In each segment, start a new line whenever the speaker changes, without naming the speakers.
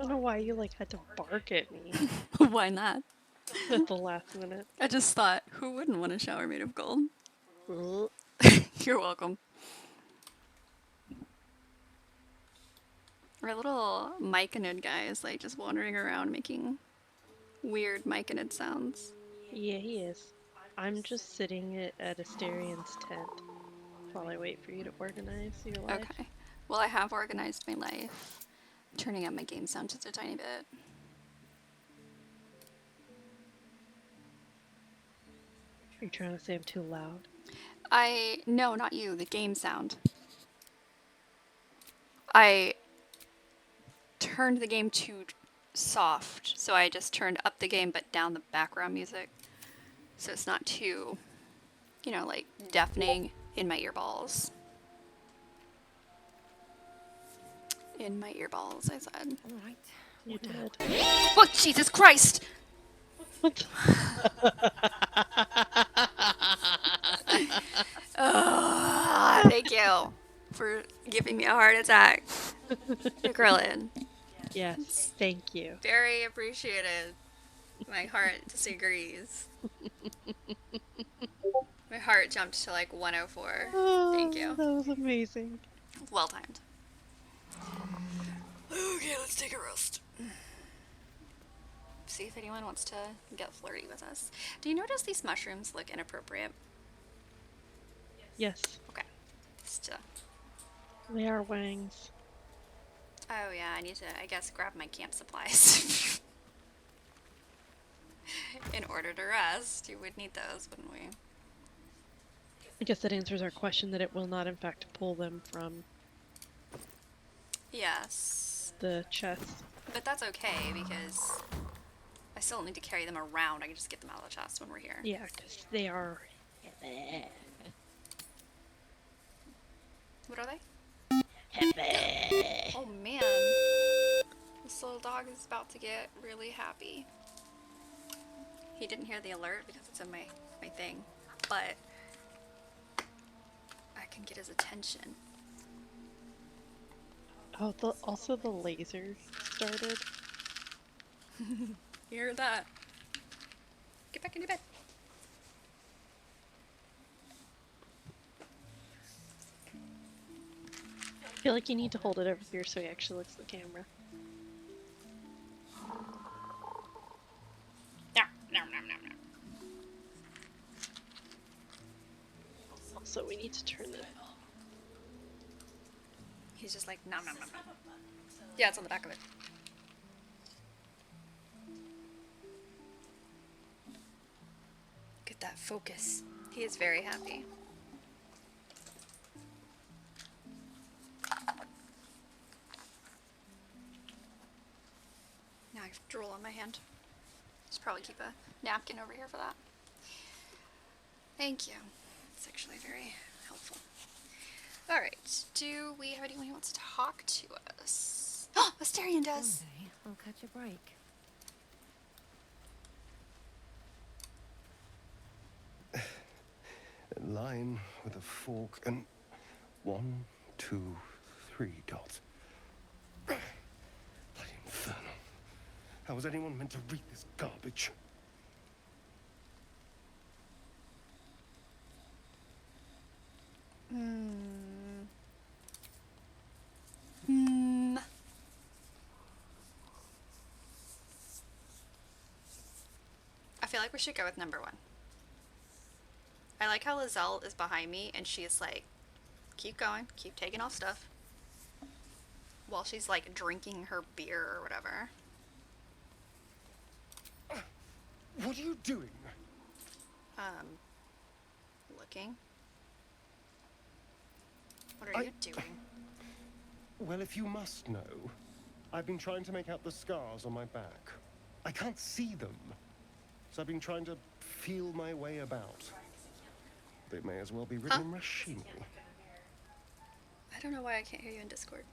don't know why you like had to bark at me
Why not?
at the last minute.
I just thought, who wouldn't want a shower made of gold?
Ugh.
You're welcome. Our little Myconid guy is like just wandering around making weird Myconid sounds.
Yeah, he is. I'm just sitting at Asterian's tent while I wait for you to organize your life.
Okay. Well, I have organized my life, turning up my game sound just a tiny bit.
Are you trying to say I'm too loud?
No, not you, the game sound. I turned the game too soft, so I just turned up the game but down the background music. So it's not too, like deafening in my earballs. In my earballs, I said.
All right.
You did.
Oh, Jesus Christ!
What?
Thank you for giving me a heart attack, Krillin.
Yes, thank you.
Very appreciated. My heart disagrees. My heart jumped to like 104. Thank you.
That was amazing.
Well timed. Okay, let's take a rest. See if anyone wants to get flirty with us. Do you notice these mushrooms look inappropriate?
Yes,
Okay. Just
they are wangs.
oh yeah, I need to, I guess, grab my camp supplies. In order to rest, you would need those, wouldn't we?
I guess that answers our question that it will not, in fact, pull them from
Yes.
the chest.
But that's okay, because I still don't need to carry them around. I can just get them out of the chest when we're here.
Yeah, because they are.
What are they?
Heavy.
Oh man. This little dog is about to get really happy. He didn't hear the alert because it's in my thing, but I can get his attention.
Oh, also the laser started.
Hear that? Get back into bed.
I feel like you need to hold it over here so he actually looks at the camera. Also, we need to turn it.
He's just like nom nom nom nom. Yeah, it's on the back of it. Get that focus. He is very happy. Now I have drool on my hand. Just probably keep a napkin over here for that. Thank you. It's actually very helpful. Alright, do we have anyone who wants to talk to us? Oh, Asterion does!
Someday I'll catch a break.
A line with a fork and 1, 2, 3 dots. Bloody infernal. How was anyone meant to read this garbage?
I feel like we should go with number 1. I like how Lizelle is behind me and she's like, keep going, keep taking off stuff. While she's like drinking her beer or whatever.
What are you doing?
Looking. What are you doing?
Well, if you must know, I've been trying to make out the scars on my back. I can't see them. So I've been trying to feel my way about. They may as well be written in machinery.
I don't know why I can't hear you in Discord.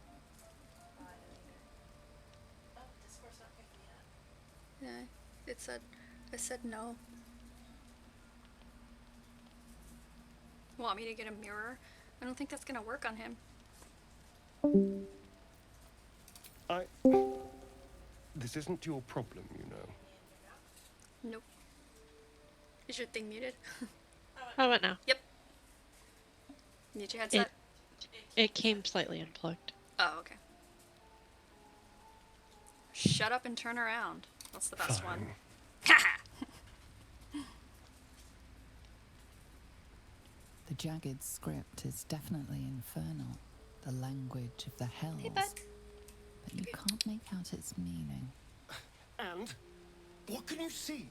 Yeah, it said no. Want me to get a mirror? I don't think that's gonna work on him.
This isn't your problem, you know.
Nope. Is your thing muted?
How about now?
Yep. Mute your
It
headset.
it came slightly unplugged.
Oh, okay. Shut up and turn around. That's the best one.
Fine.
Haha!
The jagged script is definitely infernal, the language of the hells.
Hey, bud.
But you can't make out its meaning.
And what can you see?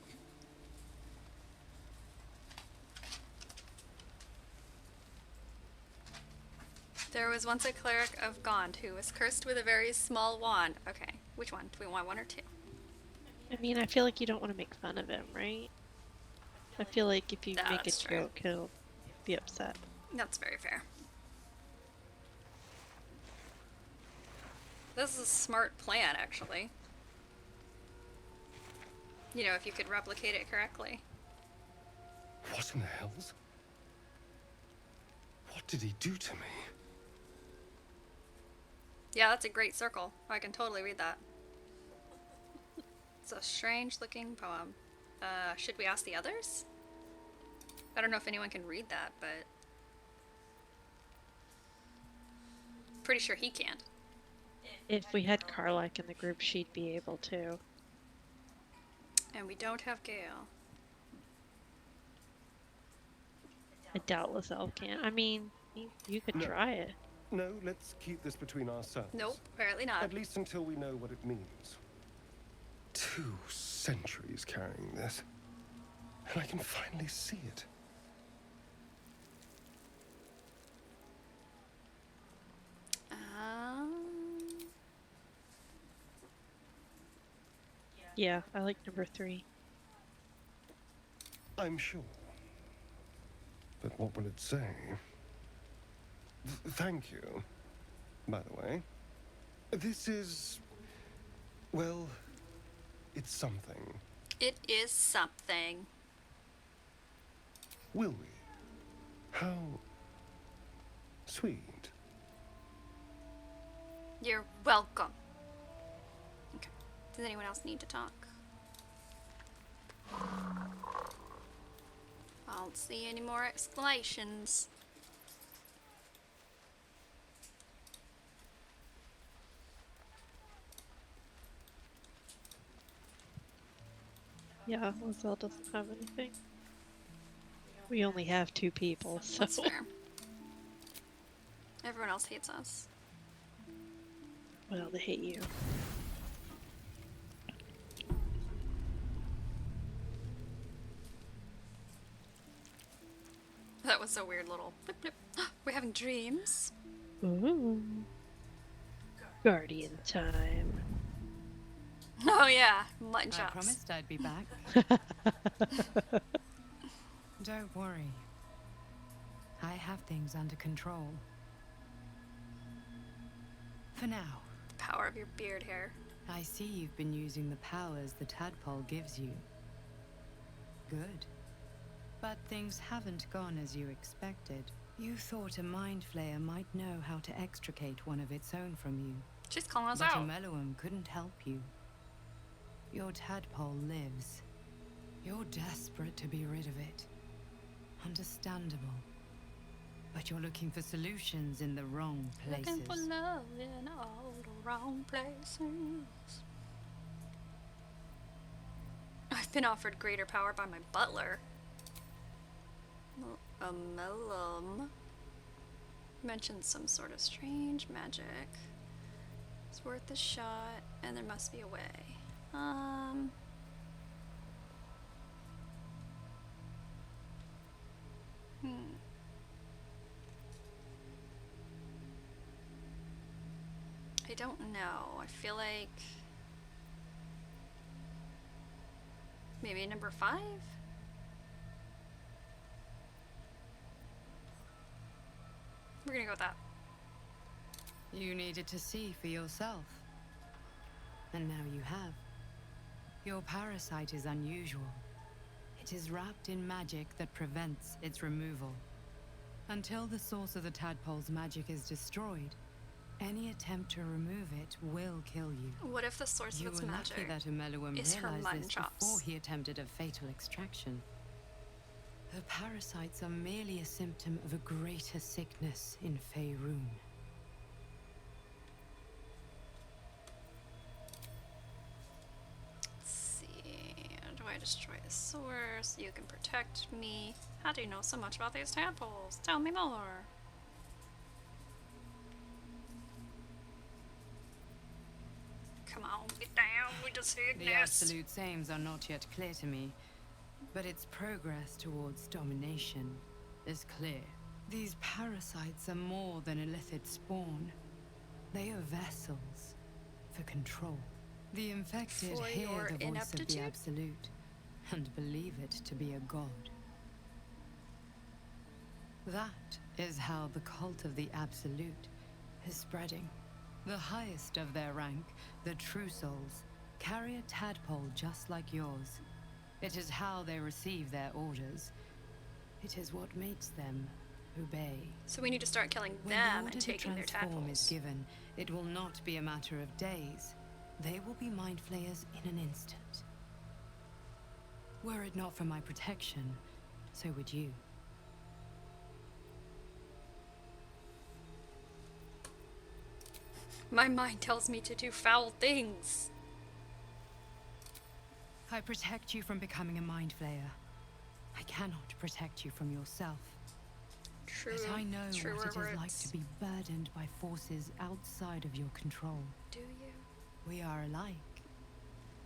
There was once a cleric of Gond who was cursed with a very small wand. Okay, which one? Do we want one or two?
I mean, I feel like you don't want to make fun of him, right? I feel like if you
No,
make a
that's true.
joke, he'll be upset.
That's very fair. This is a smart plan, actually. You know, if you could replicate it correctly.
What in the hells? What did he do to me?
Yeah, that's a great circle. I can totally read that. It's a strange looking poem. Should we ask the others? I don't know if anyone can read that, but... pretty sure he can't.
If we had Karlak in the group, she'd be able to.
And we don't have Gale.
A doubtless elf can. I mean, you could
No.
try it.
No, let's keep this between ourselves.
Nope, apparently not.
At least until we know what it means. 2 centuries carrying this. And I can finally see it.
Yeah, I like number 3.
I'm sure. But what will it say? Thank you, by the way. This is... well, it's something.
It is something.
Will we? How... sweet.
You're welcome. Okay. Does anyone else need to talk? I don't see any more exclamations.
Yeah, Lizelle doesn't have anything. We only have 2 people, so...
That's fair. Everyone else hates us.
Well, they hate you.
That was a weird little blip blip. We're having dreams.
Ooh. Guardian time.
Oh yeah, mutton
I
chops.
promised I'd be back. Don't worry. I have things under control. For now.
The power of your beard hair.
I see you've been using the powers the tadpole gives you. Good. But things haven't gone as you expected. You thought a mind flayer might know how to extricate one of its own from you.
She's calling us
But a
out.
Meloam couldn't help you. Your tadpole lives. You're desperate to be rid of it. Understandable. But you're looking for solutions in the wrong places.
Looking for love in all the wrong places. I've been offered greater power by my butler. A Melum mentioned some sort of strange magic. It's worth a shot, and there must be a way. I don't know. I feel like maybe number 5? We're gonna go with that.
You needed to see for yourself. And now you have. Your parasite is unusual. It is wrapped in magic that prevents its removal. Until the source of the tadpole's magic is destroyed, Any attempt to remove it will kill you.
What if the source
You
of its
were lucky
magic
that Umeluum
is her
realized
mutton
this
chops?
before he attempted a fatal extraction. The parasites are merely a symptom of a greater sickness in Faerun.
Let's see. Do I destroy the source? You can protect me. How do you know so much about these tadpoles? Tell me more. Come on, get down with the
The
sickness.
Absolute's aims are not yet clear to me, but its progress towards domination is clear. These parasites are more than illithid spawn. They are vessels for control. The infected
For
hear
your
the voice of
ineptitude?
the Absolute and believe it to be a god. That is how the cult of the Absolute is spreading. The highest of their rank, the True Souls, carry a tadpole just like yours. It is how they receive their orders. It is what makes them obey.
So we need to start killing
When
them
the order
and
to
taking their
transform is
tadpoles.
given, it will not be a matter of days. They will be mind flayers in an instant. Were it not for my protection, so would you.
My mind tells me to do foul things.
I protect you from becoming a mind flayer. I cannot protect you from yourself.
True.
But I know
Truer
what it is
words.
like to be burdened by forces outside of your control.
Do you?
We are alike.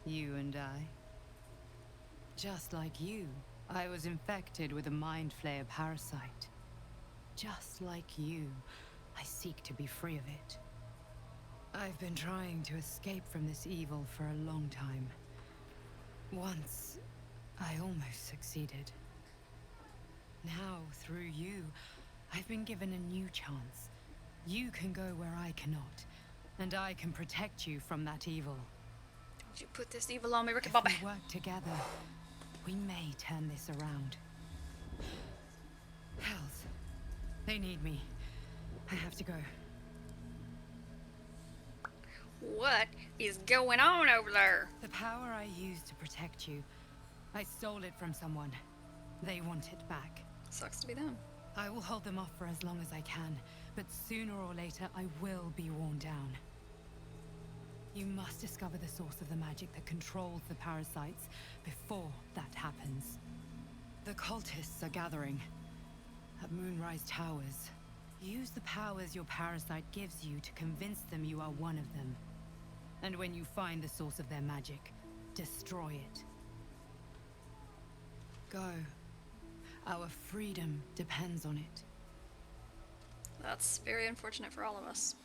You and I. Just like you, I was infected with a mind flayer parasite. Just like you, I seek to be free of it. I've been trying to escape from this evil for a long time. Once, I almost succeeded. Now, through you, I've been given a new chance. You can go where I cannot, and I can protect you from that evil.
Don't you put this evil on me, Ricky
If
Bobby.
we work together, we may turn this around. Hells, they need me. I have to go.
What is going on over there?
The power I used to protect you, I stole it from someone. They want it back.
Sucks to be them.
I will hold them off for as long as I can, but sooner or later I will be worn down. You must discover the source of the magic that controls the parasites before that happens. The cultists are gathering at Moonrise Towers. Use the powers your parasite gives you to convince them you are one of them. And when you find the source of their magic, destroy it. Go. Our freedom depends on it.
That's very unfortunate for all of us.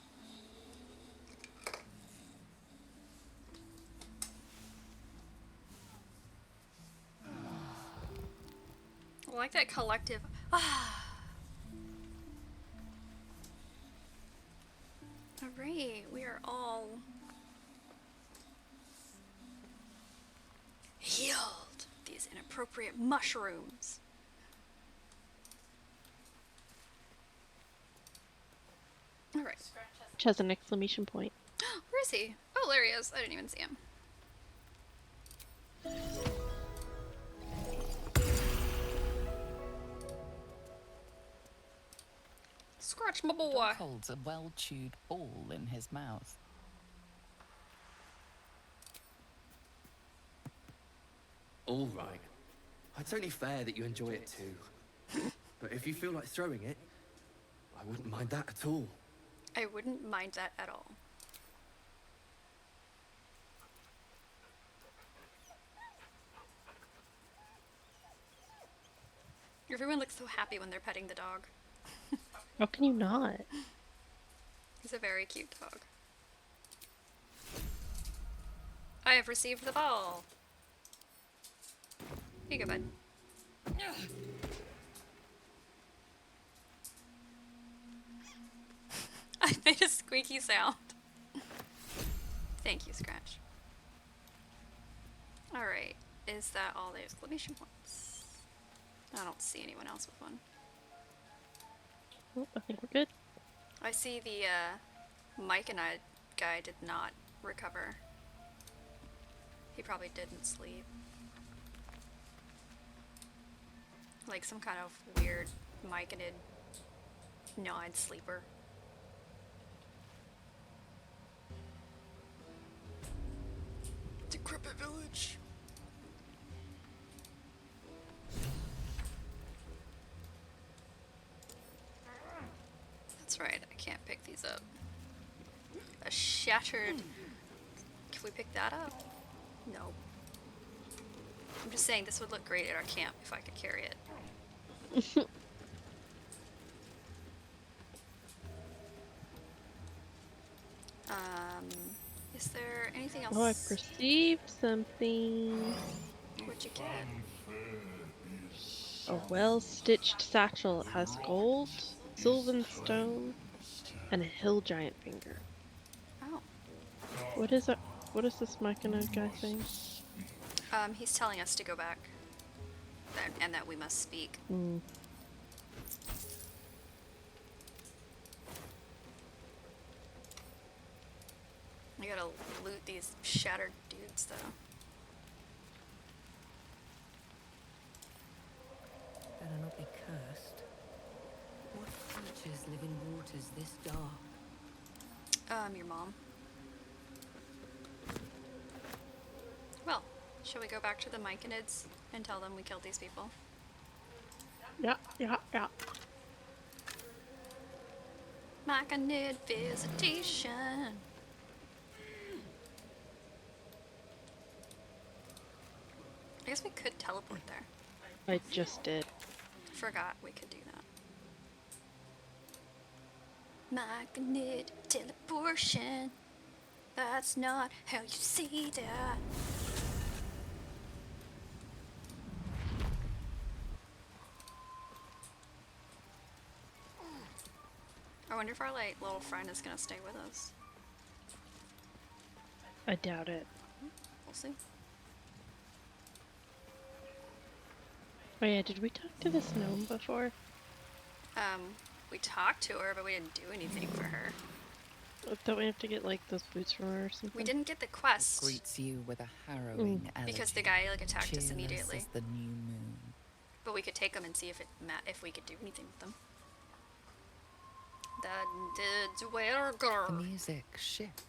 I like that collective. Alright, we are all healed. These inappropriate mushrooms. Alright.
Which has an exclamation point.
Where is he? Oh, there he is. I didn't even see him. Scratch my boy.
Dog holds a well-chewed ball in his mouth.
All right. It's only fair that you enjoy it too. But if you feel like throwing it, I wouldn't mind that at all.
I wouldn't mind that at all. Everyone looks so happy when they're petting the dog.
How can you not?
He's a very cute dog. I have received the ball. Here you go, bud. I made a squeaky sound. Thank you, Scratch. Alright, is that all the exclamation points? I don't see anyone else with one.
Oh, I think we're good.
I see the Mike and I guy did not recover. He probably didn't sleep. Like some kind of weird myconid non-sleeper. Decrepit village. That's right, I can't pick these up. A shattered... Can we pick that up? No. I'm just saying this would look great at our camp if I could carry it. Is there anything else?
Oh, I perceived something.
What'd you get?
A well-stitched satchel. It has gold, sylvan stone, and a hill giant finger.
Oh.
What is it? What is this Myconid guy saying?
He's telling us to go back. And that we must speak.
Hmm.
We gotta loot these shattered dudes, though.
Better not be cursed. What creatures live in waters this dark?
Your mom. Well, shall we go back to the Myconids and tell them we killed these people?
Yeah.
Myconid visitation. I guess we could teleport there.
I just did.
Forgot we could do that. Myconid teleportation. That's not how you see that. I wonder if our little friend is gonna stay with us.
I doubt it.
We'll see.
Oh yeah, did we talk to this gnome before?
We talked to her, but we didn't do anything for her.
Don't we have to get like those boots from her or something?
We didn't get the quest
Greets you with a harrowing elegy.
because the guy attacked us
cheerless
immediately.
as the new moon.
But we could take them and see if we could do anything with them. The
The
dwerger.
music shifts,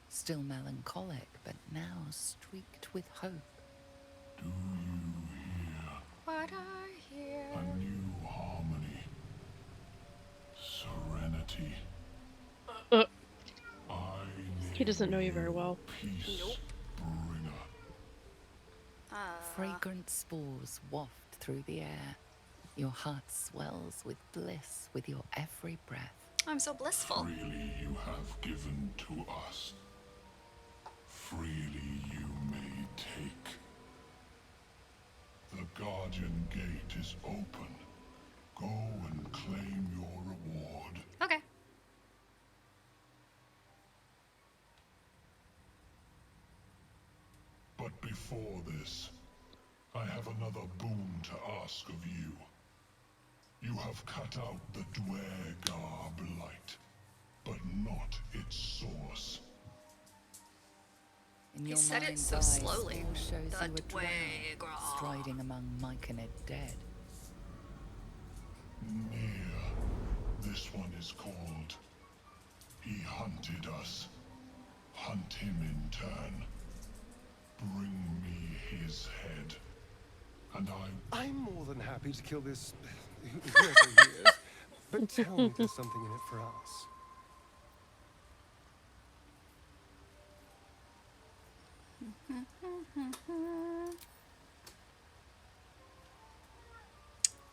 still melancholic, but now streaked with hope.
Do you hear
What I hear.
a new harmony? Serenity.
Uh,
I
he doesn't know you very well.
Peace
Nope.
bringer.
Fragrant spores waft through the air. Your heart swells with bliss with your every breath.
I'm so blissful.
Freely you have given to us. Freely you may take. The Guardian Gate is open. Go and claim your reward.
Okay.
But before this, I have another boon to ask of you. You have cut out the Dwergar blight, but not its source.
In
He
your
said it
mind's
so
eye
slowly.
still shows
The
you a drow
Dwergar.
striding among Myconid dead.
Near, this one is called. He hunted us. Hunt him in turn. Bring me his head. And
I'm more than happy to kill this whoever he is. But tell me there's something in it for us.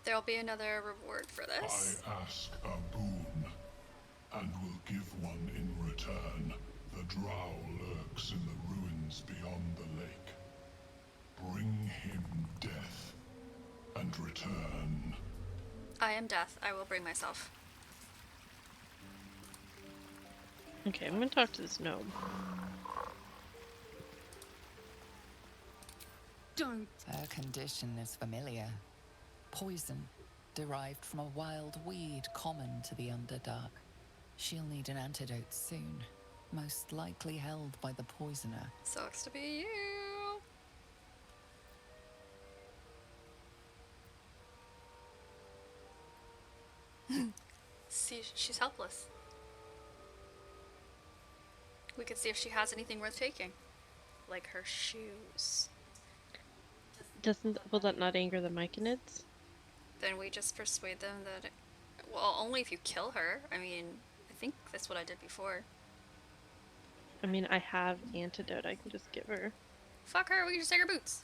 There'll be another reward for this.
I ask a boon, and will give one in return. The drow lurks in the ruins beyond the lake. Bring him death, and return.
I am death. I will bring myself.
Okay, I'm gonna talk to this gnome.
Don't.
Her condition is familiar. Poison, derived from a wild weed common to the Underdark. She'll need an antidote soon, most likely held by the poisoner.
Sucks to be you. See, she's helpless. We could see if she has anything worth taking. Like her shoes.
Will that not anger the Myconids?
Then we just persuade them that... well, only if you kill her. I mean, I think that's what I did before.
I mean, I have antidote I can just give her.
Fuck her, we can just take her boots.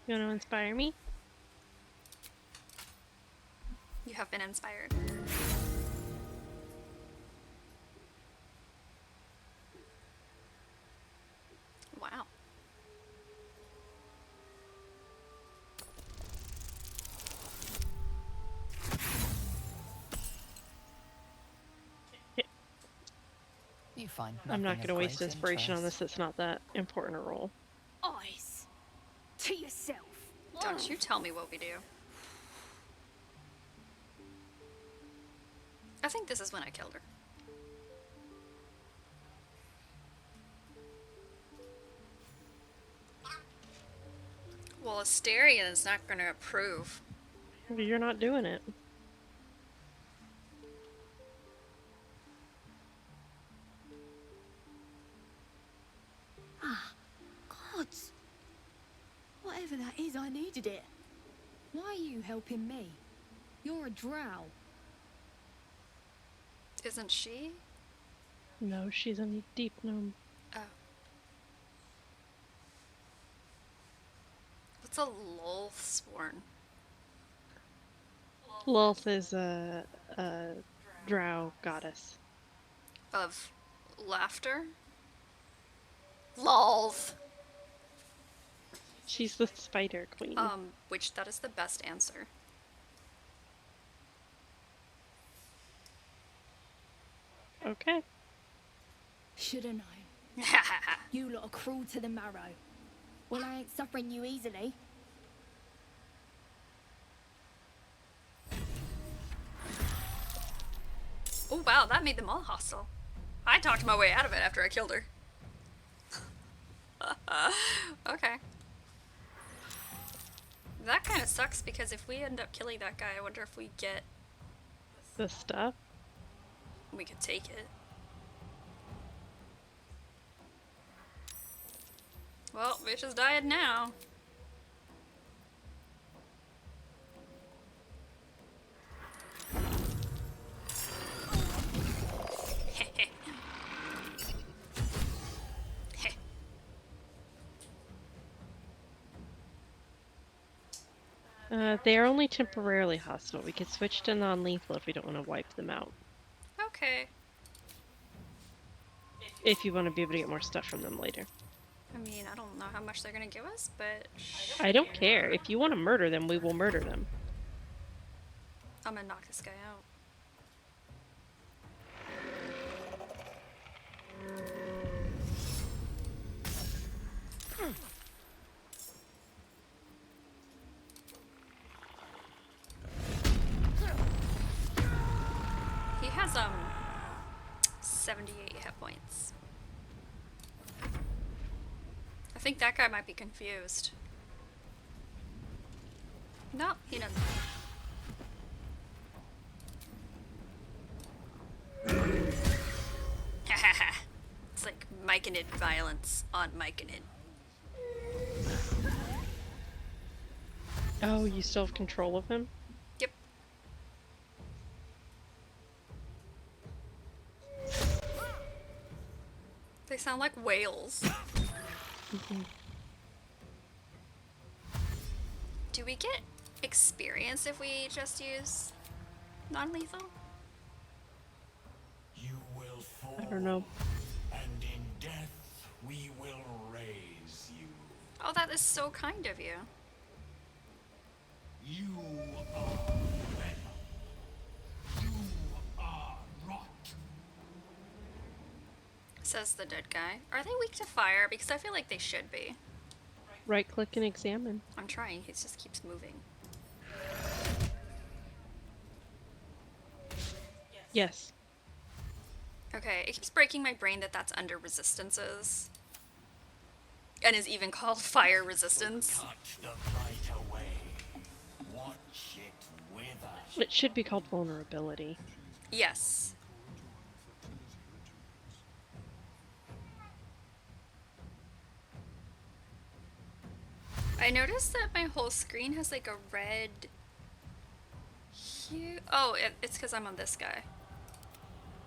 You want to inspire me?
You have been inspired. Wow.
You find
I'm not
nothing
going to
of
waste
great
inspiration on
interest.
this. It's not that important a roll.
Eyes. To yourself.
Don't you tell me what we do. I think this is when I killed her. Well, Asterion is not going to approve.
You're not doing it.
Gods. Whatever that is, I needed it. Why are you helping me? You're a drow.
Isn't she?
No, she's a deep gnome.
Oh. What's a Lolthsworn?
Lolth is a drow goddess.
Of laughter? Lols.
She's the spider queen.
Which that is the best answer.
Okay.
Shoulda known. You lot are cruel to the marrow. Well, I ain't suffering you easily.
Oh wow, that made them all hostile. I talked my way out of it after I killed her. Okay. That kind of sucks because if we end up killing that guy, I wonder if we get...
The stuff.
we could take it. Well, bitch is dying now.
They are only temporarily hostile. We could switch to non-lethal if we don't want to wipe them out.
Okay.
If you want to be able to get more stuff from them later.
I mean, I don't know how much they're gonna give us, but
I don't care. If you want to murder them, we will murder them.
I'm gonna knock this guy out. He has 78 hit points. I think that guy might be confused. No, he doesn't. It's like Myconid violence on Myconid.
Oh, you still have control of him?
Yep. They sound like whales. Do we get experience if we just use non-lethal?
You will fall,
I don't know.
and in death we will raise you.
Oh, that is so kind of you.
You are venom. You are rot.
Says the dead guy. Are they weak to fire? Because I feel like they should be.
Right click and examine.
I'm trying. He just keeps moving.
Yes.
Okay, it keeps breaking my brain that that's under resistances. And is even called fire resistance.
Touch the light away. Watch it wither.
It should be called vulnerability.
Yes. I noticed that my whole screen has like a red hue. Oh, it's because I'm on this guy.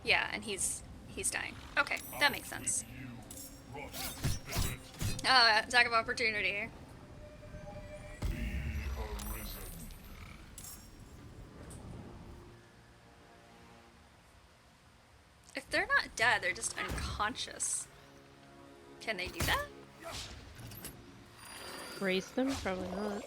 Yeah, and he's dying. Okay, that makes sense. Attack of opportunity. If they're not dead, they're just unconscious. Can they do that?
Raise them? Probably not.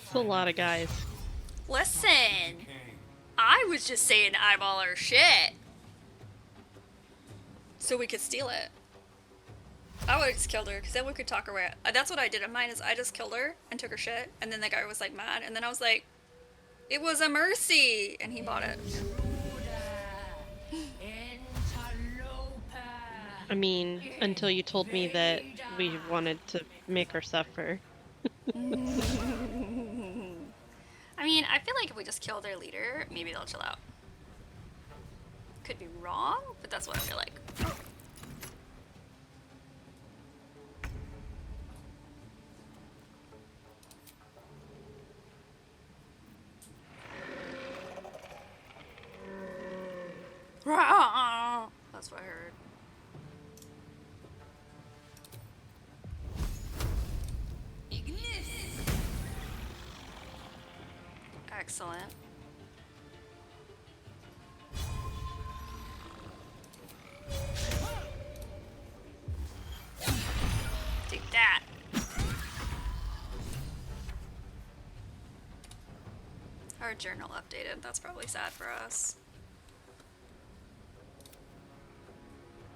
It's a lot of guys.
Listen! I was just saying eyeball her shit. So we could steal it. I would have just killed her, because then we could talk her way. That's what I did on mine, is I just killed her and took her shit, and then the guy was like mad, and then I was like, it was a mercy! And he bought it.
I mean, until you told me that we wanted to make her suffer.
I mean, I feel like if we just kill their leader, maybe they'll chill out. Could be wrong, but that's what I feel like. That's what I heard. Excellent. Take that. Our journal updated. That's probably sad for us.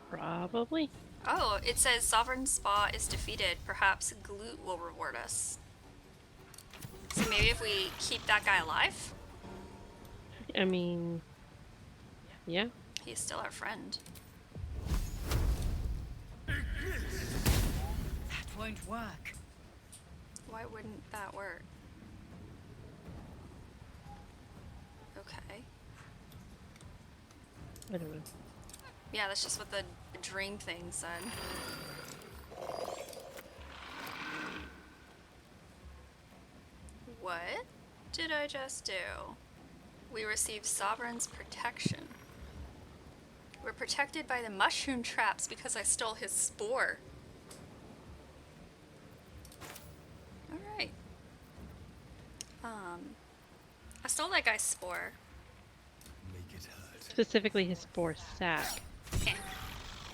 Probably.
Oh, it says Sovereign Spa is defeated. Perhaps Glute will reward us. So maybe if we keep that guy alive?
I mean, yeah.
He's still our friend.
That won't work.
Why wouldn't that work? Okay.
I don't know.
Yeah, that's just what the dream thing said. What did I just do? We received Sovereign's protection. We're protected by the mushroom traps because I stole his spore. Alright. I stole that guy's spore.
Make it hurt.
Specifically his spore sack.
Eh,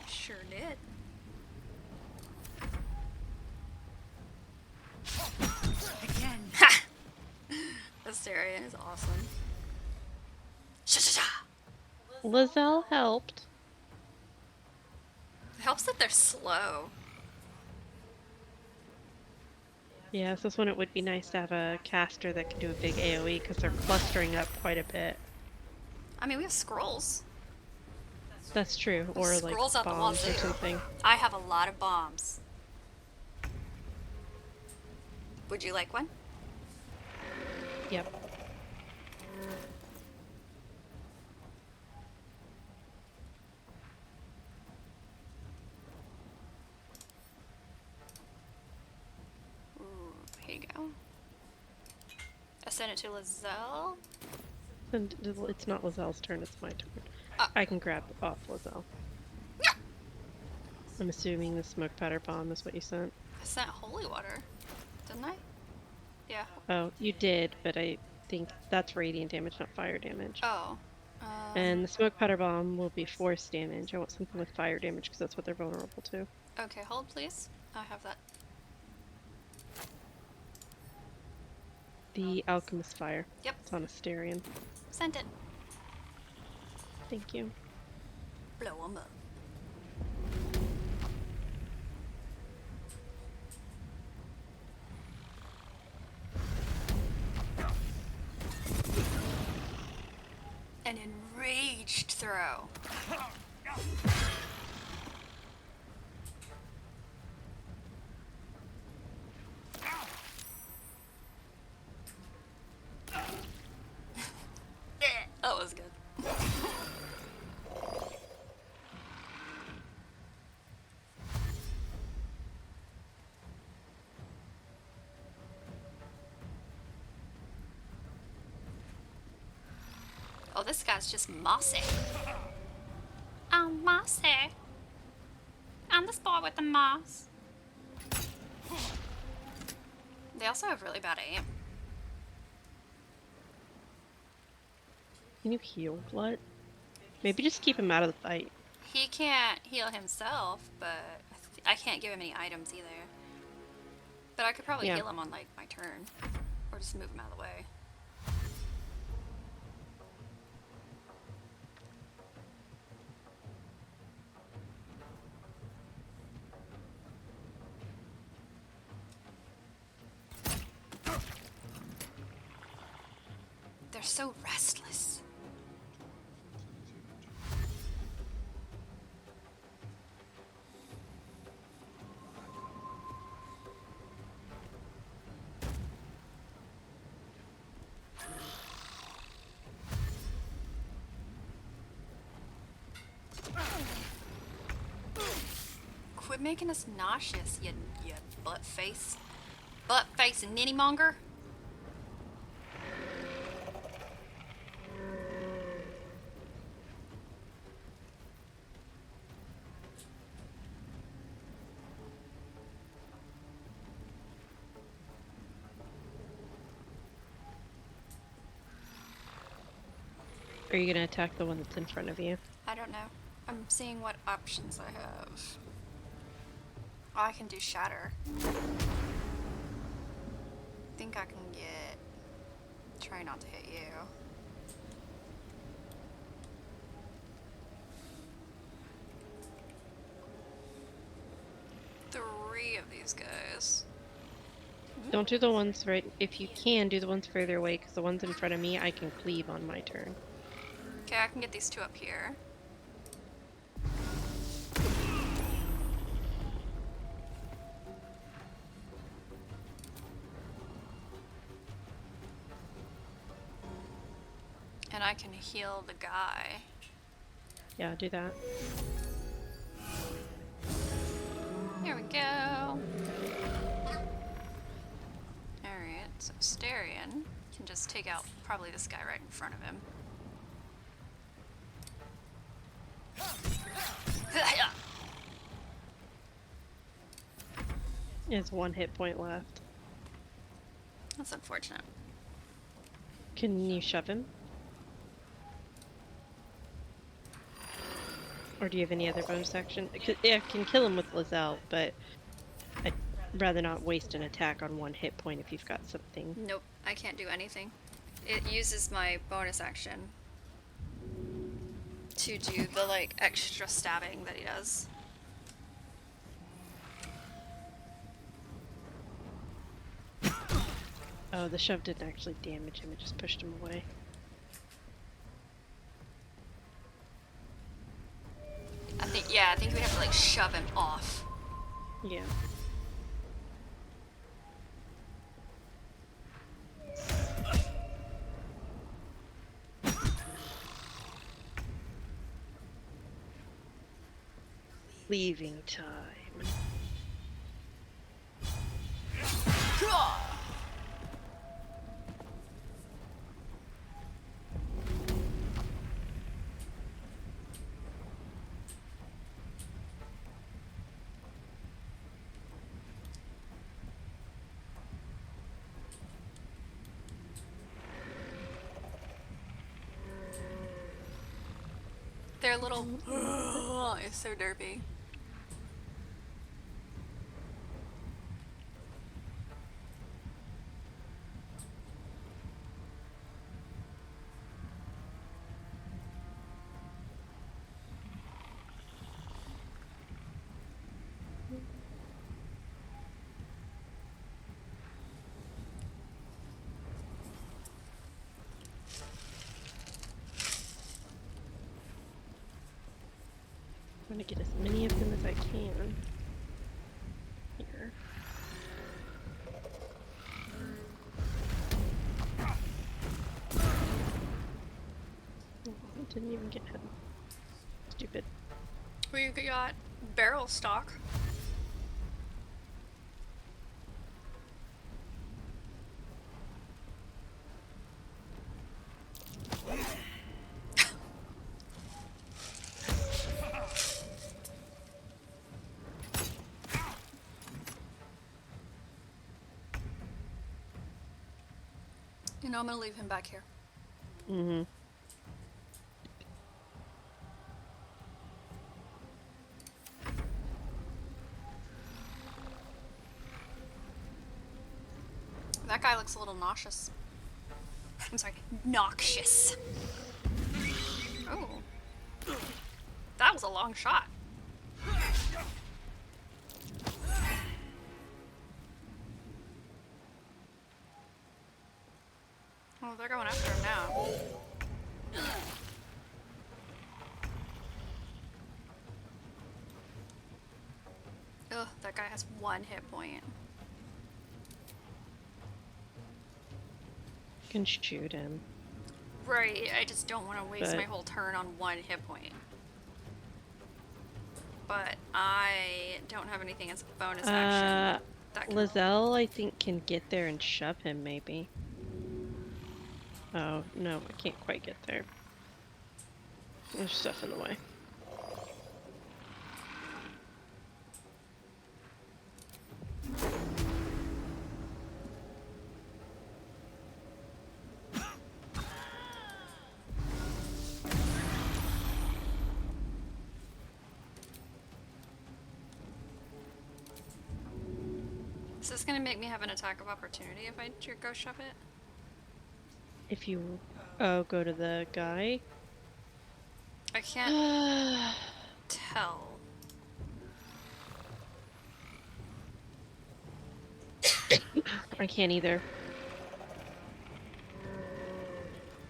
sure did.
Again.
Ha! Astarion is awesome. Sha-sha-sha!
Lizelle helped.
It helps that they're slow.
Yeah, so this one it would be nice to have a caster that can do a big AoE because they're clustering up quite a bit.
I mean, we have scrolls.
That's true. Or like
Scrolls out the
bombs or
wazoo.
something.
I have a lot of bombs. Would you like one?
Yep.
Ooh, here you go. I sent it to Lizelle.
And it's not Lizelle's turn, it's my turn.
Ah.
I can grab off Lizelle.
Yeah.
I'm assuming the smoke powder bomb is what you sent.
I sent holy water, didn't I? Yeah.
Oh, you did, but I think that's radiant damage, not fire damage.
Oh.
And the smoke powder bomb will be force damage. I want something with fire damage because that's what they're vulnerable to.
Okay, hold please. I have that.
The alchemist fire.
Yep,
It's on Asterion.
sent it.
Thank you.
Blow 'em up. An enraged throw. That was good. Oh, this guy's just mossy. I'm mossy. I'm this boy with the moss. They also have really bad aim.
Can you heal Blood? Maybe just keep him out of the fight.
He can't heal himself, but I can't give him any items either. But I could probably
Yeah.
heal him on like my turn, or just move him out of the way. They're so restless. Quit making us nauseous, you butt face ninny monger.
Are you gonna attack the one that's in front of you?
I don't know. I'm seeing what options I have. Oh, I can do shatter. Think I can get. Try not to hit you. Three of these guys.
Don't do the ones right. If you can, do the ones further away, because the ones in front of me, I can cleave on my turn.
Okay, I can get these two up here. And I can heal the guy.
Yeah, do that.
Here we go. Alright, so Asterion can just take out probably this guy right in front of him.
He has 1 hit point left.
That's unfortunate.
Can you shove him? Or do you have any other bonus action? Yeah, I can kill him with Lizelle, but I'd rather not waste an attack on 1 hit point if you've got something.
Nope, I can't do anything. It uses my bonus action to do the like extra stabbing that he does.
Oh, the shove didn't actually damage him, it just pushed him away.
I think we have to like shove him off.
Yeah. Leaving time.
Their little is so derpy.
trying to get as many of them as I can. Here. Oh, I didn't even get him. Stupid.
We got barrel stock. You know, I'm gonna leave him back here.
Mm-hmm.
That guy looks a little nauseous. I'm sorry, noxious. Oh. That was a long shot. Oh, they're going after him now. Ugh, that guy has 1 hit point.
Can shoot him.
Right, I just don't want to waste
But-
my whole turn on 1 hit point. But I don't have anything as a bonus action. That can
Lizelle, I think, can get there and shove him, maybe. Oh, no, I can't quite get there. There's stuff in the way.
Is this gonna make me have an attack of opportunity if I go shove it?
If you go to the guy.
I can't tell.
I can't either.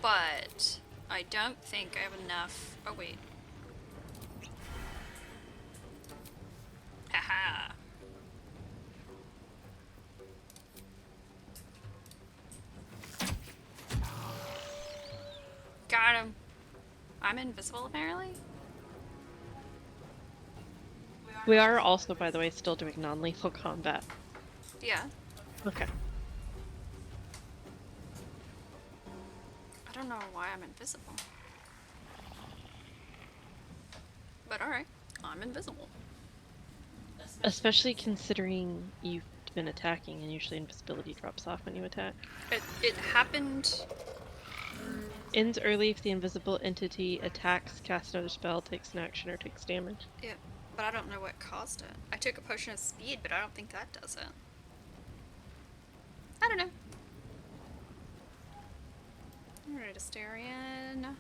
But I don't think I have enough. Oh, wait. Haha. Got him. I'm invisible, apparently?
We are also, by the way, still doing non-lethal combat.
Yeah.
Okay.
I don't know why I'm invisible. But alright. I'm invisible.
Especially considering you've been attacking, and usually invisibility drops off when you attack.
It happened.
Ends early if the invisible entity attacks, casts another spell, takes an action, or takes damage.
Yeah, but I don't know what caused it. I took a potion of speed, but I don't think that does it. I don't know. Alright, Asterion.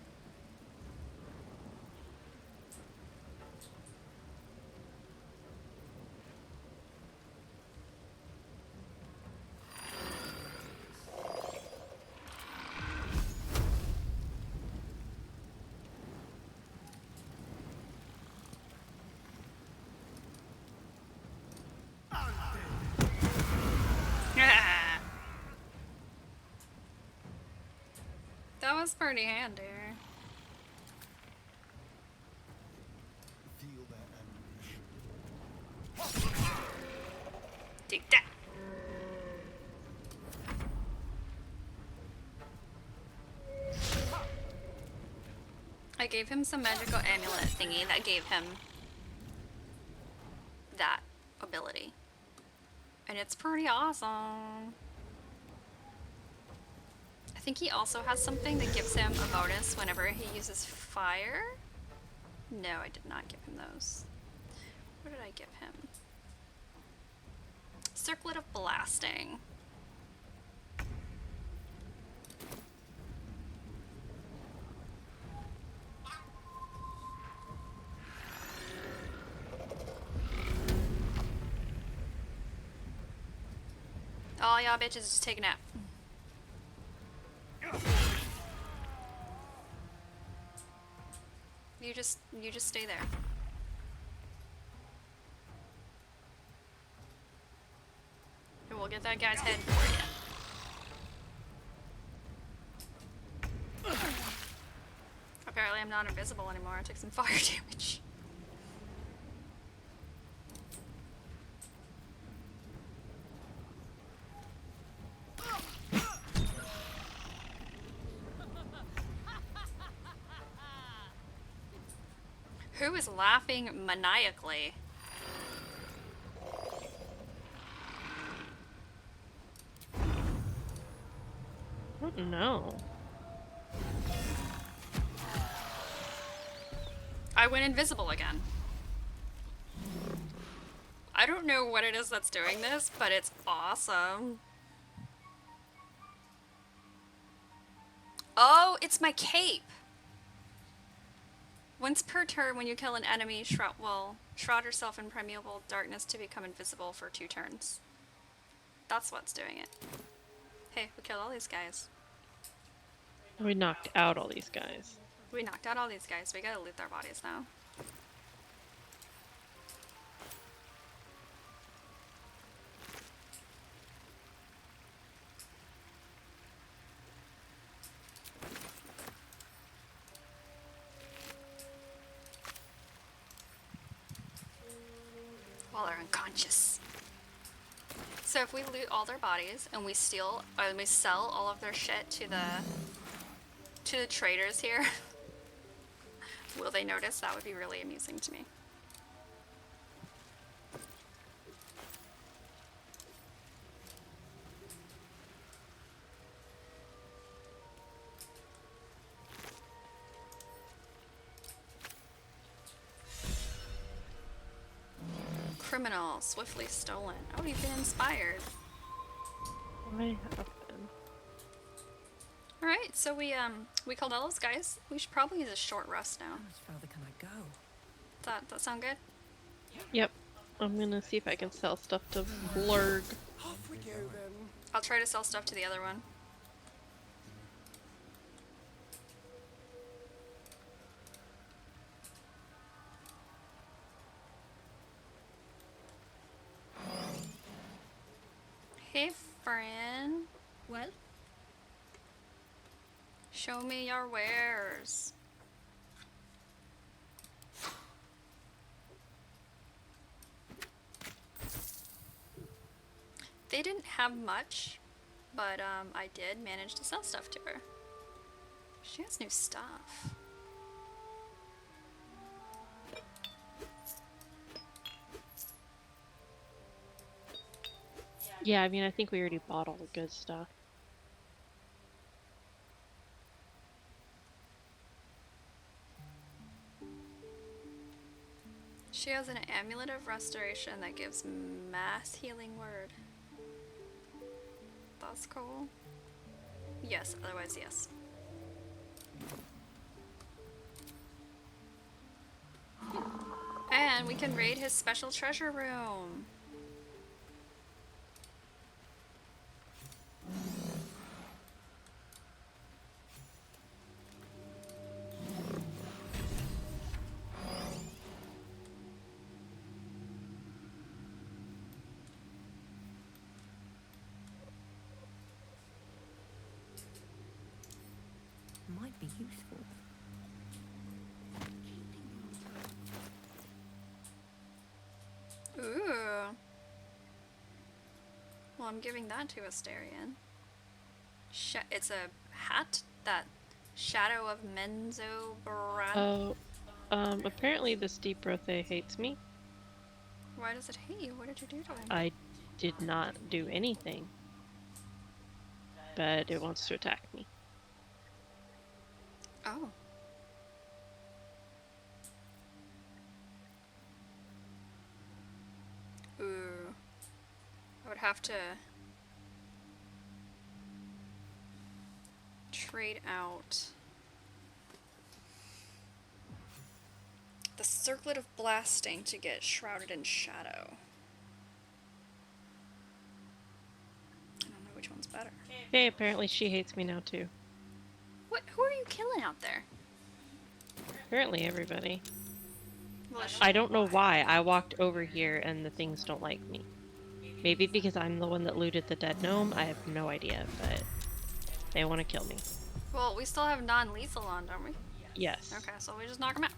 That was pretty handy.
Feel that ambush.
Take that. I gave him some magical amulet thingy that gave him that ability. And it's pretty awesome. I think he also has something that gives him a bonus whenever he uses fire. No, I did not give him those. What did I give him? Circlet of Blasting. All y'all bitches just take a nap. You just stay there. get that guy's head for you. Apparently I'm not invisible anymore. I took some fire damage. Who is laughing maniacally?
I don't know.
I went invisible again. I don't know what it is that's doing this, but it's awesome. Oh, it's my cape. Once per turn, when you kill an enemy, shroud yourself in primeval darkness to become invisible for 2 turns. That's what's doing it. Hey, we killed all these guys.
We knocked out all these guys.
We knocked out all these guys. We gotta loot their bodies now. While they're unconscious. So if we loot all their bodies and we steal, or we sell all of their shit to the traders here, will they notice? That would be really amusing to me. Criminal, swiftly stolen. Oh, you've been inspired.
I have been.
Alright, so we killed all those guys. We should probably use a short rest now.
How much further can I go?
That sound good?
Yep. I'm gonna see if I can sell stuff to Blurg.
Off we go then.
I'll try to sell stuff to the other one. Hey, friend.
Well,
Show me your wares. They didn't have much, but I did manage to sell stuff to her. She has new stuff.
Yeah, I mean, I think we already bought all the good stuff.
She has an amulet of restoration that gives mass healing word. That's cool. Yes, otherwise yes. And we can raid his special treasure room.
Might be useful.
Ooh. Well, I'm giving that to Asterion. It's a hat that Shadow of Menzo Baran.
Oh, apparently this Deep Rothe hates me.
Why does it hate you? What did you do to him?
I did not do anything. But it wants to attack me.
Oh. Ooh. I would have to trade out the Circlet of Blasting to get Shrouded in Shadow. I don't know which one's better.
Okay, apparently she hates me now too.
What? Who are you killing out there?
Apparently everybody.
Well,
I don't know why. I walked over here and the things don't like me. Maybe because I'm the one that looted the dead gnome. I have no idea, but they want to kill me.
Well, we still have non-lethal on, don't we?
Yes.
Okay, so we just knock him out.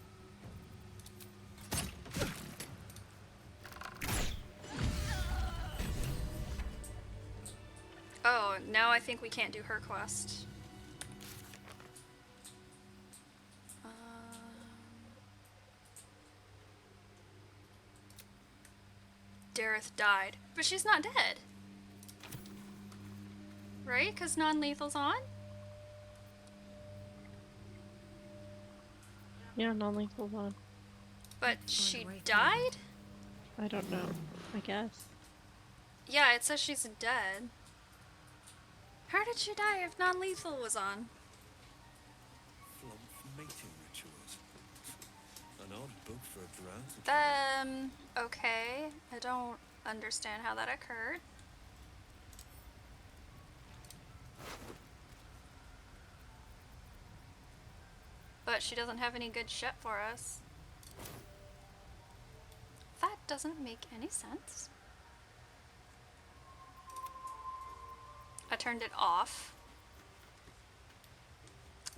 Oh, now I think we can't do her quest. Dareth died. But she's not dead. Right? Because non-lethal's on?
Yeah, non-lethal on.
But she died?
I don't know. I guess.
Yeah, it says she's dead. How did she die if non-lethal was on?
Flump mating rituals. An odd book for a drow to
Okay. I don't understand how that occurred. But she doesn't have any good shit for us. That doesn't make any sense. I turned it off.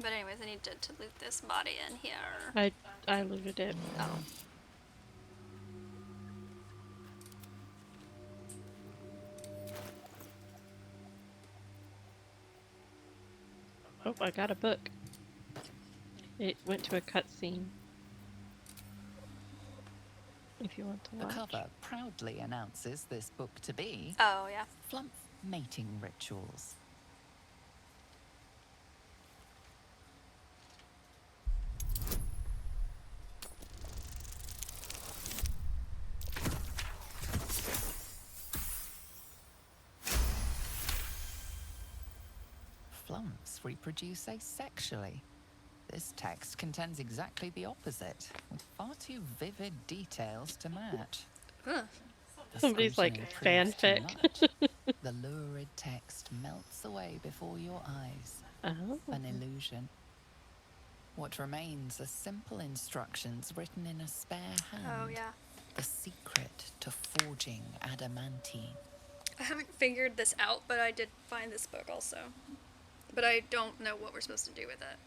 But anyways, I need to loot this body in here.
I looted it.
Oh.
Oh, I got a book. It went to a cutscene. If you want to
The
watch.
cover proudly announces this book to be
Oh, yeah.
Flump Mating Rituals. Flumps reproduce asexually. This text contains exactly the opposite, with far too vivid details to match.
Ugh.
The
Somebody's
scrutiny
like,
proves too
fanfic.
much. The lurid text melts away before your eyes.
Oh.
An illusion. What remains are simple instructions written in a spare hand.
Oh, yeah.
The secret to forging adamantine.
I haven't figured this out, but I did find this book also. But I don't know what we're supposed to do with it.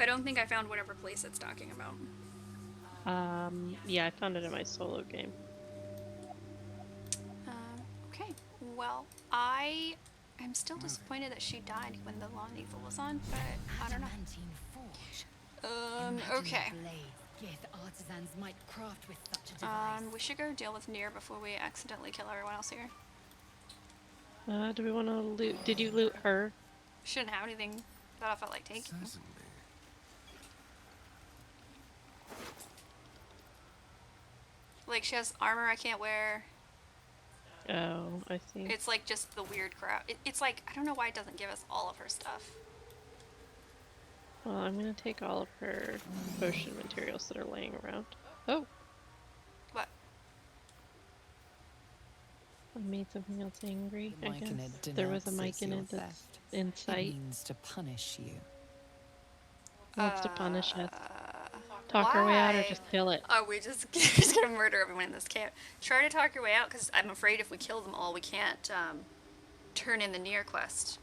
I don't think I found whatever place it's talking about.
Yeah, I found it in my solo game.
Okay. Well, I am still disappointed that she died when the non-lethal was on, but I don't know.
Adamantine forge.
Okay.
Gith artisans might craft with such a device.
We should go deal with Nier before we accidentally kill everyone else here.
Do we want to loot? Did you loot her?
Shouldn't have anything that I felt like taking.
Certainly.
Like, she has armor I can't wear.
Oh, I see.
It's like just the weird crap. It's like, I don't know why it doesn't give us all of her stuff.
Well, I'm gonna take all of her potion materials that are laying around. Oh,
What?
I made something else angry.
The
I guess
Myconid
there was a
denounces your
Myconid that's
theft.
in
It
sight.
means to punish you.
Wants to punish us. Talk our way out or
why?
just kill it.
Are we just gonna murder everyone in this camp? Try to talk your way out, because I'm afraid if we kill them all, we can't turn in the Nier quest.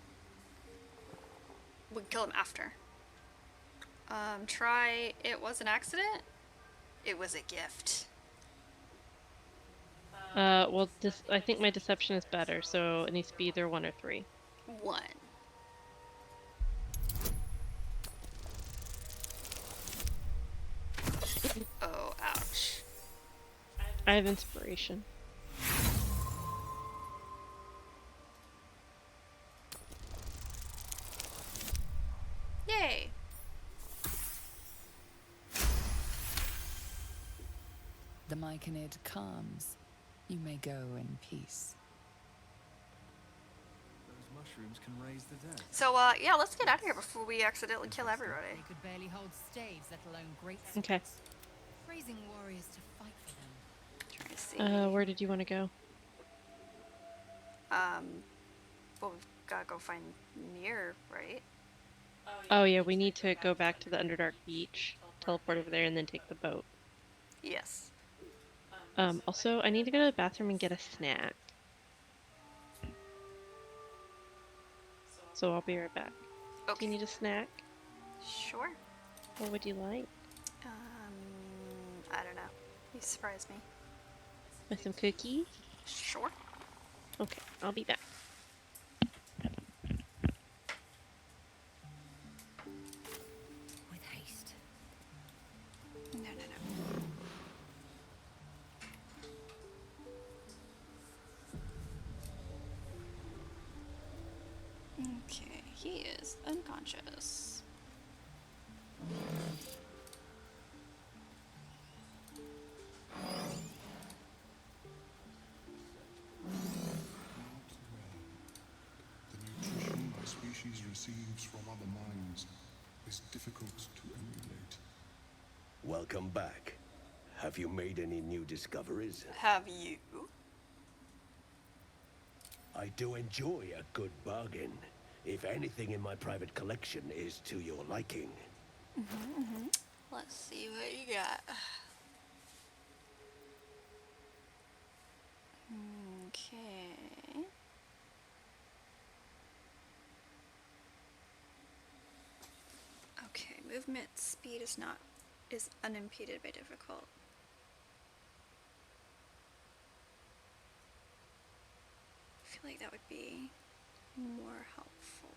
We can kill them after. Try it was an accident. It was a gift.
Well, I think my deception is better, so it needs to be either 1 or 3.
1. Oh, ouch.
I have inspiration.
Yay!
The Myconid calms. You may go in peace.
Those mushrooms can raise the dead.
So, yeah, let's get out of here before we accidentally kill everybody.
They could barely hold staves, let alone great
Okay.
swords. Raising warriors to fight for them.
Trying to see.
Where did you want to go?
Well, we've gotta go find Nier, right?
Oh yeah, we need to go back to the Underdark Beach, teleport over there, and then take the boat.
Yes.
Also, I need to go to the bathroom and get a snack. So I'll be right back. Do
Okay.
you need a snack?
Sure.
What would you like?
I don't know. You surprised me.
With some cookies?
Sure.
Okay, I'll be back.
With haste.
No, no, no. Okay, he is unconscious.
The nutrition my species receives from other minds is difficult to emulate.
Welcome back. Have you made any new discoveries?
Have you?
I do enjoy a good bargain. If anything in my private collection is to your liking.
Let's see what you got. Okay. Okay, movement speed is unimpeded by difficult. I feel like that would be more helpful.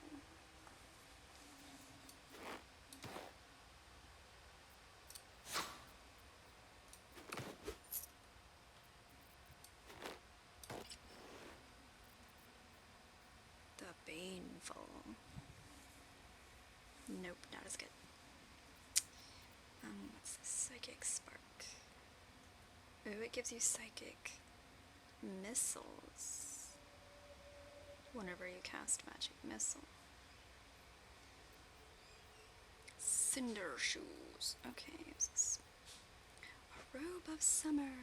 The Baneful. Nope, not as good. What's this? Psychic Spark. Ooh, it gives you psychic missiles whenever you cast magic missile. Cinder shoes. Okay, what's this? A robe of summer.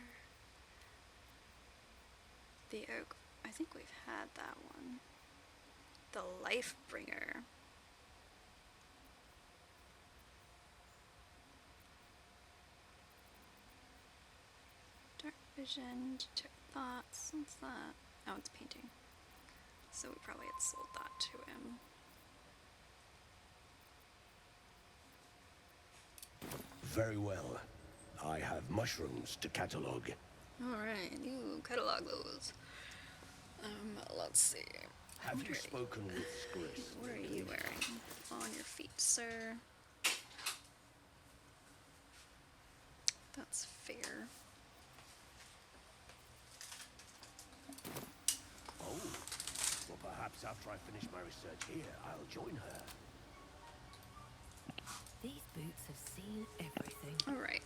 The oak. I think we've had that one. The Lifebringer. Dark vision, detect thoughts. What's that? Oh, it's painting. So we probably had sold that to him.
Very well. I have mushrooms to catalog.
Alright, you catalog those. Let's see.
Have you spoken with Skris?
What are you wearing on your feet, sir? That's fair.
Oh, well perhaps after I finish my research here, I'll join her.
These boots have seen everything.
Alright.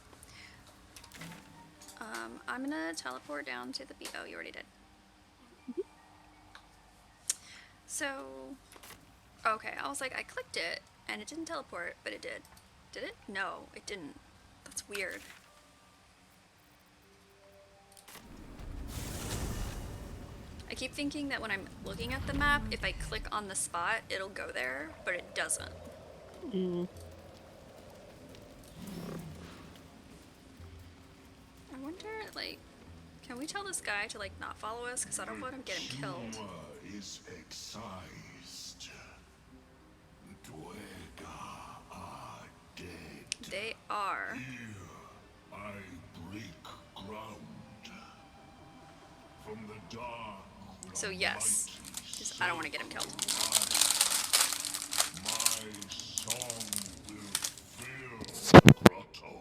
I'm gonna teleport down to the beach. Oh, you already did. So, okay, I was like, I clicked it, and it didn't teleport, but it did. Did it? No, it didn't. That's weird. I keep thinking that when I'm looking at the map, if I click on the spot, it'll go there, but it doesn't. I wonder, like, can we tell this guy to, like, not follow us? Because I don't want him to get him killed.
Is excised. The Dwega are dead.
They are.
Here I break ground. From the dark.
So yes, just I don't want to get him killed.
My song will fill the grotto.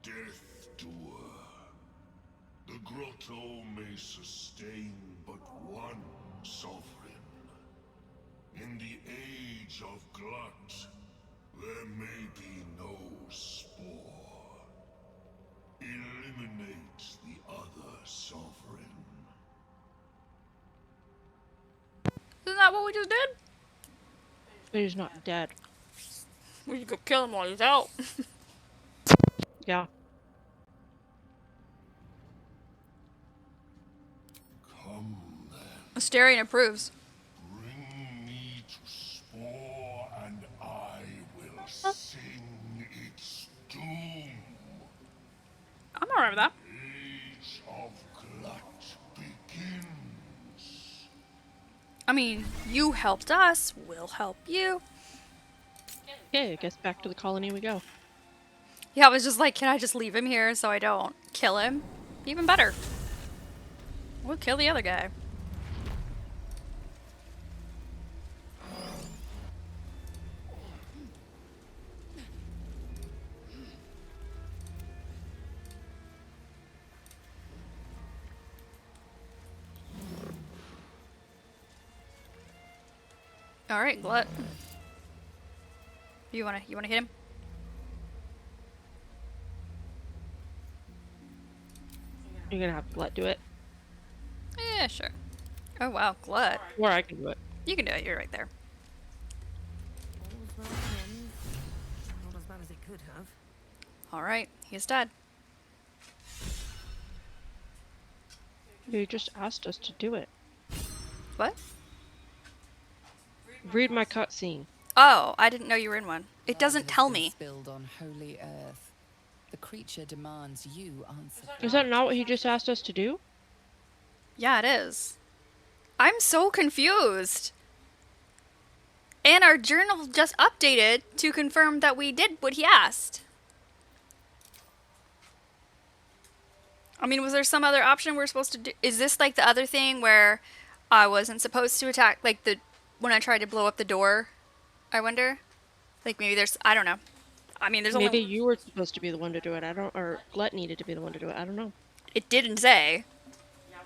Death doer. The grotto may sustain but one sovereign. In the age of glut, there may be no spore. Eliminate the other sovereign.
Isn't that what we just did?
But he's not dead.
We should go kill him while he's out.
Yeah.
Come then.
Asterion approves.
Bring me to Spore, and I will sing its doom.
I'm alright with that.
Age
I mean, you helped us, we'll help you.
Okay, I guess back to the colony we go.
Yeah, I was just like, can I just leave him here so I don't kill him? Even better. We'll kill the other guy. All right, Glut. You wanna hit him?
You're gonna have Glut do it.
Yeah, sure. Oh wow, Glut.
Or I can do it.
You can do it. You're right there.
Not as bad as it could have.
All right, he's dead.
You just asked us to do it.
What?
Read my cutscene.
Oh, I didn't know you were in one. It doesn't tell me.
Spilled on holy earth. The creature demands you answer.
Is that not what he just asked us to do?
Yeah, it is. I'm so confused. And our journal just updated to confirm that we did what he asked. I mean, was there some other option we're supposed to do? Is this like the other thing where I wasn't supposed to attack, like when I tried to blow up the door? I wonder. Like maybe there's, I don't know. I mean, there's
Maybe
only.
you were supposed to be the one to do it. Or Glut needed to be the one to do it. I don't know.
It didn't say.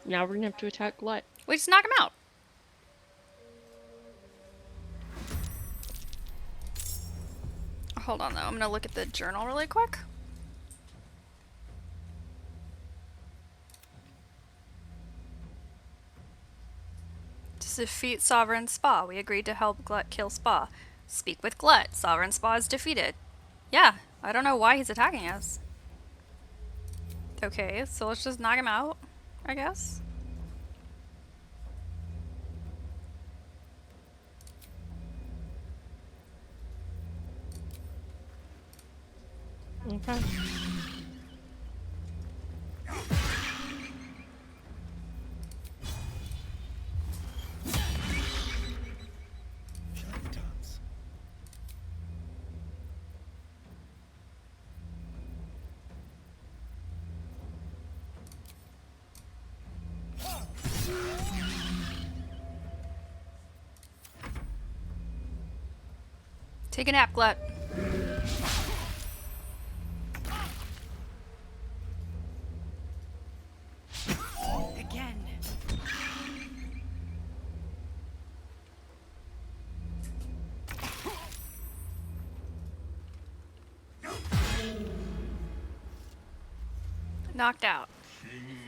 Now we're gonna have to attack Glut.
We just knock him out. Hold on though, I'm gonna look at the journal really quick. To defeat Sovereign Spa, we agreed to help Glut kill Spa. Speak with Glut. Sovereign Spa is defeated. Yeah, I don't know why he's attacking us. Okay, so let's just knock him out, I guess.
Okay.
Take a nap, Glut.
Again.
Knocked out.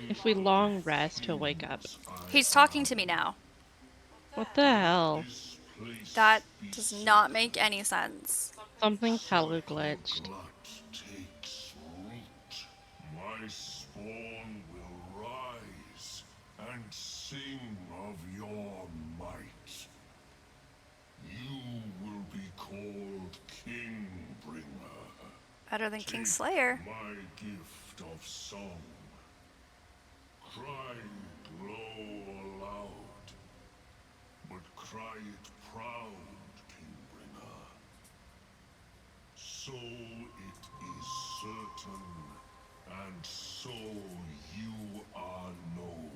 If we long rest, he'll wake up.
He's talking to me now.
What the hell?
That does not make any sense.
Something's hella glitched.
Takes root. My spawn will rise and sing of your might. You will be called Kingbringer.
Better than Kingslayer.
My gift of song. Cry low or loud, but cry it proud, Kingbringer. So it is certain, and so you are known.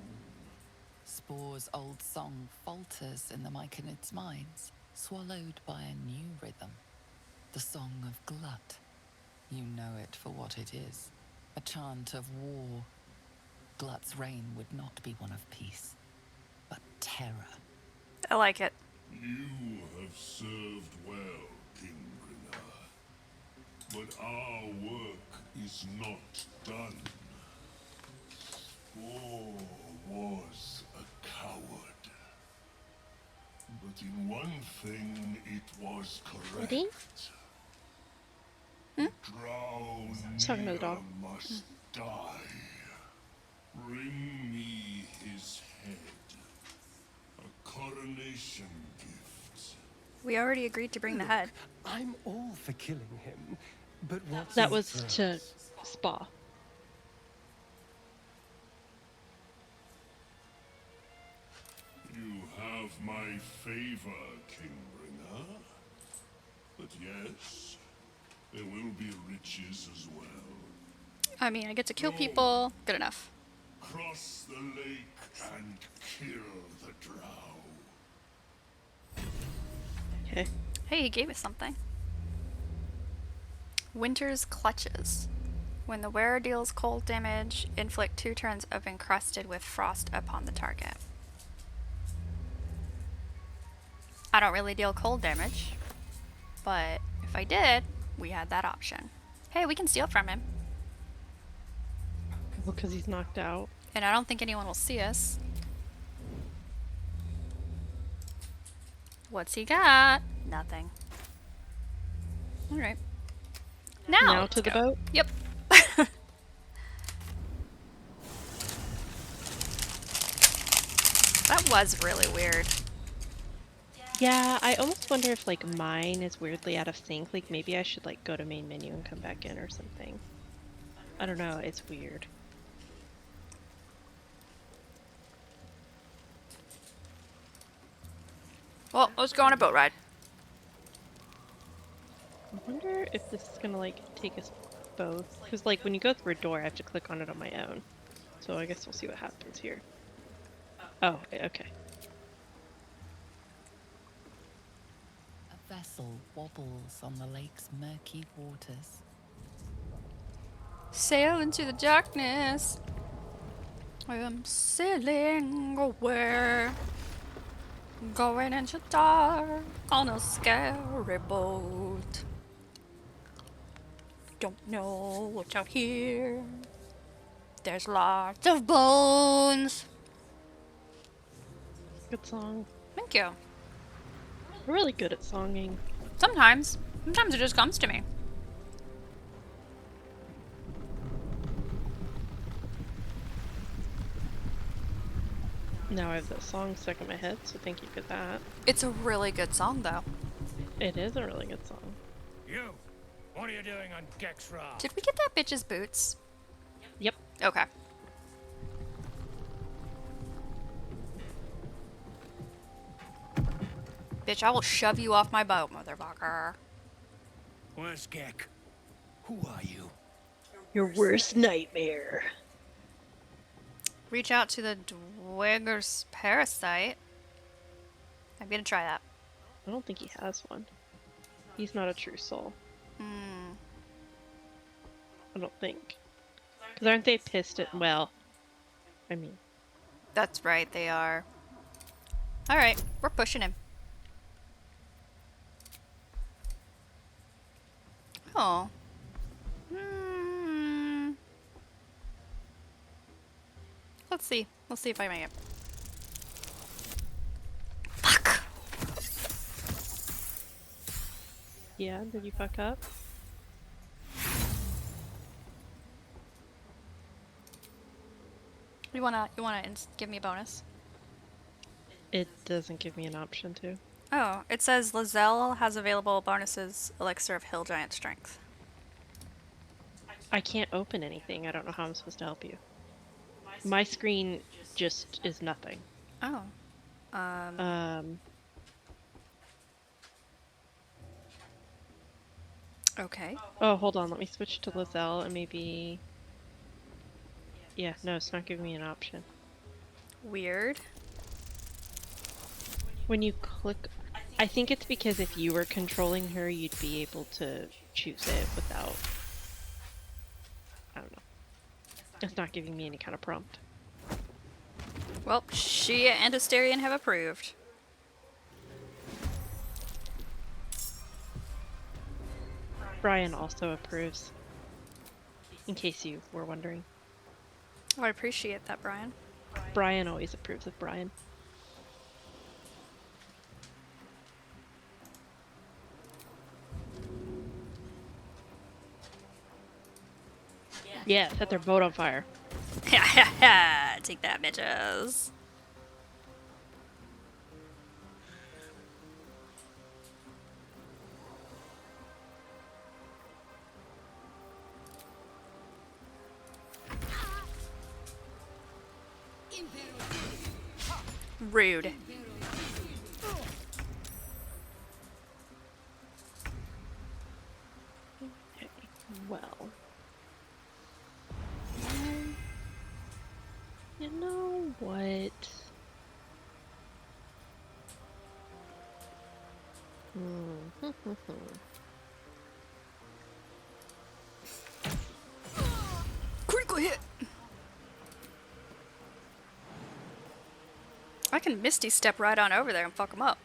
Spore's old song falters in the Myconid's minds, swallowed by a new rhythm. The song of Glut. You know it for what it is. A chant of war. Glut's reign would not be one of peace, but terror.
I like it.
You have served well, Kingbringer. But our work is not done. Spore was a coward. But in one thing it was correct.
Ready?
Drow
Talking to the dog.
must die. Bring me his head. A coronation gift.
We already agreed to bring the head.
I'm all for killing him, but what's
That
in
was
first?
to Spa.
You have my favor, Kingbringer. But yes, there will be riches as well.
I mean, I get to kill people. Good enough.
Cross the lake and kill the drow.
Okay.
Hey, he gave us something. Winter's Clutches. When the wearer deals cold damage, inflict 2 turns of encrusted with frost upon the target. I don't really deal cold damage, but if I did, we had that option. Hey, we can steal from him.
Well, because he's knocked out.
And I don't think anyone will see us. What's he got? Nothing. Alright. Now
to the boat?
Yep. That was really weird.
Yeah, I almost wonder if like mine is weirdly out of sync. Like maybe I should like go to main menu and come back in or something. I don't know, it's weird.
Well, let's go on a boat ride.
I wonder if this is gonna like take us both. Because like when you go through a door, I have to click on it on my own. So I guess we'll see what happens here. Oh, okay.
A vessel wobbles on the lake's murky waters.
Sail into the darkness. I am sailing away. Going into dark on a scary boat. Don't know what's out here. There's lots of bones.
Good song.
Thank you.
We're really good at songing.
Sometimes. Sometimes it just comes to me.
Now I have that song stuck in my head, so thank you for that.
It's a really good song, though.
It is a really good song.
You! What are you doing on Gexra?
Did we get that bitch's boots?
Yep.
Okay. Bitch, I will shove you off my boat, motherfucker.
Where's Gek? Who are you?
Your worst nightmare.
Reach out to the Dweger's parasite. I'm gonna try that.
I don't think he has one. He's not a true soul. I don't think. Because aren't they pissed at... Well, I mean...
That's right, they are. Alright, we're pushing him. Oh. Let's see. Let's see if I make it. Fuck!
Yeah, did you fuck up?
You wanna give me a bonus?
It doesn't give me an option to.
Oh, it says Lizelle has available bonuses Elixir of Hill Giant Strength.
I can't open anything. I don't know how I'm supposed to help you. My screen just is nothing.
Oh. Okay.
Oh, hold on. Let me switch to Lizelle and maybe... Yeah, no, it's not giving me an option.
Weird.
When you click... I think it's because if you were controlling her, you'd be able to choose it without... I don't know. It's not giving me any kind of prompt.
Well, she and Asterion have approved.
Brian also approves. In case you were wondering.
Oh, I appreciate that, Brian.
Brian always approves of Brian. Yeah, set their boat on fire.
Ha ha ha! Take that, bitches. Rude.
You know what?
Critical hit! I can Misty step right on over there and fuck him up.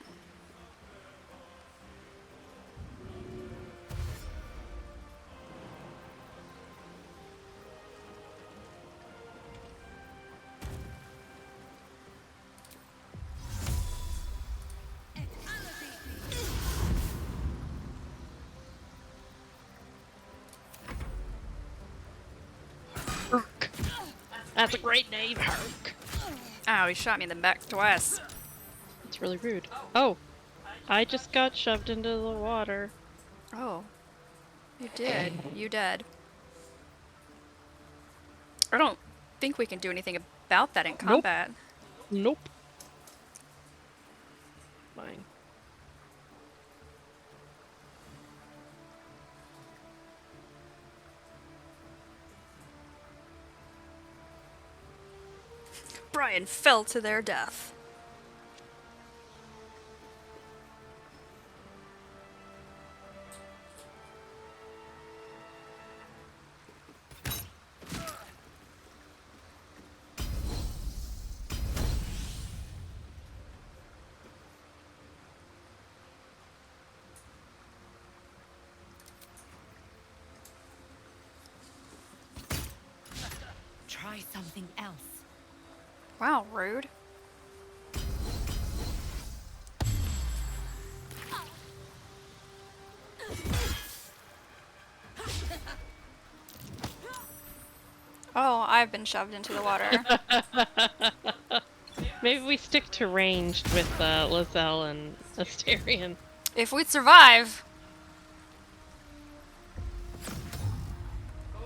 That's a great name, Herc.
Ow, he shot me in the back twice.
It's really rude. Oh, I just got shoved into the water.
Oh. You did. You dead. I don't think we can do anything about that in combat.
Nope. Fine.
Brian fell to their death.
Try something else.
Wow, rude. Oh, I've been shoved into the water.
Maybe we stick to ranged with Lizelle and Asterion.
If we'd survive.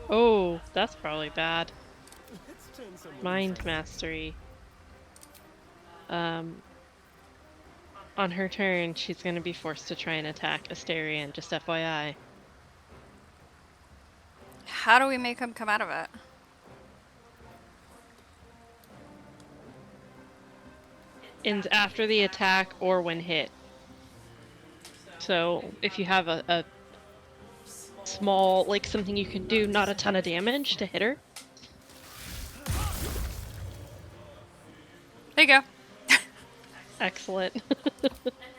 Oh, that's probably bad. Mind mastery. On her turn, she's gonna be forced to try and attack Asterion, just FYI.
How do we make him come out of it?
And after the attack or when hit. So if you have a small, like something you can do, not a ton of damage to hit her.
There you go.
Excellent.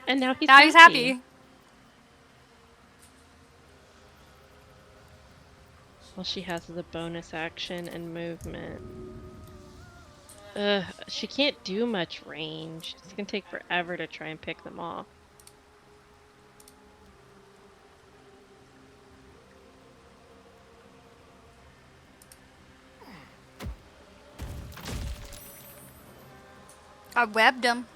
And now he's
He's happy.
Well, she has the bonus action and movement. She can't do much range. It's gonna take forever to try and pick them off.
I webbed him.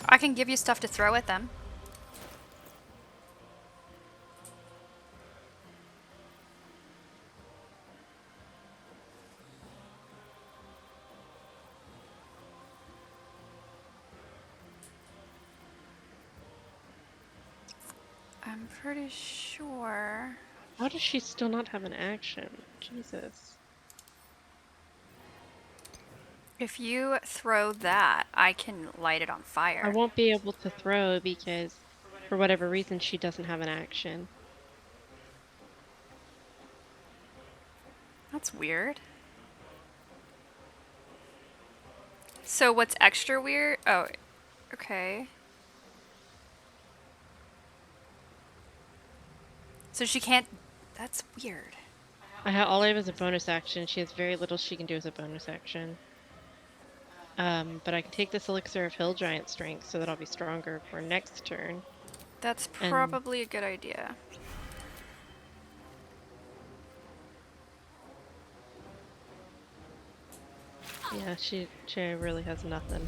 I can give you stuff to throw at them. I'm pretty sure.
How does she still not have an action? Jesus.
If you throw that, I can light it on fire.
I won't be able to throw because, for whatever reason, she doesn't have an action.
That's weird. So what's extra weird? Oh, okay. So she can't... That's weird.
All I have is a bonus action. She has very little she can do as a bonus action. But I can take this elixir of hill giant strength so that I'll be stronger for next turn.
That's probably a good idea.
Yeah, she really has nothing.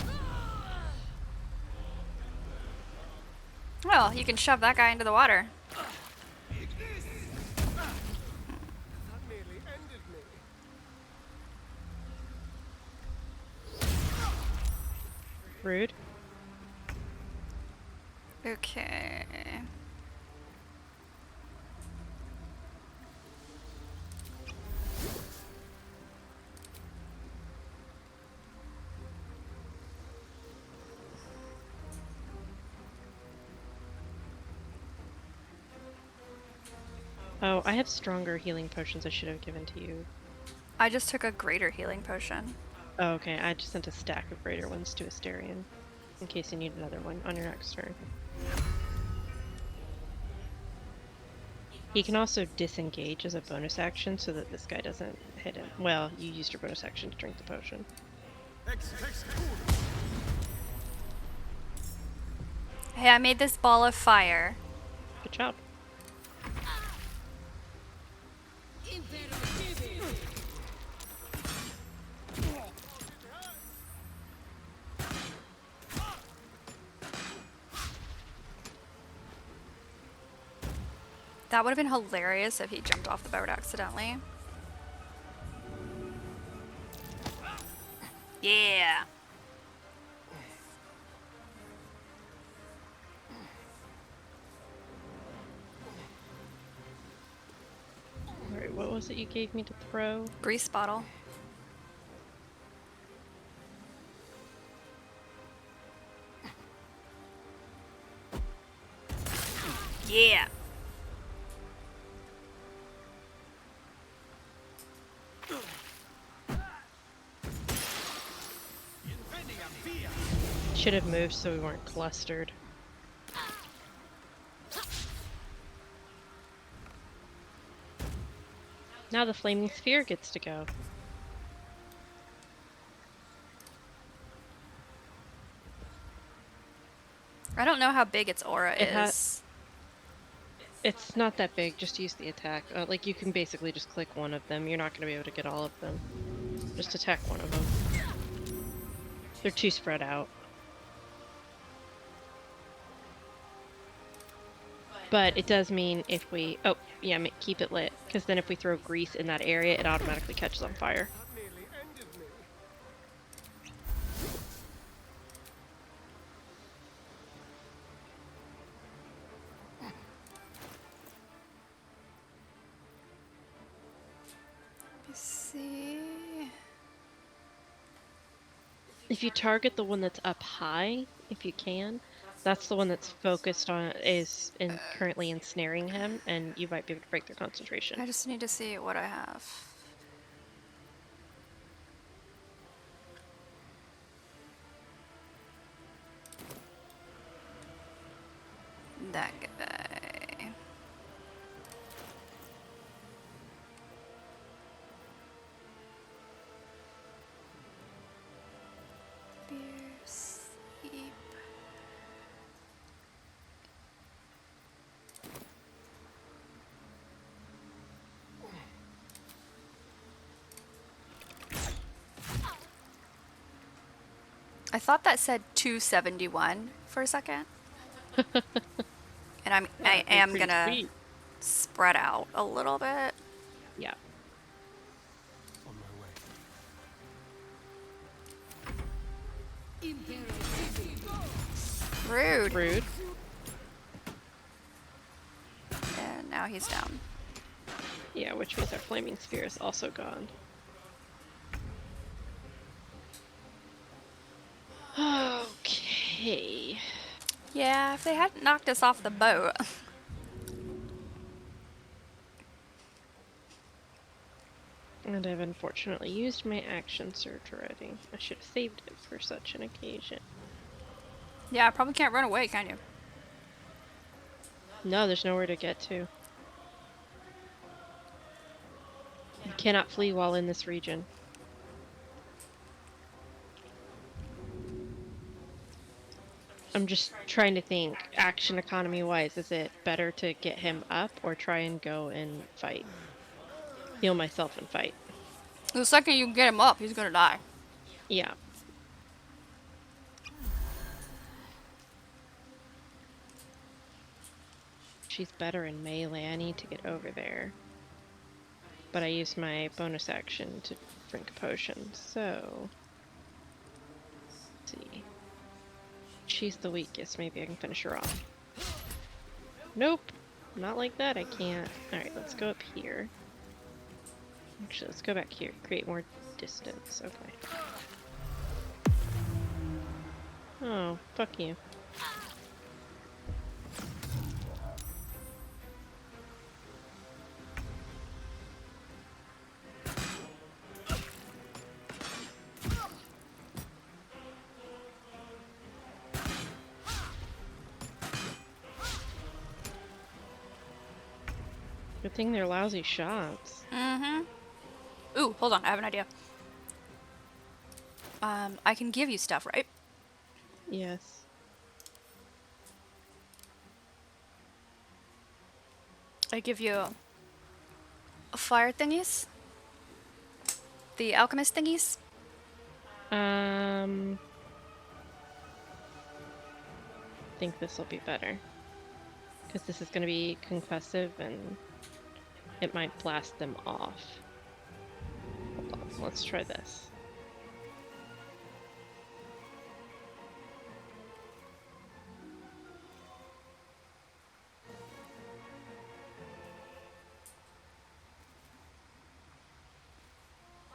Well, you can shove that guy into the water.
That nearly ended me.
Rude.
Okay.
Oh, I have stronger healing potions I should have given to you.
I just took a greater healing potion.
Oh, okay. I just sent a stack of greater ones to Asterion, in case you need another one on your next turn. He can also disengage as a bonus action so that this guy doesn't hit him. Well, you used your bonus action to drink the potion.
Hey, I made this ball of fire.
Good job.
That would have been hilarious if he jumped off the boat accidentally. Yeah.
Alright, what was it you gave me to throw?
Grease bottle. Yeah.
Should have moved so we weren't clustered. Now the flaming sphere gets to go.
I don't know how big its aura
It
is.
It's not that big, just use the attack. Like, you can basically just click one of them. You're not going to be able to get all of them. Just attack one of them. They're too spread out. But it does mean if we... Oh, yeah, keep it lit. Because then if we throw grease in that area, it automatically catches on fire.
Let's see.
If you target the one that's up high, if you can, that's the one that's focused on, currently ensnaring him, and you might be able to break their concentration.
I just need to see what I have. That guy. Beer, sleep. I thought that said 271 for a second. And I am gonna
sweet.
Spread out a little bit.
Yeah.
On my way.
Rude.
Rude.
And now he's down.
Yeah, which means our flaming sphere is also gone. Okay.
Yeah, if they hadn't knocked us off the boat.
And I've unfortunately used my action surge already. I should have saved it for such an occasion.
Yeah, I probably can't run away, can you?
No, there's nowhere to get to. You cannot flee while in this region. I'm just trying to think, action economy wise, is it better to get him up or try and go and fight? Heal myself and fight.
The second you get him up, he's gonna die.
Yeah. She's better in melee. I need to get over there. But I used my bonus action to drink a potion, so... Let's see. she's the weakest. Maybe I can finish her off. Nope. Not like that, I can't. Alright, let's go up here. Actually, let's go back here. Create more distance. Okay. Oh, fuck you. Good thing they're lousy shots.
Mm-hmm. Ooh, hold on, I have an idea. I can give you stuff, right?
Yes.
I give you fire thingies. The alchemist thingies.
I think this will be better. Because this is going to be concussive and it might blast them off. Hold on, let's try this.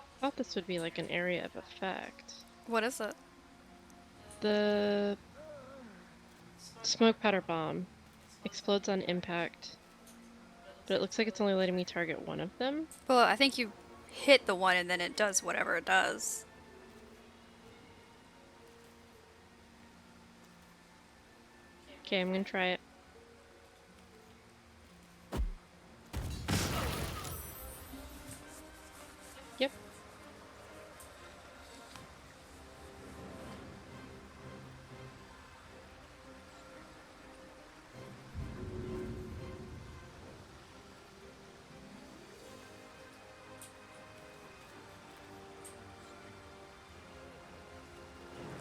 I thought this would be like an area of effect.
What is it?
The smoke powder bomb explodes on impact, but it looks like it's only letting me target one of them.
Well, I think you hit the one and then it does whatever it does.
Okay, I'm gonna try it. Yep.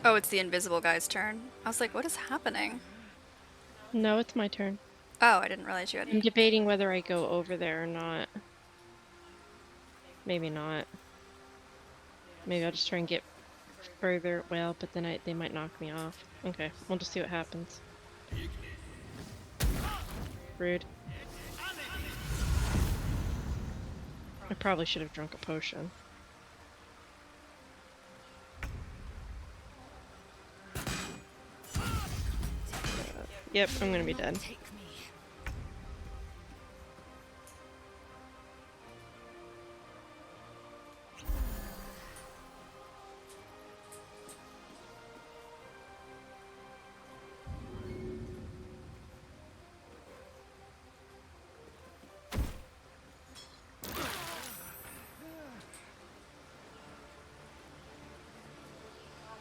Oh, it's the invisible guy's turn. I was like, what is happening?
No, it's my turn.
Oh, I didn't realize you
I'm
had...
debating whether I go over there or not. Maybe not. Maybe I'll just try and get further. Well, but then they might knock me off. Okay, we'll just see what happens. Rude. I probably should have drunk a potion. Yep, I'm gonna be dead.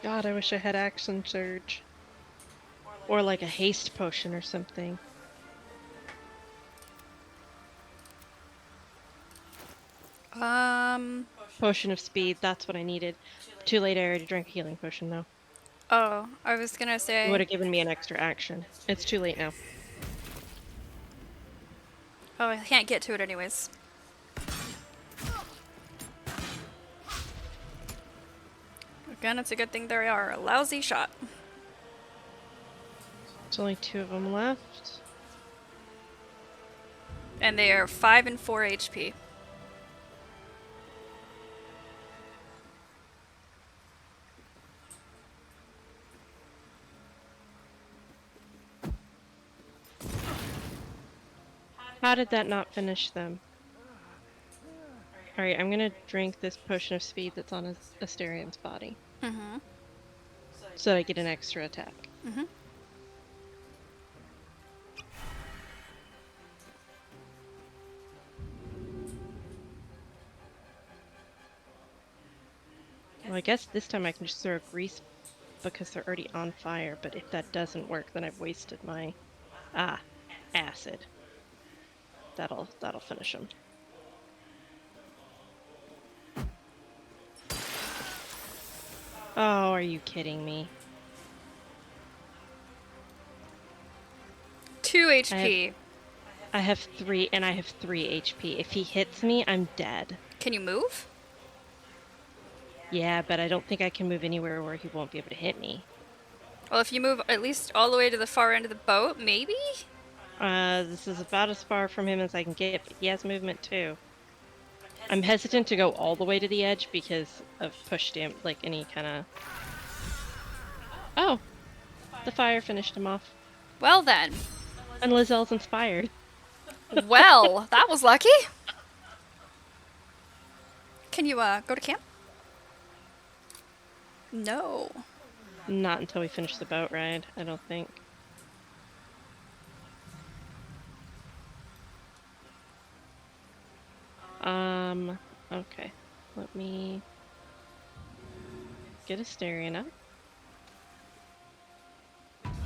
God, I wish I had action surge. Or like a haste potion or something. Potion of speed, that's what I needed. Too late, I already drank a healing potion though.
Oh, I was gonna say...
It would have given me an extra action. It's too late now.
Oh, I can't get to it anyways. Again, it's a good thing there are a lousy shot.
There's only 2 of them left.
And they are 5 and 4 HP.
How did that not finish them? Alright, I'm gonna drink this potion of speed that's on Asterian's body.
Mm-hmm.
So that I get an extra attack.
Mm-hmm.
Well, I guess this time I can just throw grease because they're already on fire, but if that doesn't work, then I've wasted my... acid. That'll finish them. Oh, are you kidding me?
2 HP.
I have 3, and I have 3 HP. If he hits me, I'm dead.
Can you move?
Yeah, but I don't think I can move anywhere where he won't be able to hit me.
Well, if you move at least all the way to the far end of the boat, maybe?
This is about as far from him as I can get, but he has movement too. I'm hesitant to go all the way to the edge because of push damage, like any kind of... Oh! The fire finished him off.
Well then.
And Lizelle's inspired.
Well, that was lucky. Can you, go to camp? No.
Not until we finish the boat ride, I don't think. Okay. Let me get Asterion up.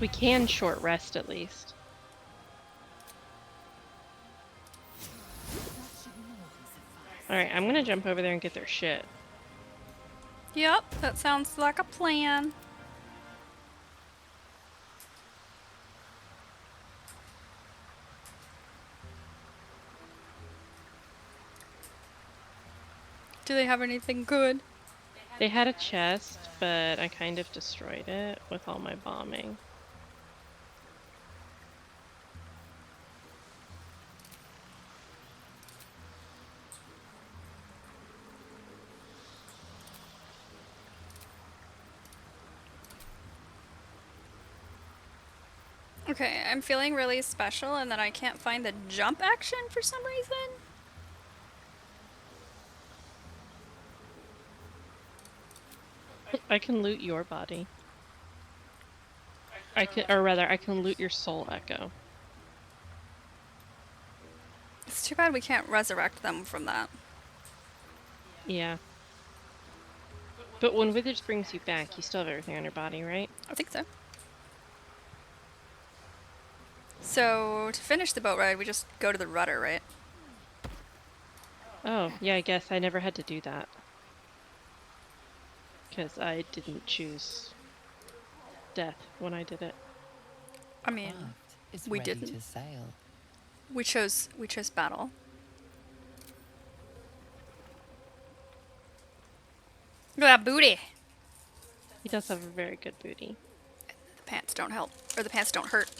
We can short rest at least. Alright, I'm gonna jump over there and get their shit.
Yep, that sounds like a plan. Do they have anything good?
They had a chest, but I kind of destroyed it with all my bombing.
Okay, I'm feeling really special and that I can't find the jump action for some reason.
I can loot your body. I can loot your soul echo.
It's too bad we can't resurrect them from that.
Yeah. But when Withers brings you back, you still have everything on your body, right?
I think so. So, to finish the boat ride, we just go to the rudder, right?
Oh, yeah, I guess I never had to do that. Because I didn't choose death when I did it.
I mean,
It's
we
ready
didn't.
to sail.
We chose battle. Look at that booty!
He does have a very good booty.
The pants don't help. Or the pants don't hurt.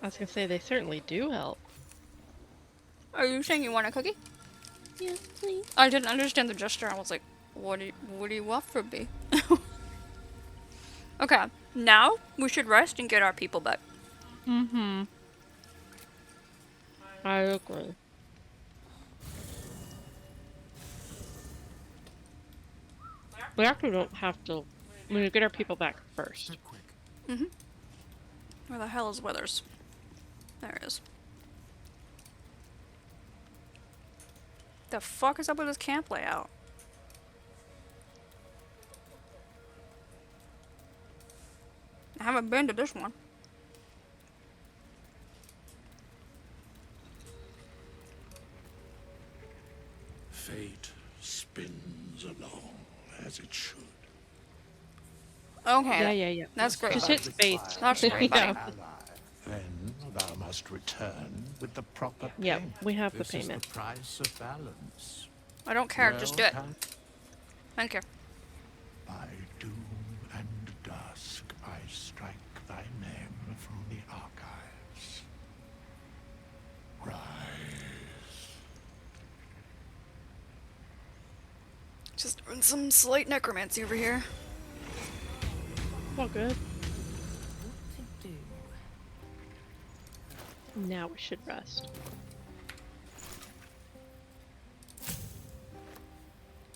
I was gonna say, they certainly do help.
Are you saying you want a cookie?
Yes, please.
I didn't understand the gesture. I was like, what do you want from me? Okay, now we should rest and get our people back.
Mm-hmm. I agree. We actually don't have to... We need to get our people back first.
Mm-hmm. Where the hell is Withers? There it is. The fuck is up with this camp layout? I haven't been to this one.
Fate spins along as it should.
Okay.
Yeah.
That's great.
Just hit space.
That's great, buddy.
Yeah.
Then thou must return with the proper
Yeah,
payment.
we have the
This is
payment.
the price of balance.
I don't care, just do it.
Well,
Thank you.
by doom and dusk I strike thy name from the archives. Rise.
Just doing some slight necromancy over here.
All good.
What to do?
Now we should rest.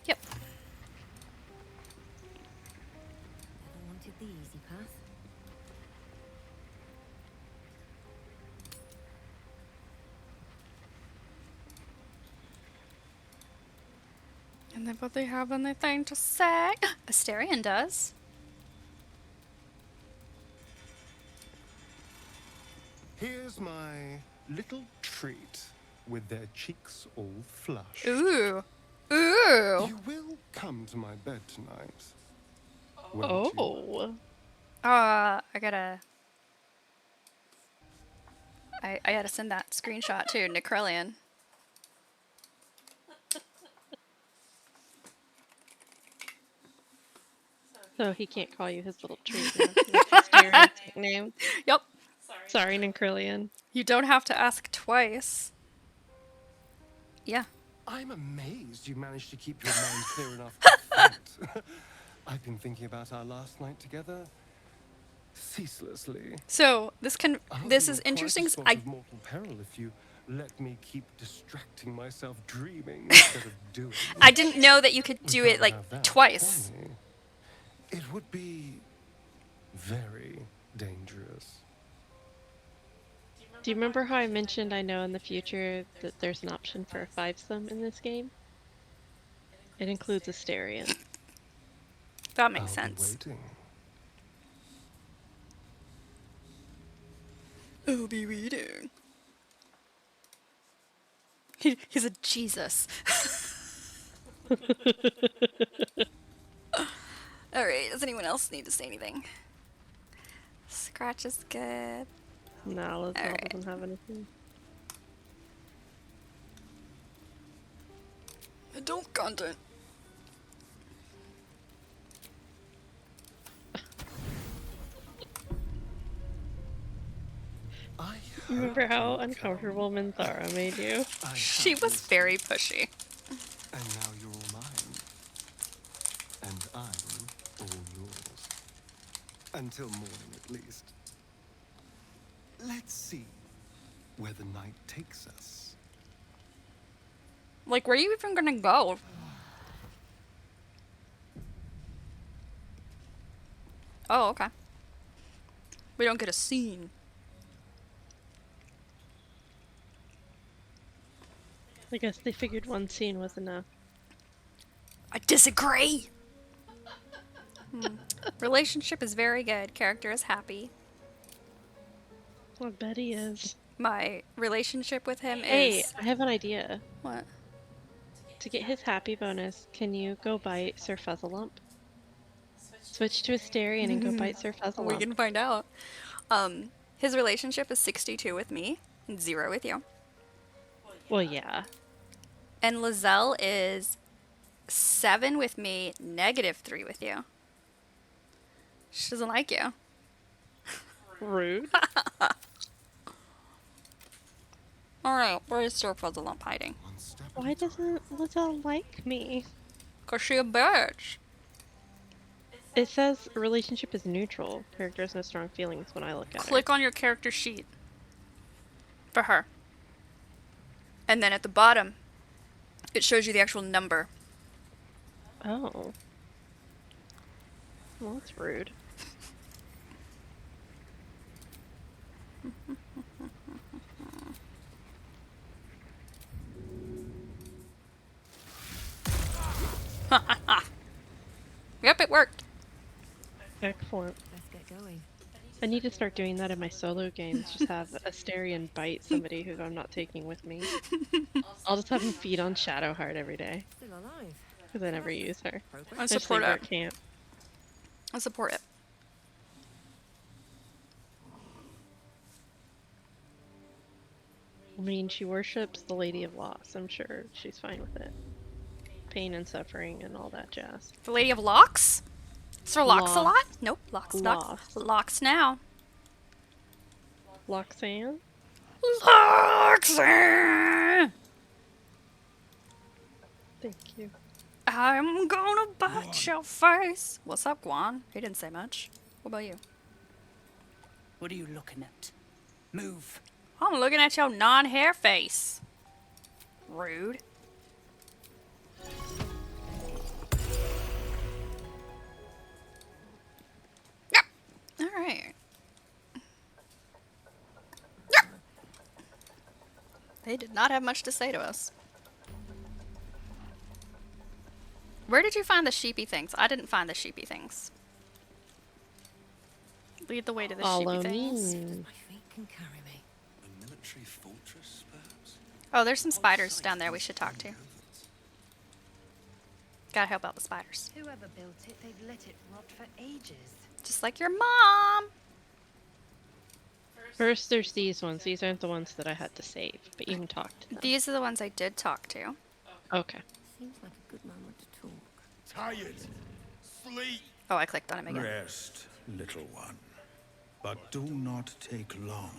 Yep.
Never wanted the easy path.
And then but they have anything to say? Asterion does.
Here's my little treat with their cheeks all flushed.
Ooh. Ooh.
You will come to my bed tonight. won't you?
Oh.
I gotta send that screenshot to Necrelian.
So he can't call you his little treat now. That's his stereotype name.
Yep.
Sorry, Nincrillion.
You don't have to ask twice. Yeah.
I'm amazed you managed to keep your mind clear enough to fight. I've been thinking about our last night together ceaselessly.
So this
I'll
this
be
is
in quite
interesting.
a spot
I
of mortal peril if you let me keep distracting myself dreaming instead of doing.
I didn't know that you could do
We
it
can't
like
have that,
twice.
can we? It would be very dangerous.
Do you remember how I mentioned I know in the future that there's an option for a five-sum in this game? It includes Asterion.
That makes
I'll be
sense.
waiting.
I'll be reading. He's a Jesus. Alright, does anyone else need to say anything? Scratch is good.
No, Lizelle
Alright.
doesn't have anything.
Adult content.
Remember how uncomfortable Minthara made you?
She was very pushy.
And now you're all mine. And I'm all yours. Until morning, at least. Let's see where the night takes us.
Like, where are you even gonna go? Oh, okay. We don't get a scene.
I guess they figured one scene was enough.
I disagree! Relationship is very good. Character is happy.
I bet he is.
My relationship with him
Hey,
is...
I have an idea.
What?
To get his happy bonus, can you go bite Sir Fuzzlump? Switch to Asterion and go bite Sir Fuzzlump.
We can find out. His relationship is 62 with me and 0 with you.
Well, yeah.
And Lizelle is 7 with me, -3 with you. She doesn't like you.
Rude.
Alright, where is Sir Fuzzlump hiding?
Why doesn't Lizelle like me?
Cause she a bitch.
It says relationship is neutral. Character has no strong feelings when I look at her.
Click on your character sheet. For her. And then at the bottom, it shows you the actual number.
Oh. Well, that's rude.
Yep, it worked.
Excellent.
Let's get going.
I need to start doing that in my solo games. Just have Asterion bite somebody who I'm not taking with me. I'll just have him feed on Shadowheart every day.
Still alive.
Because I never use her.
I
Just
support
leave her
it.
at camp.
I support it.
I mean, she worships the Lady of Loss. I'm sure she's fine with it. Pain and suffering and all that jazz.
The Lady of Locks? Sir Locks a lot?
Lost.
Nope, Locks.
Lost.
Locks now.
Loxan?
Loxan!
Thank you.
I'm gonna bite your face. What's up, Guan? He didn't say much. What about you?
What are you looking at? Move.
I'm looking at your non-hair face. Rude. Yep. Alright. Yep. They did not have much to say to us. Where did you find the sheepy things? I didn't find the sheepy things. Lead the way to the
Follow
sheepy things.
me.
My feet can carry me.
A military fortress, perhaps?
Oh, there's some spiders down there we should talk to. Gotta help out the spiders.
Whoever built it, they've let it rot for ages.
Just like your mom.
First, there's these ones. These aren't the ones that I had to save, but you can talk to them.
These are the ones I did talk to.
Okay.
Seems like a good moment to talk.
Tired. Sleep.
Oh, I clicked on him again.
Rest, little one. But do not take long.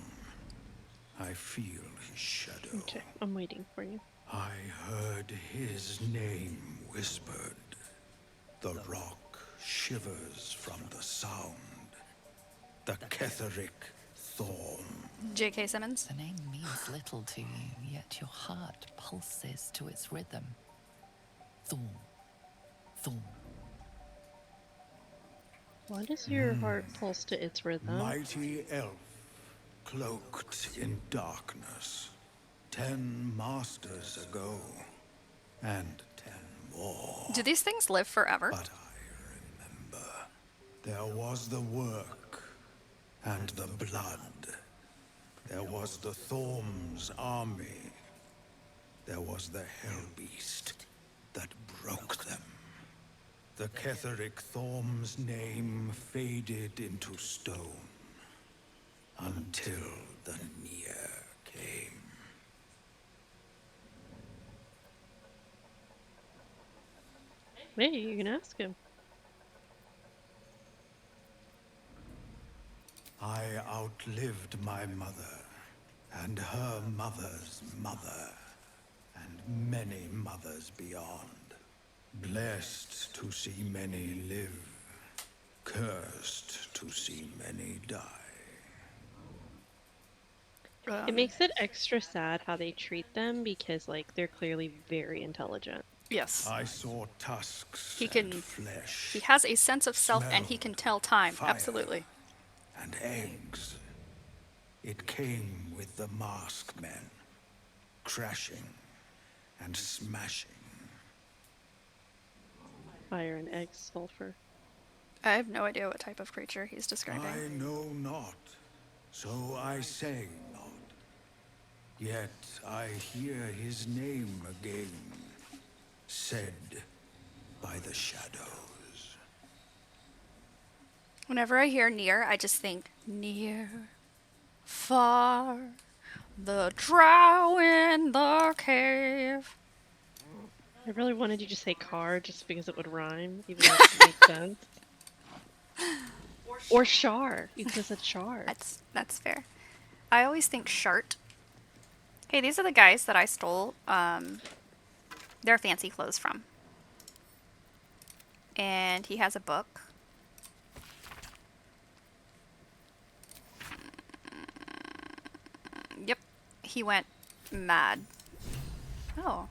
I feel his shadow.
Okay, I'm waiting for you.
I heard his name whispered. The rock shivers from the sound. The Ketheric Thorn.
J.K. Simmons.
The name means little to you, yet your heart pulses to its rhythm. Thorn. Thorn.
Why does your heart pulse to its rhythm?
Mighty elf, cloaked in darkness. 10 masters ago, and 10 more.
Do these things live forever?
But I remember, there was the work, and the blood. There was the Thorm's army. There was the Hellbeast that broke them. The Ketheric Thorm's name faded into stone, until the Near came.
Hey, you can ask him.
I outlived my mother, and her mother's mother, and many mothers beyond. Blessed to see many live, cursed to see many die.
It makes it extra sad how they treat them because, like, they're clearly very intelligent.
Yes.
I saw tusks
He can.
and flesh.
He has a sense of self, and he can tell time.
Fire.
Absolutely.
And eggs. It came with the mask men, crashing and smashing.
Fire and eggs, sulfur.
I have no idea what type of creature he's describing.
I know not, so I say not. Yet I hear his name again, said by the shadows.
Whenever I hear near, I just think near, far, the drow in the cave.
I really wanted you to say car just because it would rhyme, even though it makes sense. Or char. You could have said char.
That's fair. I always think shart. Hey, these are the guys that I stole their fancy clothes from. And he has a book. Yep. He went mad. Oh.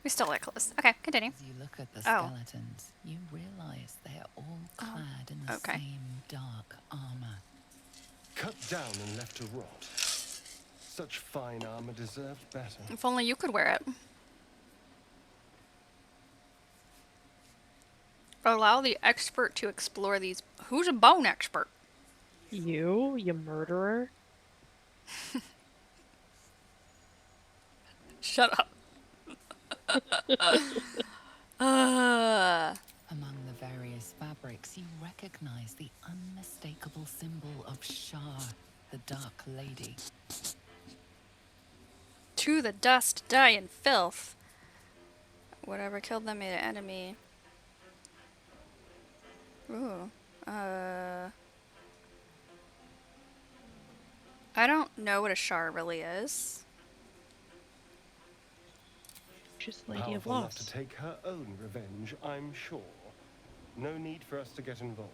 We stole their clothes. Okay, continue.
As you look at the
Oh.
skeletons, you realize they are all clad in the
okay.
same dark armor.
Cut down and left to rot. Such fine armor deserved better.
If only you could wear it. Allow the expert to explore these. Who's a bone expert?
You murderer.
Shut up.
Among the various fabrics, you recognize the unmistakable symbol of Shar, the Dark Lady.
To the dust, die in filth. Whatever killed them made an enemy. Ooh. I don't know what a Shar really is.
Just Lady of
Powerful enough
Loss.
to take her own revenge, I'm sure. No need for us to get involved.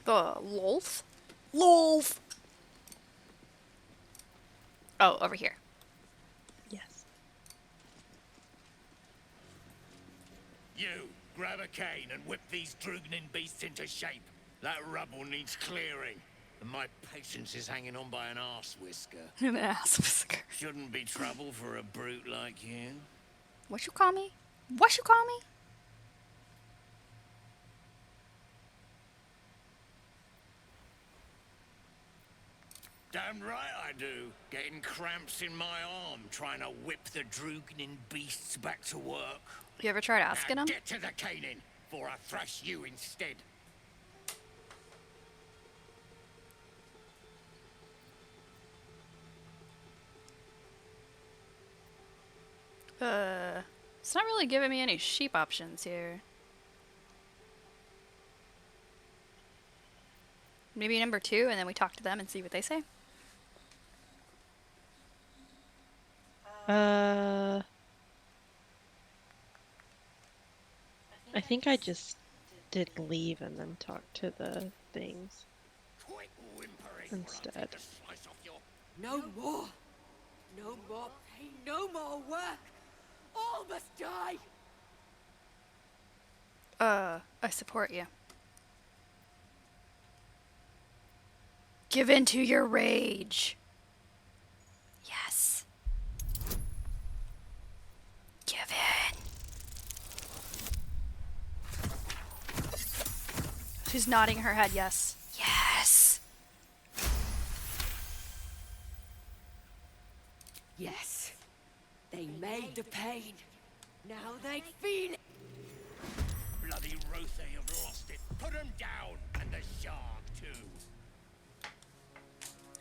The Lolth? Lolth! Oh, over here.
Yes.
You, grab a cane and whip these Drugnin beasts into shape. That rubble needs clearing, and my patience is hanging on by an arse whisker.
An ass whisker.
Shouldn't be trouble for a brute like you.
What you call me? What you call me?
Damn right I do. Getting cramps in my arm trying to whip the Drugnin beasts back to work.
You ever tried asking
Now
him?
get to the caning, before I thrash you instead.
It's not really giving me any sheep options here. Maybe number 2, and then we talk to them and see what they say.
I think I just did leave and then talk to the things
Quit whimpering,
instead.
or I'll take a slice off your...
No more! No more pain, no more work! All must die!
I support you. Give in to your rage. Yes. Give in. She's nodding her head yes. Yes.
Yes. They made the pain. Now they feel it.
Bloody Rothay have lost it. Put 'em down, and the shark too.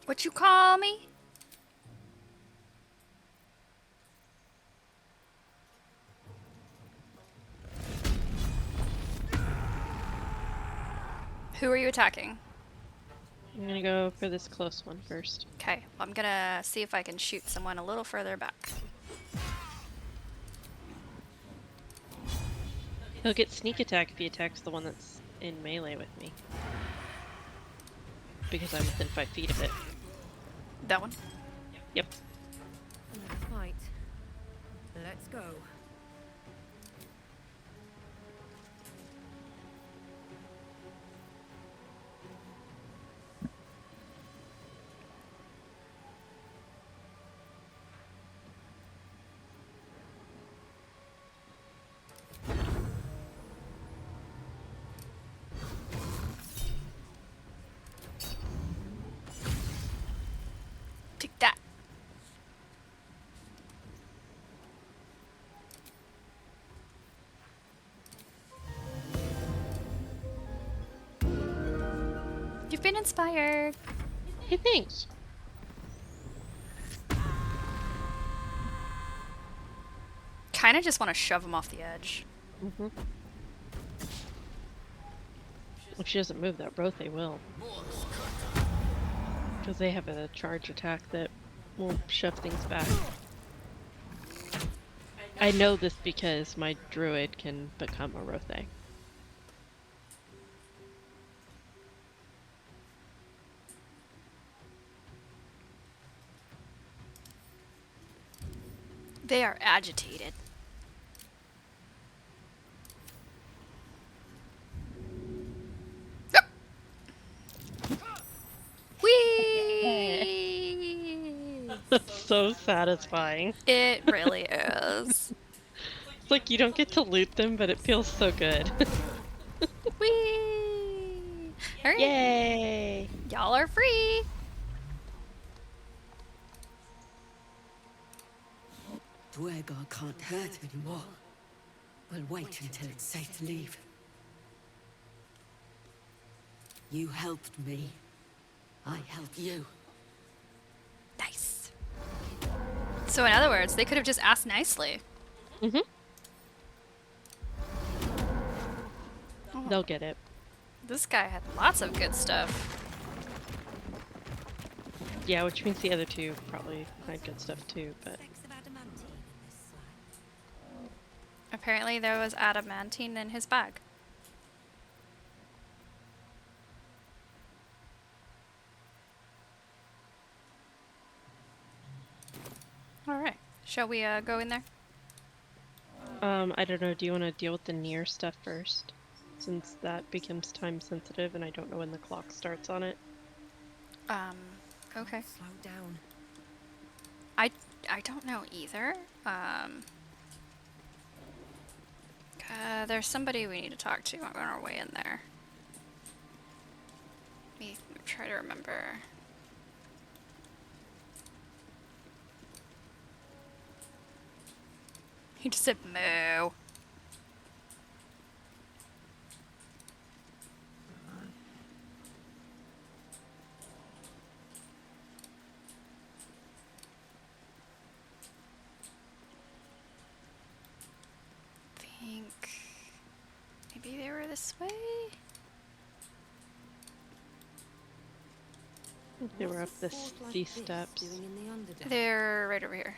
What you call me? Who are you attacking?
I'm gonna go for this close one first.
Okay, well, I'm gonna see if I can shoot someone a little further back.
He'll get sneak attack if he attacks the one that's in melee with me. Because I'm within 5 feet of it.
That one?
Yep.
Another fight. Let's go.
Take that. You've been inspired.
Hey, thanks.
Kind of just want to shove him off the edge.
Mm-hmm. If she doesn't move that Rothay will. Because they have a charge attack that will shove things back. I know this because my druid can become a Rothay.
They are agitated. Whee!
That's so satisfying.
It really is.
It's like you don't get to loot them, but it feels so good.
Whee! Alright.
Yay!
Y'all are free.
Dwegar can't hurt anymore. We'll wait until it's safe to leave. You helped me. I helped you.
Nice. So in other words, they could have just asked nicely.
Mm-hmm.
Oh,
They'll get it.
this guy had lots of good stuff.
Yeah, which means the other two probably had good stuff too, but...
Apparently there was adamantine in his bag. Alright. Shall we go in there?
I don't know, do you want to deal with the near stuff first? Since that becomes time sensitive and I don't know when the clock starts on it.
Okay.
Slow down.
I don't know either. There's somebody we need to talk to on our way in there. Let me try to remember. He just said moo. this way?
They were up
What's a
this
fort like
these
this
steps.
doing in the Underdark?
They're right over here.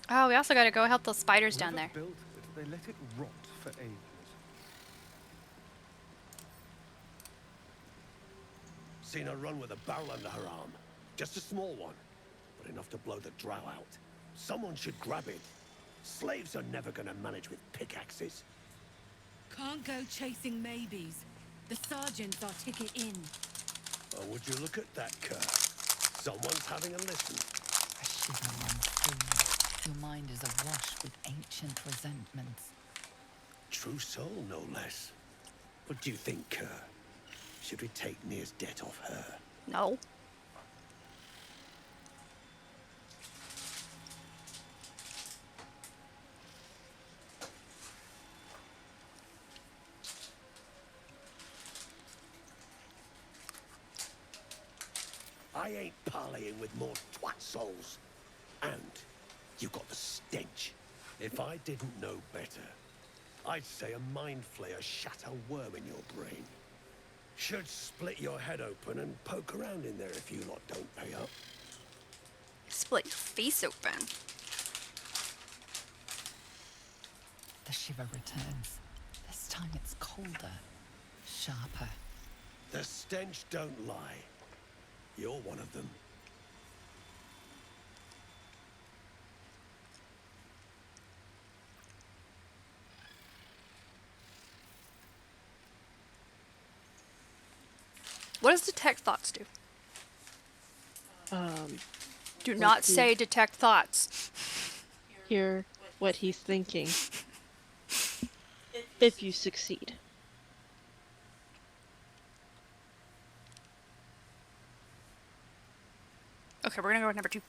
Oh, we also gotta go help those spiders down
Whoever
there.
built it, they let it rot for ages.
Seen her run with a barrel under her arm. Just a small one, but enough to blow the drow out. Someone should grab it. Slaves are never gonna manage with pickaxes.
Can't go chasing maybes. The sergeants are ticket in.
Oh, would you look at that, Kerr? Someone's having a listen.
A shiver runs through you. Your mind is awash with ancient resentments.
True soul, no less. What do you think, Kerr? Should we take Nir's debt off her?
No.
I ain't parleying with more twat souls. And you've got the stench. If I didn't know better, I'd say a mind flayer shat a worm in your brain. Should split your head open and poke around in there if you lot don't pay up.
Split your face open.
The shiver returns. This time it's colder, sharper.
The stench don't lie. You're one of them.
What does detect thoughts do? Do
What
not
do-
say detect thoughts.
Hear what he's thinking. If you succeed.
Okay, we're gonna go with number 2.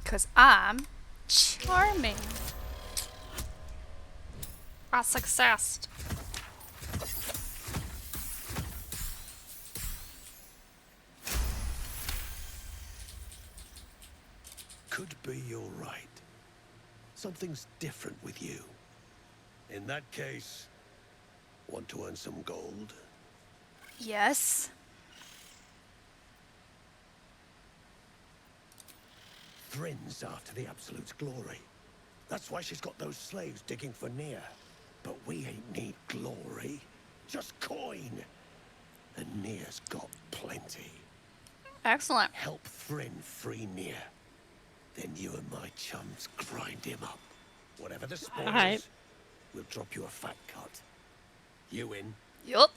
Cause I'm charming. A success.
Could be you're right. Something's different with you. In that case, want to earn some gold?
Yes.
Thrin's after the Absolute's glory. That's why she's got those slaves digging for Nir. But we ain't need glory, just coin. And Nir's got plenty.
Excellent.
Help Thryn free Nir. Then you and my chums grind him up. Whatever the spoils,
Alright.
we'll drop you a fat cut. You in?
Yup.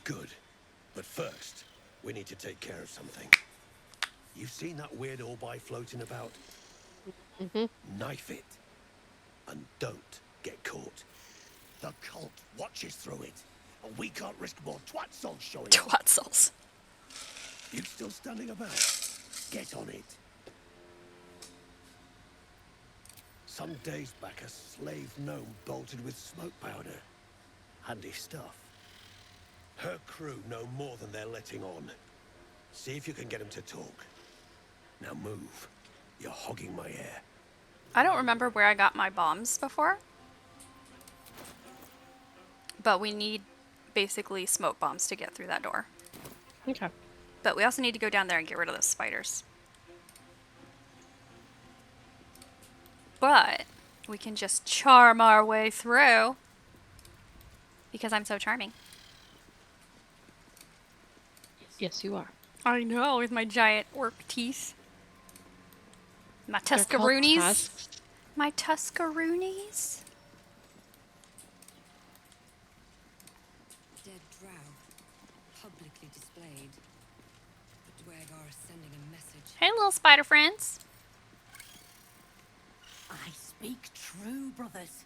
Good. But first, we need to take care of something. You've seen that weird orbi floating about? Knife it. And don't get caught. The cult watches through it. And we can't risk more twat souls showing up.
Twat souls.
You still standing about? Get on it. Some days back, a slave gnome bolted with smoke powder. Handy stuff. Her crew know more than they're letting on. See if you can get them to talk. Now move. You're hogging my air.
I don't remember where I got my bombs before. But we need basically smoke bombs to get through that door.
Okay.
But we also need to go down there and get rid of those spiders. But we can just charm our way through. Because I'm so charming.
Yes, you are.
I know, with my giant orc teeth. My
They're called
tuscaroonies.
tusks.
My tuscaroonies.
Dead drow, publicly displayed. The Dwergar is sending a message.
Hey, little spider friends.
I speak true, brothers.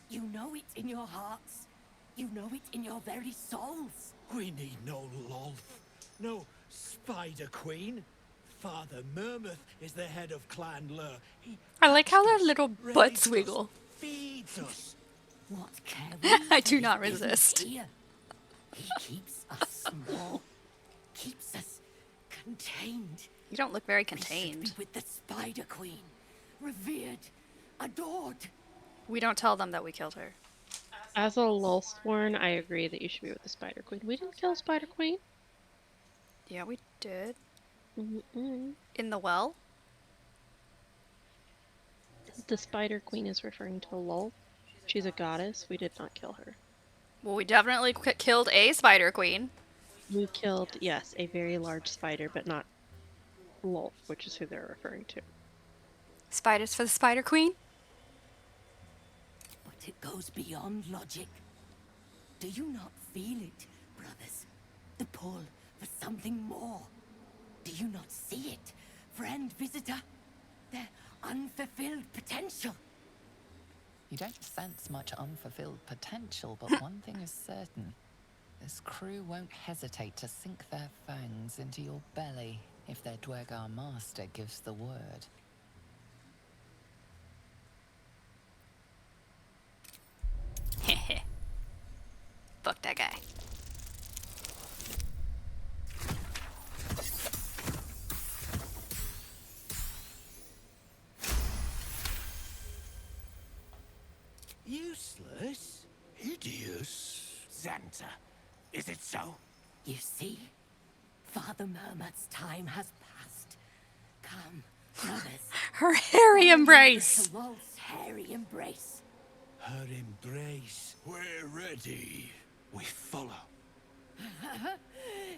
You know it in your hearts. You know it in your very souls.
We need no Lolth, no Spider Queen. Father Murmuth is the head of Clan Lur. He
I like how their little
raised
butts
us,
wiggle.
feeds us.
What care we
I do
for
not
this isn't
resist.
here? He keeps us small, keeps us contained.
You don't look very
We should
contained.
be with the Spider Queen, revered, adored.
We don't tell them that we killed her.
As a Lulsworn, I agree that you should be with the Spider Queen. We didn't kill Spider Queen.
Yeah, we did.
Mm-mm.
In the well?
The Spider Queen is referring to Lul. She's a goddess. We did not kill her.
Well, we definitely killed a Spider Queen.
We killed, yes, a very large spider, but not Lul, which is who they're referring to.
Spiders for the Spider Queen?
But it goes beyond logic. Do you not feel it, brothers? The pull for something more. Do you not see it, friend, visitor? Their unfulfilled potential.
You don't sense much unfulfilled potential, but one thing is certain. This crew won't hesitate to sink their fangs into your belly if their Dwergar master gives the word.
Heh. Fuck that guy.
Useless? Hideous? Xanta, is it so?
You see? Father Murmur's time has passed. Come, brothers.
Her hairy embrace!
To Lul's hairy embrace.
Her embrace. We're ready. We follow.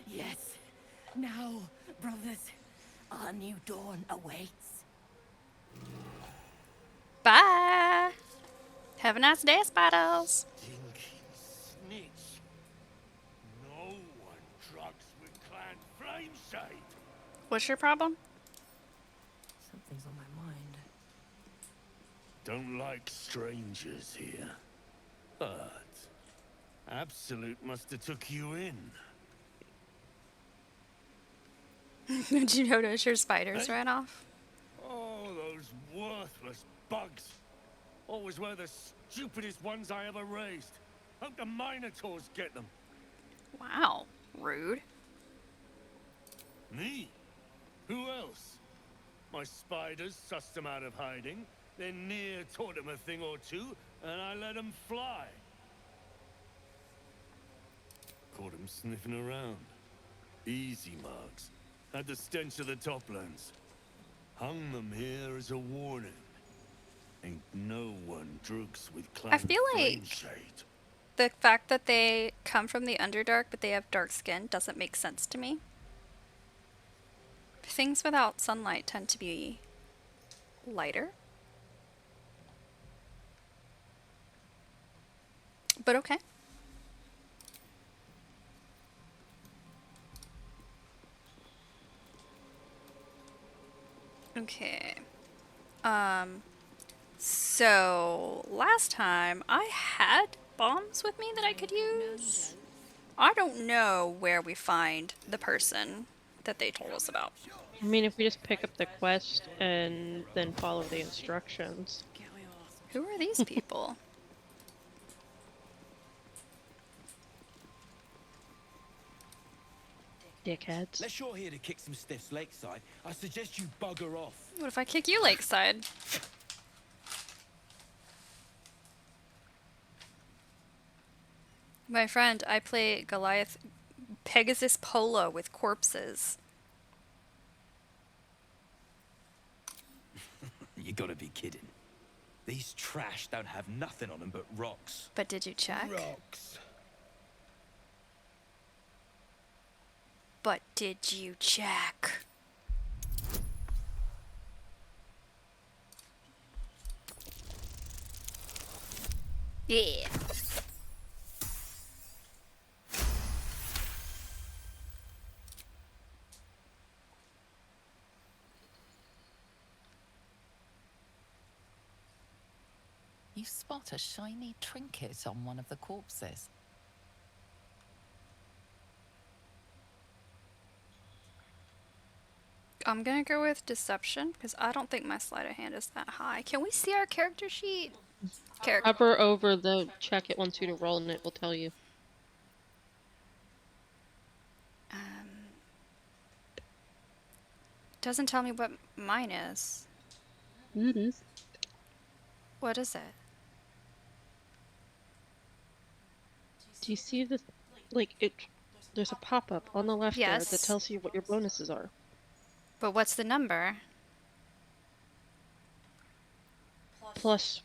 Yes. Now, brothers, our new dawn awaits.
Bye! Have a nice day, spiders!
Stinking snitch. No one drugs with Clan Flameshade.
What's your problem?
Something's on my mind.
Don't like strangers here. But Absolute must have took you in.
Did you notice your spiders ran off?
Oh, those worthless bugs. Always were the stupidest ones I ever raised. Hope the Minotaurs get them.
Wow, rude.
Me? Who else? My spiders sussed them out of hiding, then Near taught them a thing or two, and I let them fly. Caught them sniffing around. Easy marks. Had the stench of the Toplands. Hung them here as a warning. Ain't no one drugs with Clan
I feel like
Flameshade.
the fact that they come from the Underdark but they have dark skin doesn't make sense to me. Things without sunlight tend to be lighter. But okay. Okay. So last time I had bombs with me that I could use. I don't know where we find the person that they told us about.
I mean, if we just pick up the quest and then follow the instructions.
Who are these people?
Dickheads.
Unless you're here to kick some stiffs lakeside, I suggest you bugger off.
What if I kick you lakeside? My friend, I play Goliath Pegasus Polo with corpses.
You gotta be kidding. These trash don't have nothing on them but rocks.
But did you check?
Rocks.
But did you check? Yeah.
You spot a shiny trinket on one of the corpses.
I'm gonna go with deception because I don't think my sleight of hand is that high. Can we see our character sheet?
Hover over the check it wants you to roll and it will tell you.
doesn't tell me what mine is.
It is.
What is it?
Do you see this? Like, there's a pop-up on the left there that
Yes.
tells you what your bonuses are.
But what's the number?
Plus,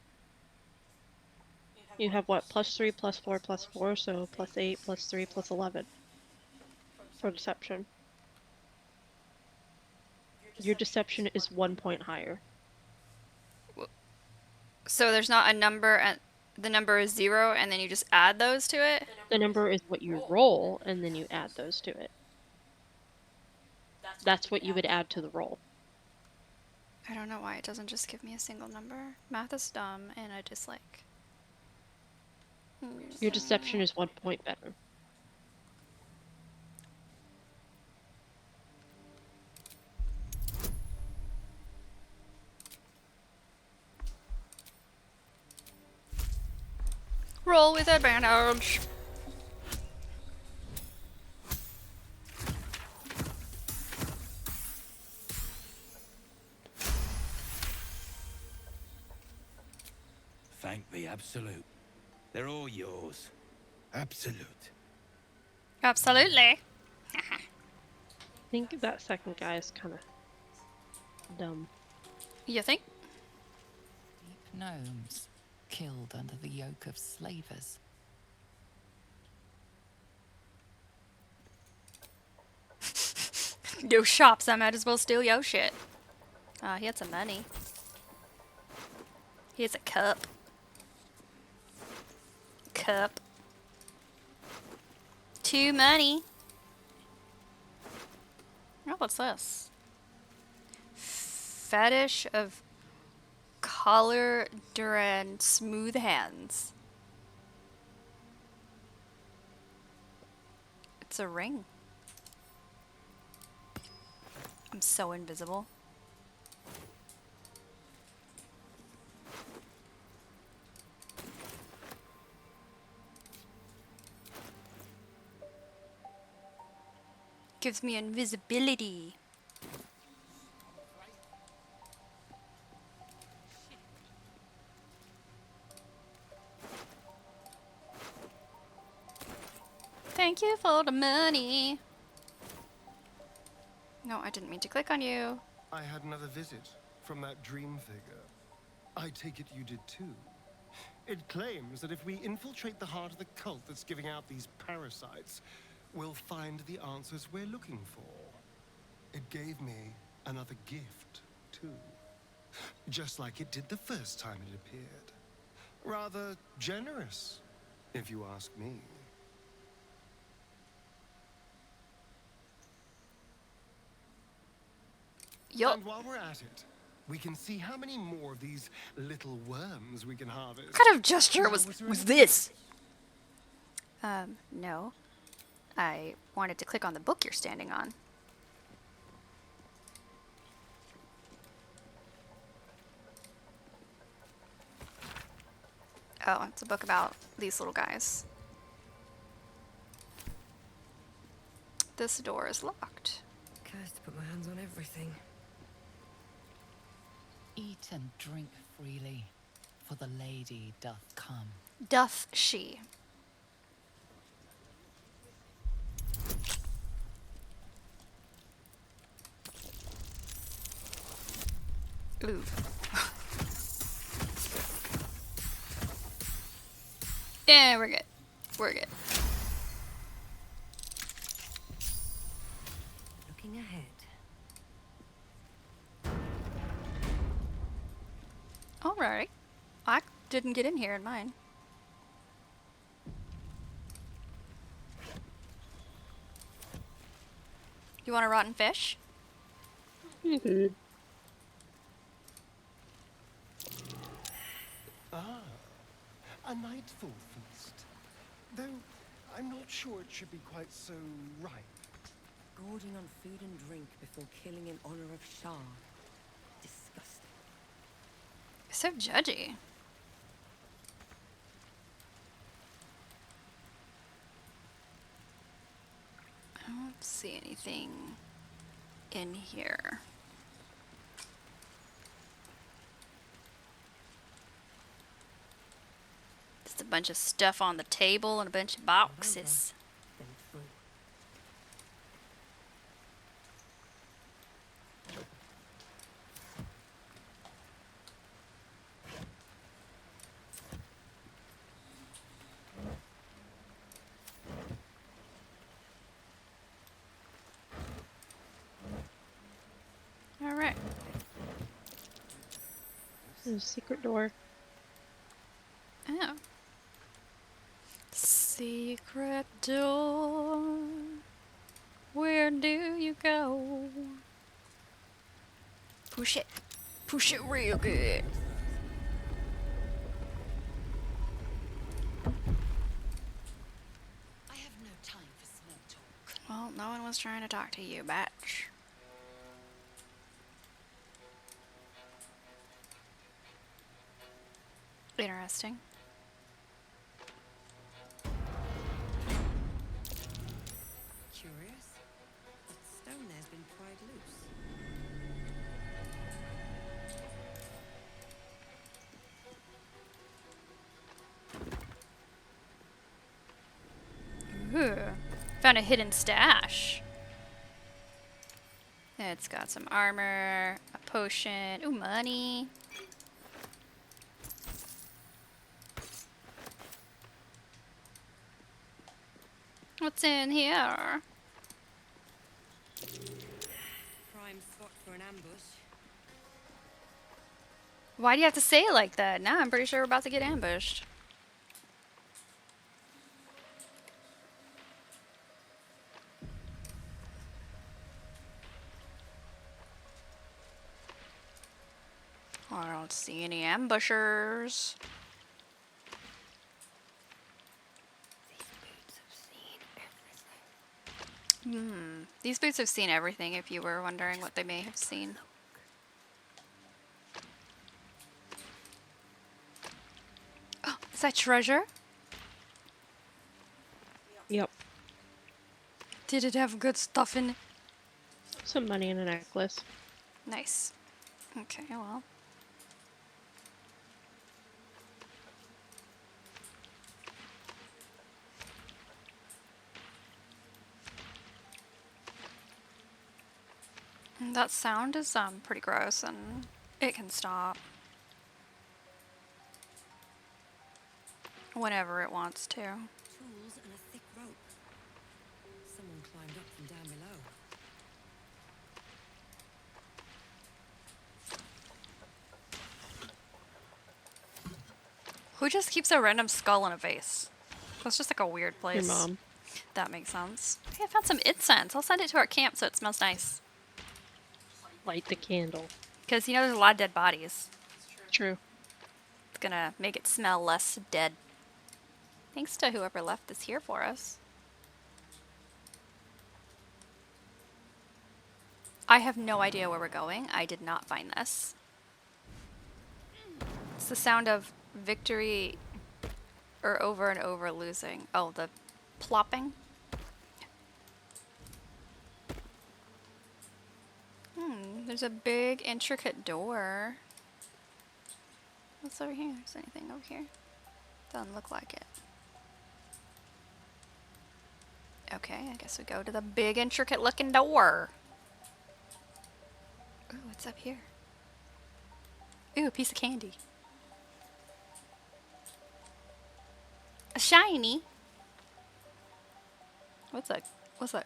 you have what? +3, +4, +4, so +8, +3, +11 for deception. Your deception is 1 point higher.
So there's not a number, and the number is 0, and then you just add those to it?
The number is what you roll, and then you add those to it. That's what you would add to the roll.
I don't know why it doesn't just give me a single number. Math is dumb, and I dislike.
Your deception is 1 point better.
Roll with advantage.
Thank the Absolute. They're all yours.
Absolute.
Absolutely.
I think that second guy is kind of dumb.
You think?
Deep gnomes, killed under the yoke of slavers.
Yo shops, I might as well steal yo shit. He had some money. Here's a cup. Cup. 2 money. Oh, what's this? Fetish of collar duran smooth hands. It's a ring. I'm so invisible. Gives me invisibility. Thank you for the money. No, I didn't mean to click on you.
I had another visit from that dream figure. I take it you did too. It claims that if we infiltrate the heart of the cult that's giving out these parasites, we'll find the answers we're looking for. It gave me another gift, too. Just like it did the first time it appeared. Rather generous, if you ask me.
Yup.
And while we're at it, we can see how many more of these little worms we can harvest.
What kind of gesture was this? No. I wanted to click on the book you're standing on. Oh, it's a book about these little guys. This door is locked.
Cursed to put my hands on everything.
Eat and drink freely, for the lady doth come.
Doth she? Ooh. Yeah, we're good. We're good.
Looking ahead.
Alright. I didn't get in here in mine. You want a rotten fish?
Mm-hmm.
Ah, a nightfall feast. Though I'm not sure it should be quite so ripe.
Gorging on food and drink before killing in honor of Shah. Disgusting.
So judgy. I don't see anything in here. Just a bunch of stuff on the table and a bunch of boxes.
Then through.
All right.
There's a secret door.
Oh. Secret door. Where do you go? Push it. Push it real good.
I have no time for small talk.
Well, no one was trying to talk to you, batch. Interesting.
Curious? That stone there's been pried loose.
Ooh. Found a hidden stash. It's got some armor, a potion, ooh, money. What's in here?
Prime spot for an ambush.
Why do you have to say it like that? Now I'm pretty sure we're about to get ambushed. I don't see any ambushers. These boots have seen everything, if you were wondering what they may have seen. Oh, is that treasure?
Yep.
Did it have good stuff in it?
Some money and a necklace.
Nice. Okay, well. That sound is pretty gross, and it can stop whenever it wants to.
Tools and a thick rope. Someone climbed up from down below.
Who just keeps a random skull in a vase? That's just like a weird place.
Your mom.
That makes sense. Hey, I found some incense. I'll send it to our camp so it smells nice.
Light the candle.
Because, you know, there's a lot of dead bodies.
True.
It's gonna make it smell less dead. Thanks to whoever left this here for us. I have no idea where we're going. I did not find this. It's the sound of victory or over and over losing. Oh, the plopping. There's a big intricate door. What's over here? Is there anything over here? Doesn't look like it. Okay, I guess we go to the big intricate looking door. Ooh, what's up here? Ooh, a piece of candy. A shiny. What's a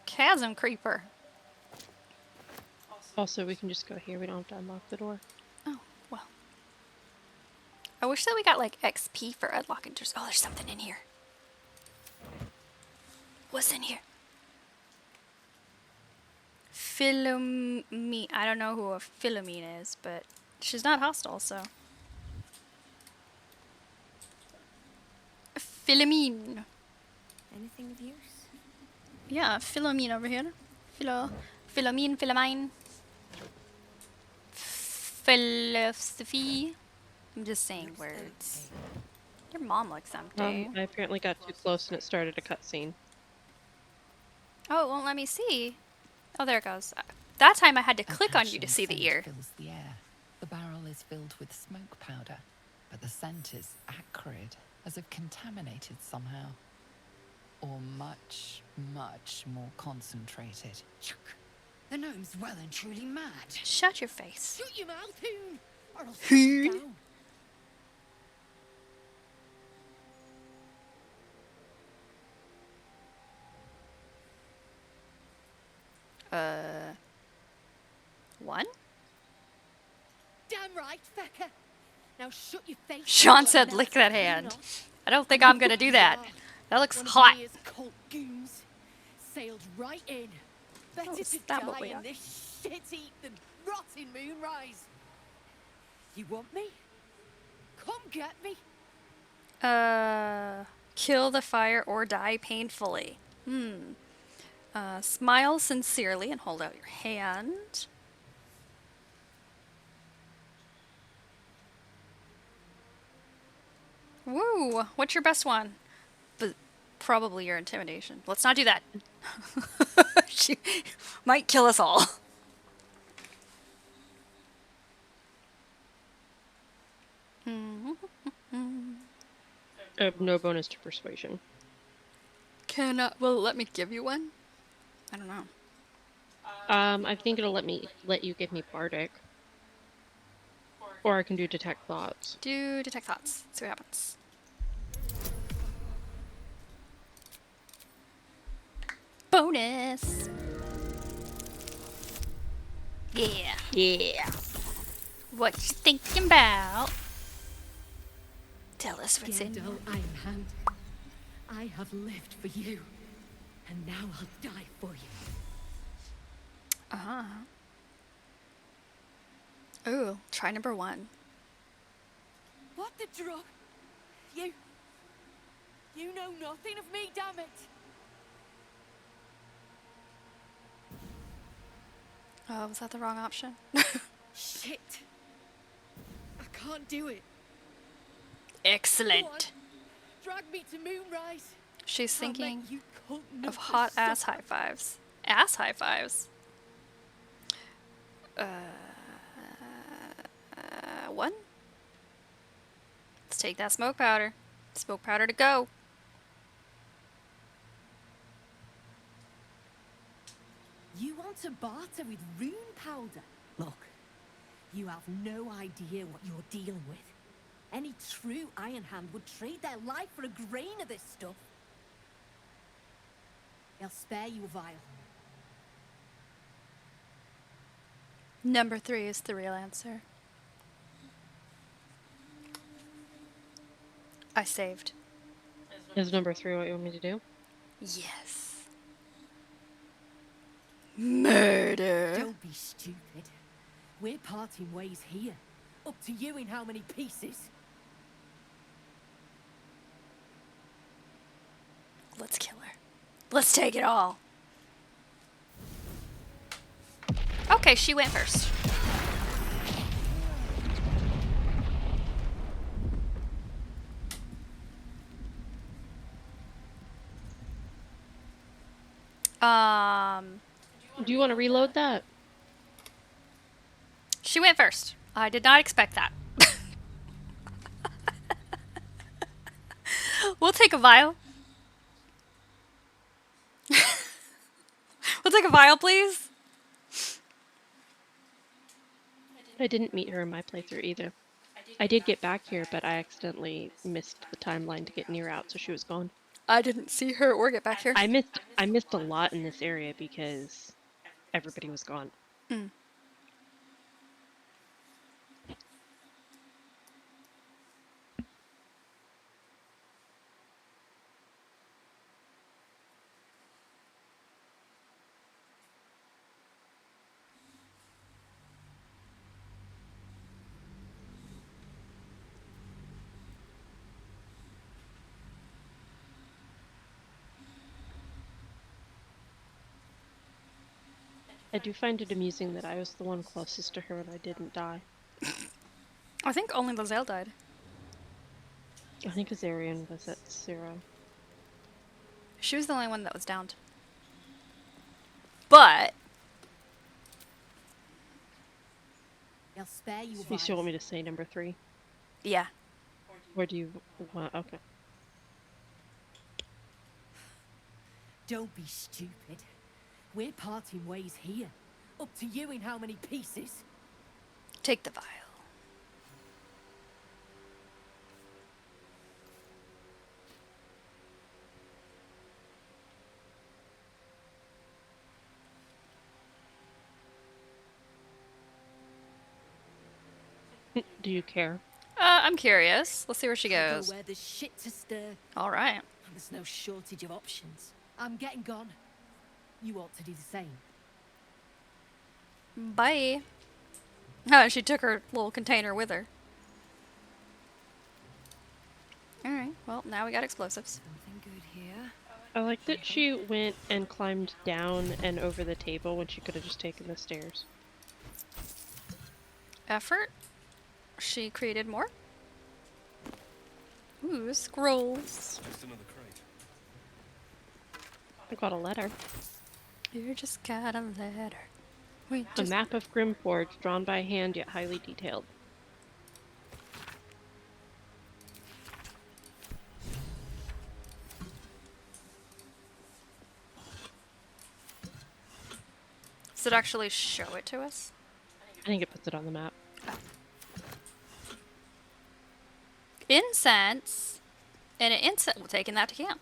chasm creeper?
Also, we can just go here. We don't have to unlock the door.
Oh, well. I wish that we got like XP for unlocking doors. Oh, there's something in here. What's in here? Philomene. I don't know who a Philomene is, but she's not hostile, so. Philomene.
Anything of use?
Yeah, Philomene over here. Philomene, Philomene. Philosophy. I'm just saying words. Your mom looks empty.
I apparently got too close and it started a cutscene.
Oh, it won't let me see. Oh, there it goes. That time I had to
A
click on you to
passion
see the
scent
ear.
Fills the air. The barrel is filled with smoke powder, but the scent is acrid, as if contaminated somehow. Or much, much more concentrated.
The gnome's well and truly mad.
Shut your face.
Shut your mouth, Hoon, or I'll shut you down.
One?
Damn right, Fecker. Now shut your face.
Sean said lick that hand. I don't think I'm gonna do that. That looks hot.
Cult goons sailed right in. Better
Oh,
to
stab
die
away
in
up.
this shit heap than rot in Moonrise. You want me? Come get me.
Kill the fire or die painfully. Smile sincerely and hold out your hand. Woo! What's your best one? But probably your intimidation. Let's not do that. She might kill us all.
I have no bonus to persuasion.
Will it let me give you one? I don't know.
I think it'll let you give me bardic. Or I can do detect thoughts.
Do detect thoughts. See what happens. Bonus. Yeah.
Yeah.
What you thinking about? Tell us what's in.
Gandalf Iron Hand, I have lived for you, and now I'll die for you.
Ooh, try number 1.
What the drug? You know nothing of me, damn it!
Oh, was that the wrong option?
Shit! I can't do it.
Excellent.
Go on, drag me to Moonrise.
She's
I'll make
thinking
you cult
of
nutters
hot ass
suffer.
high fives. Ass high fives. 1. Let's take that smoke powder. Smoke powder to go.
You want to barter with rune powder? Look, you have no idea what you're dealing with. Any true Iron Hand would trade their life for a grain of this stuff. They'll spare you a vial.
Number 3 is the real answer. I saved.
Is number 3 what you want me to do?
Yes. Murder.
Don't be stupid. We're parting ways here. Up to you in how many pieces.
Let's kill her. Let's take it all. Okay, she went first.
Do you want to reload that?
She went first. I did not expect that. We'll take a vial. We'll take a vial, please.
I didn't meet her in my playthrough either. I did get back here, but I accidentally missed the timeline to get near out, so she was gone.
I didn't see her or get back here.
I missed a lot in this area because everybody was gone. I do find it amusing that I was the one closest to her and I didn't die.
I think only Lizelle died.
I think Azarian was at 0.
She was the only one that was downed. But
They'll spare you a
You
vial.
still want me to say number 3?
yeah.
Or do you want... Okay.
Don't be stupid. We're parting ways here. Up to you in how many pieces.
Take the vial.
Do you care?
I'm curious. Let's see where she
I'll
goes.
go where there's shit to stir.
All right.
And there's no shortage of options. I'm getting gone. You ought to do the same.
Bye. Oh, and she took her little container with her. Alright, well, now we got explosives.
Something good here.
I like that she went and climbed down and over the table when she could have just taken the stairs.
Effort. She created more. Ooh, scrolls.
Just another crate.
I got a letter.
You just got a letter. Wait,
A map of Grimforge, drawn by hand yet highly detailed.
Does it actually show it to us?
I think it puts it on the map.
Incense. And an incense. We're taking that to camp.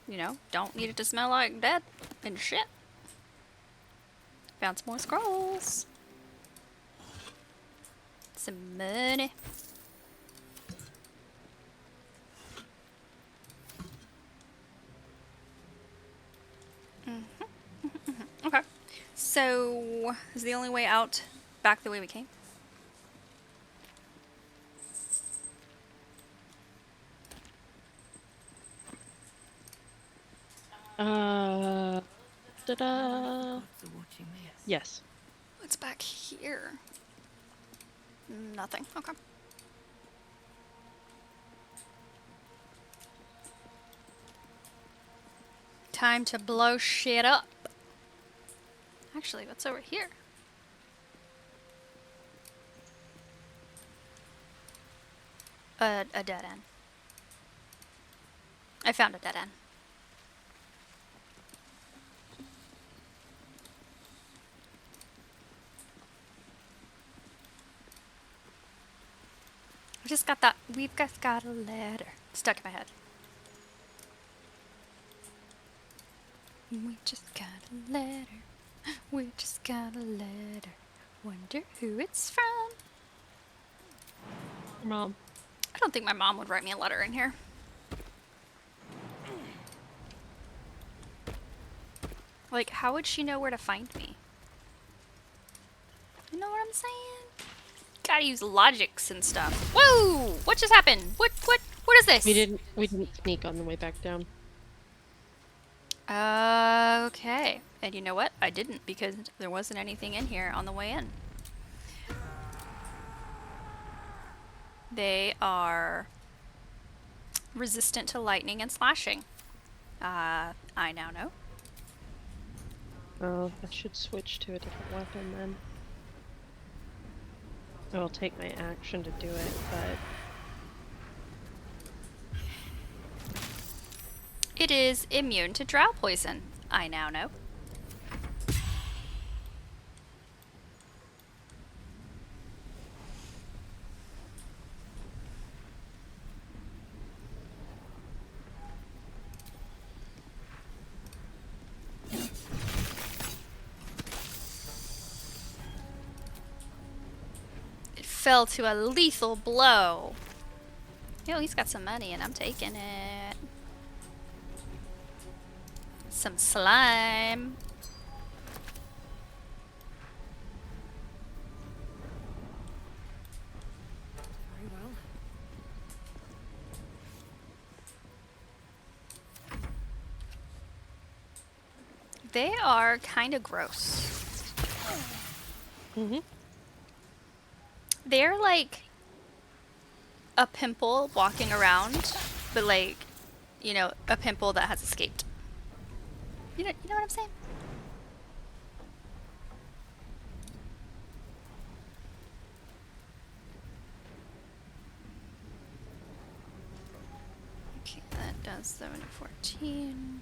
You know, don't need it to smell like dead and shit. Found some more scrolls. Some money. Okay. So, is the only way out back the way we came?
Ta-da! Yes.
What's back here? Nothing. Okay. Time to blow shit up. Actually, what's over here? A dead end. I found a dead end. I just got that. We've just got a letter stuck in my head. We just got a letter. We just got a letter. Wonder who it's from.
Mom.
I don't think my mom would write me a letter in here. Like, how would she know where to find me? You know what I'm saying? Gotta use logics and stuff. Whoa! What just happened? What is this?
We didn't sneak on the way back down.
Okay. And you know what? I didn't, because there wasn't anything in here on the way in. They are resistant to lightning and slashing. I now know.
Oh, I should switch to a different weapon then. I will take my action to do it, but...
It is immune to drow poison. I now know. It fell to a lethal blow. Yo, he's got some money and I'm taking it. Some slime.
Very well.
They are kind of gross.
Mm-hmm.
They're like a pimple walking around, but like, you know, a pimple that has escaped. You know what I'm saying? Okay, that does 7 to 14.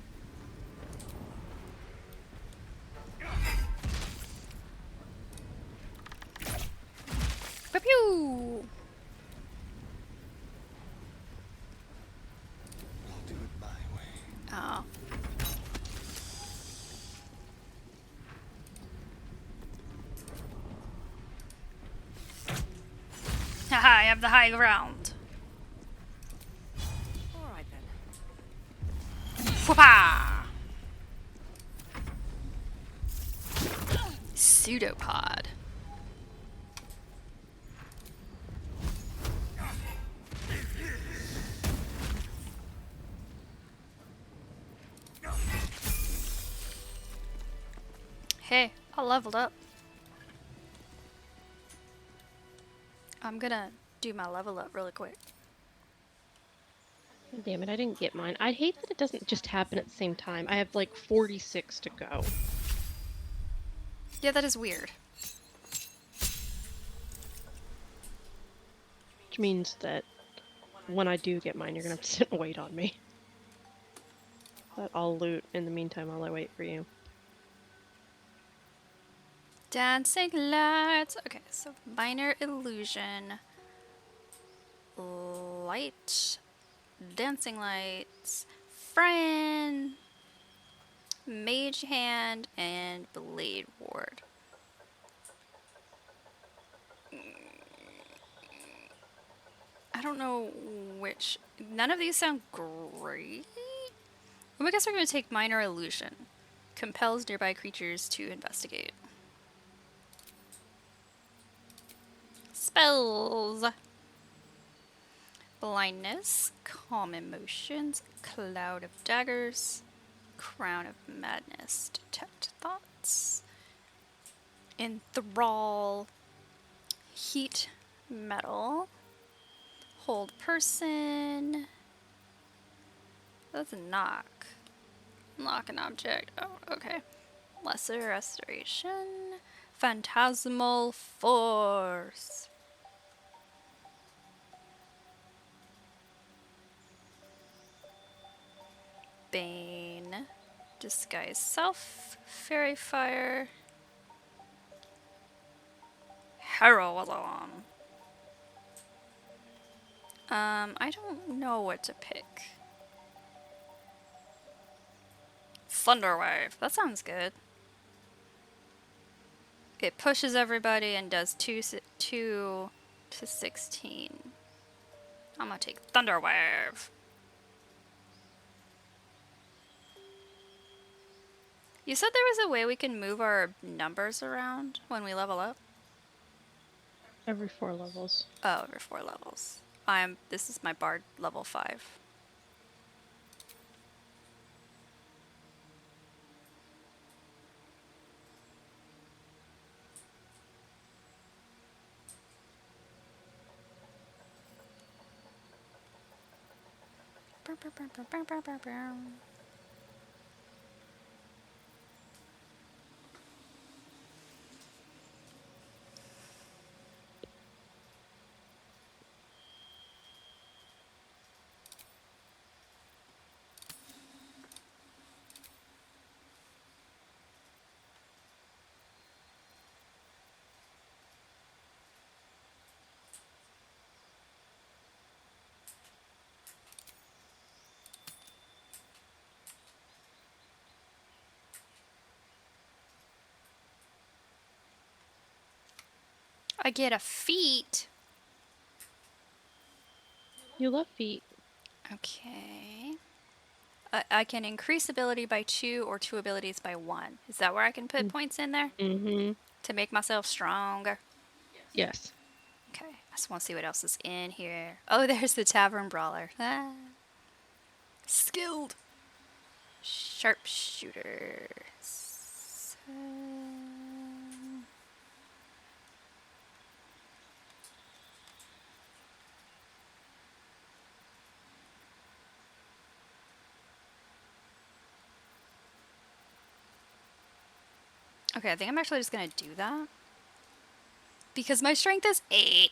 I have the high ground.
Alright then.
Whoopah! Pseudopod. Hey, I leveled up. I'm gonna do my level up really quick.
Damn it, I didn't get mine. I hate that it doesn't just happen at the same time. I have like 46 to go.
Yeah, that is weird.
Which means that when I do get mine, you're gonna have to sit and wait on me. But I'll loot in the meantime while I wait for you.
Dancing lights. Okay, so minor illusion. Light. Dancing lights. Friend. Mage hand and blade ward. I don't know which. None of these sound great. Well, I guess we're going to take minor illusion. Compels nearby creatures to investigate. Spells. Blindness, calm emotions, cloud of daggers, crown of madness, detect thoughts, enthrall, heat metal, hold person. That's a knock. Knock an object. Oh, okay. Lesser restoration, phantasmal force. Bane, disguise self, fairy fire, heroism. I don't know what to pick. Thunderwave, that sounds good. It pushes everybody and does 2 to 16. I'm gonna take Thunderwave. You said there was a way we can move our numbers around when we level up?
Every 4 levels.
Oh, every 4 levels. This is my bard level 5. I get a feat.
You love feet.
Okay. I can increase ability by 2 or 2 abilities by 1. Is that where I can put points in there?
Mm-hmm.
To make myself stronger?
Yes.
Okay. I just want to see what else is in here. Oh, there's the Tavern Brawler. Ah. Skilled. Sharpshooter. So... Okay, I think I'm actually just gonna do that. Because my strength is 8.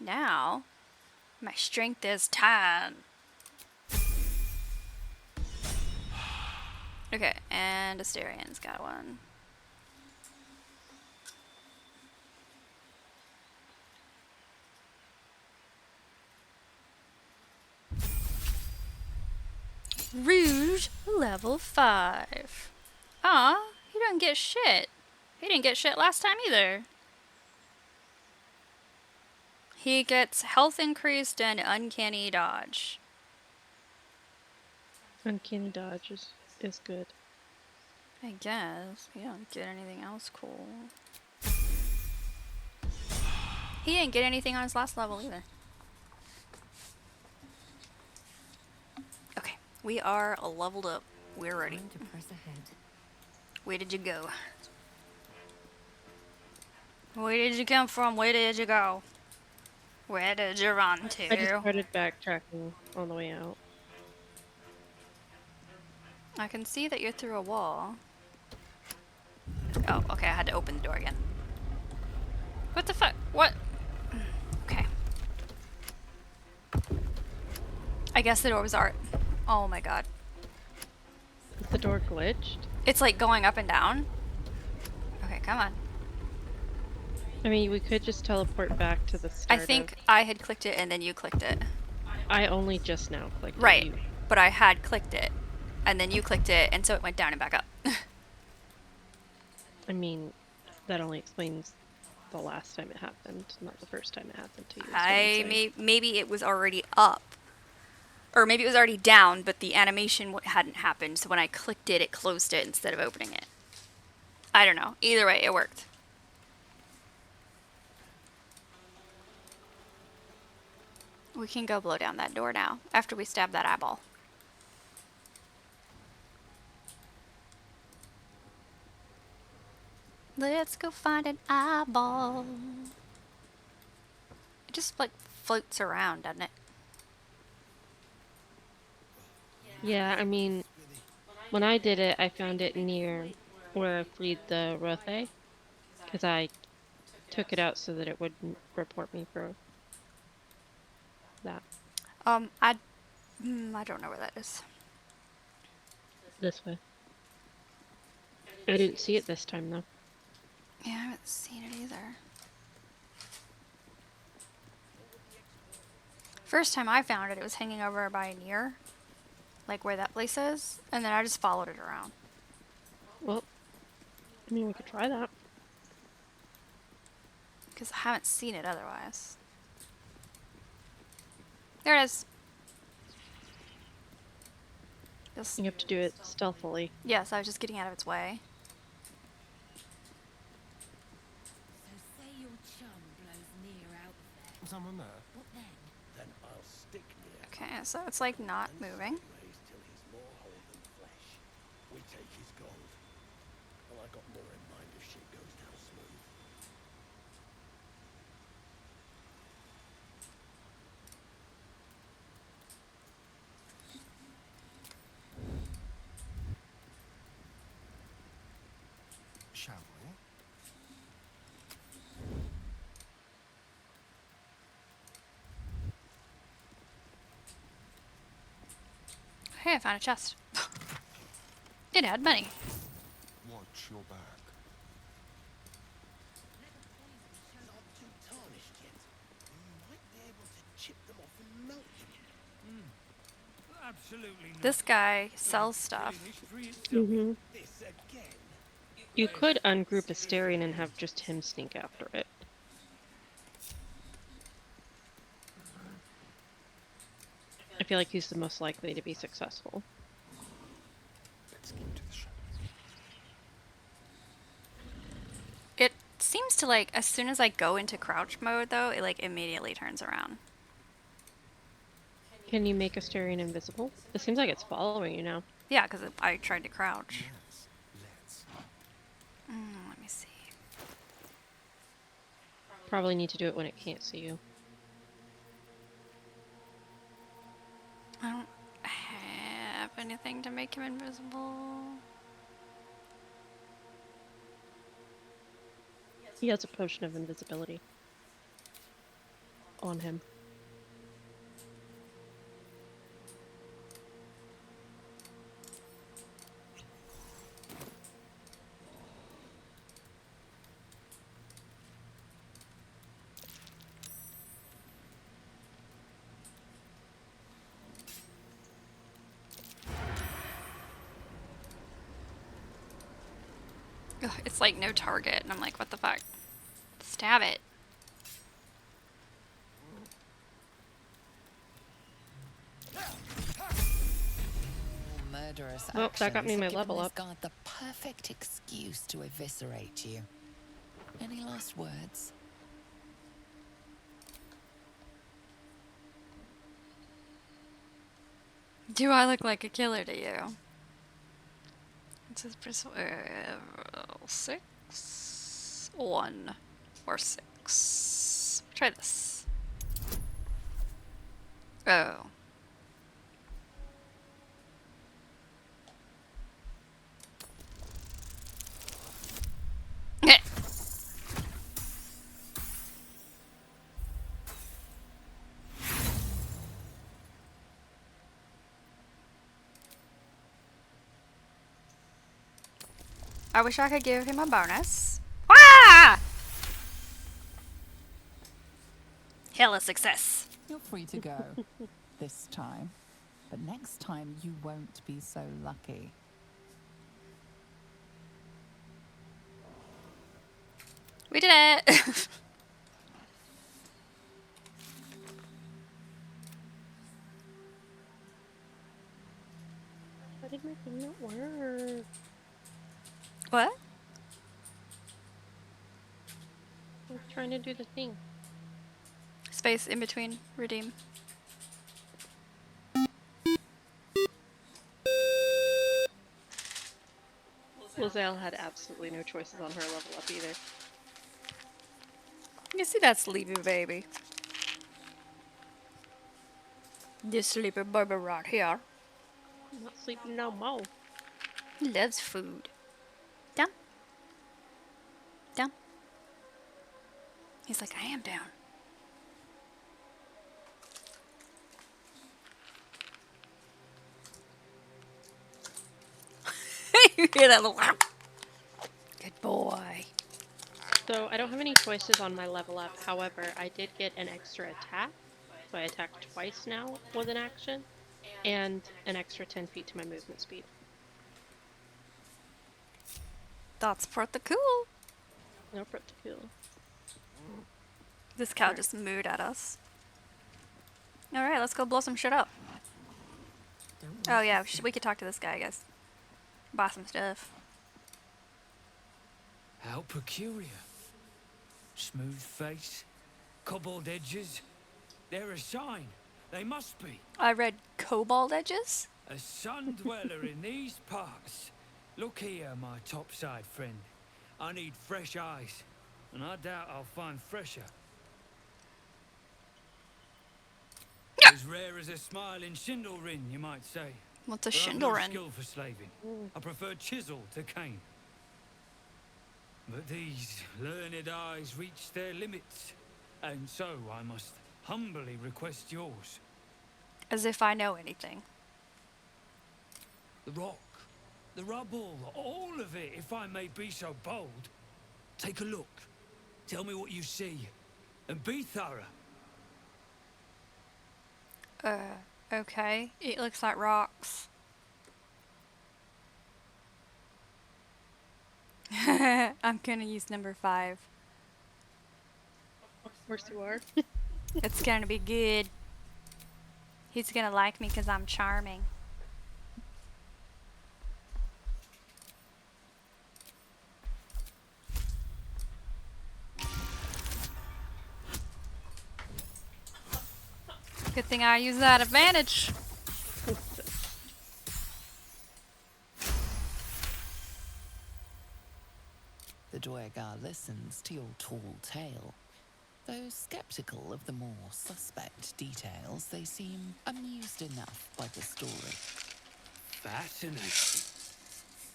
Now, my strength is 10. Okay, and Asterian's got one. Rouge, level 5. Aw, you didn't get shit. He didn't get shit last time either. He gets health increased and uncanny dodge.
Uncanny dodge is good.
I guess. You don't get anything else cool. He didn't get anything on his last level either. Okay, we are leveled up. We're ready.
Time to press ahead.
Where did you go? Where did you come from? Where did you go? Where did you run to?
I just started backtracking on the way out.
I can see that you're through a wall. Oh, okay, I had to open the door again. What the fuck? What? Okay. I guess the door was art. Oh my god.
Is the door glitched?
It's like going up and down. Okay, come on.
I mean, we could just teleport back to the
I
start.
think I had clicked it and then you clicked it.
I only just now clicked it.
Right, but I had clicked it. And then you clicked it, and so it went down and back up.
I mean, that only explains the last time it happened, not the first time it happened to you.
Maybe it was already up. Or maybe it was already down, but the animation hadn't happened, so when I clicked it, it closed it instead of opening it. I don't know. Either way, it worked. We can go blow down that door now, after we stab that eyeball. Let's go find an eyeball. It just, like, floats around, doesn't it?
Yeah, I mean, when I did it, I found it near where I freed the Rothe, because I took it out so that it wouldn't report me for that.
I don't know where that is.
This way. I didn't see it this time, though.
Yeah, I haven't seen it either. First time I found it, it was hanging over by near, like where that place is, and then I just followed it around.
Well, I mean, we could try that.
Because I haven't seen it otherwise. There it is.
You have to do it stealthily.
Yes, I was just getting out of its way.
So say your chum blows near out there.
Someone there?
What then?
Then I'll stick near.
Okay, so it's like not moving.
Raised till he's more whole than flesh. We take his gold. Well, I got more in mind if shit goes down smooth.
Shall we?
Hey, I found a chest. It had money.
Watch your back.
Not too tarnished yet. You might be able to chip them off and melt them.
Absolutely not.
This guy sells stuff.
Mm-hmm.
This again.
You could ungroup Asterion and have just him sneak after it. I feel like he's the most likely to be successful.
Let's keep to the shadows.
It seems to, like, as soon as I go into crouch mode, though, it, like, immediately turns around.
Can you make Asterion invisible? It seems like it's following you now.
Yeah, because I tried to crouch.
Yes, let's.
Let me see.
Probably need to do it when it can't see you.
I don't have anything to make him invisible.
He has a potion of invisibility on him.
Ugh, it's like no target, and I'm like, what the fuck? Stab it.
Murderous
Well, that got me
actions
my
have given
level
this
up.
guard the perfect excuse to eviscerate you. Any last words?
Do I look like a killer to you? It says 6, 1, or 6. Try this. Oh. I wish I could give him a bonus. Ah! Hell a success.
You're free to go. This time. But next time you won't be so lucky.
We did it!
Why did my thing not work?
What?
I was trying to do the thing.
Space in between. Redeem.
Lizelle had absolutely no choices on her level up either.
You see that sleepy baby? This sleepy baby right here.
I'm not sleeping no more.
He loves food. Down. Down. He's like, I am down. You hear that little... Good boy.
So I don't have any choices on my level up. However, I did get an extra attack. So I attacked twice now with an action. And an extra 10 feet to my movement speed.
That's pretty cool.
No, pretty cool.
This cow just mooed at us. Alright, let's go blow some shit up. Oh yeah, we could talk to this guy, I guess. Buy some stuff.
How peculiar. Smooth face, cobbled edges. They're a sign. They must be.
I read cobalt edges?
A sun dweller in these parts. Look here, my topside friend. I need fresh eyes, and I doubt I'll find fresher. As rare as a smiling Shindelrin, you might say.
What's a
But I've no
Shindelrin?
skill for slaving. I prefer chisel to cane. But these learned eyes reach their limits, and so I must humbly request yours.
As if I know anything.
The rock, the rubble, all of it, if I may be so bold. Take a look. Tell me what you see, and be thorough.
Okay. It looks like rocks. I'm gonna use number 5.
Of course you are.
It's gonna be good. He's gonna like me because I'm charming. Good thing I use that advantage.
The Duergar listens to your tall tale. Though skeptical of the more suspect details, they seem amused enough by the story.
Fascinating.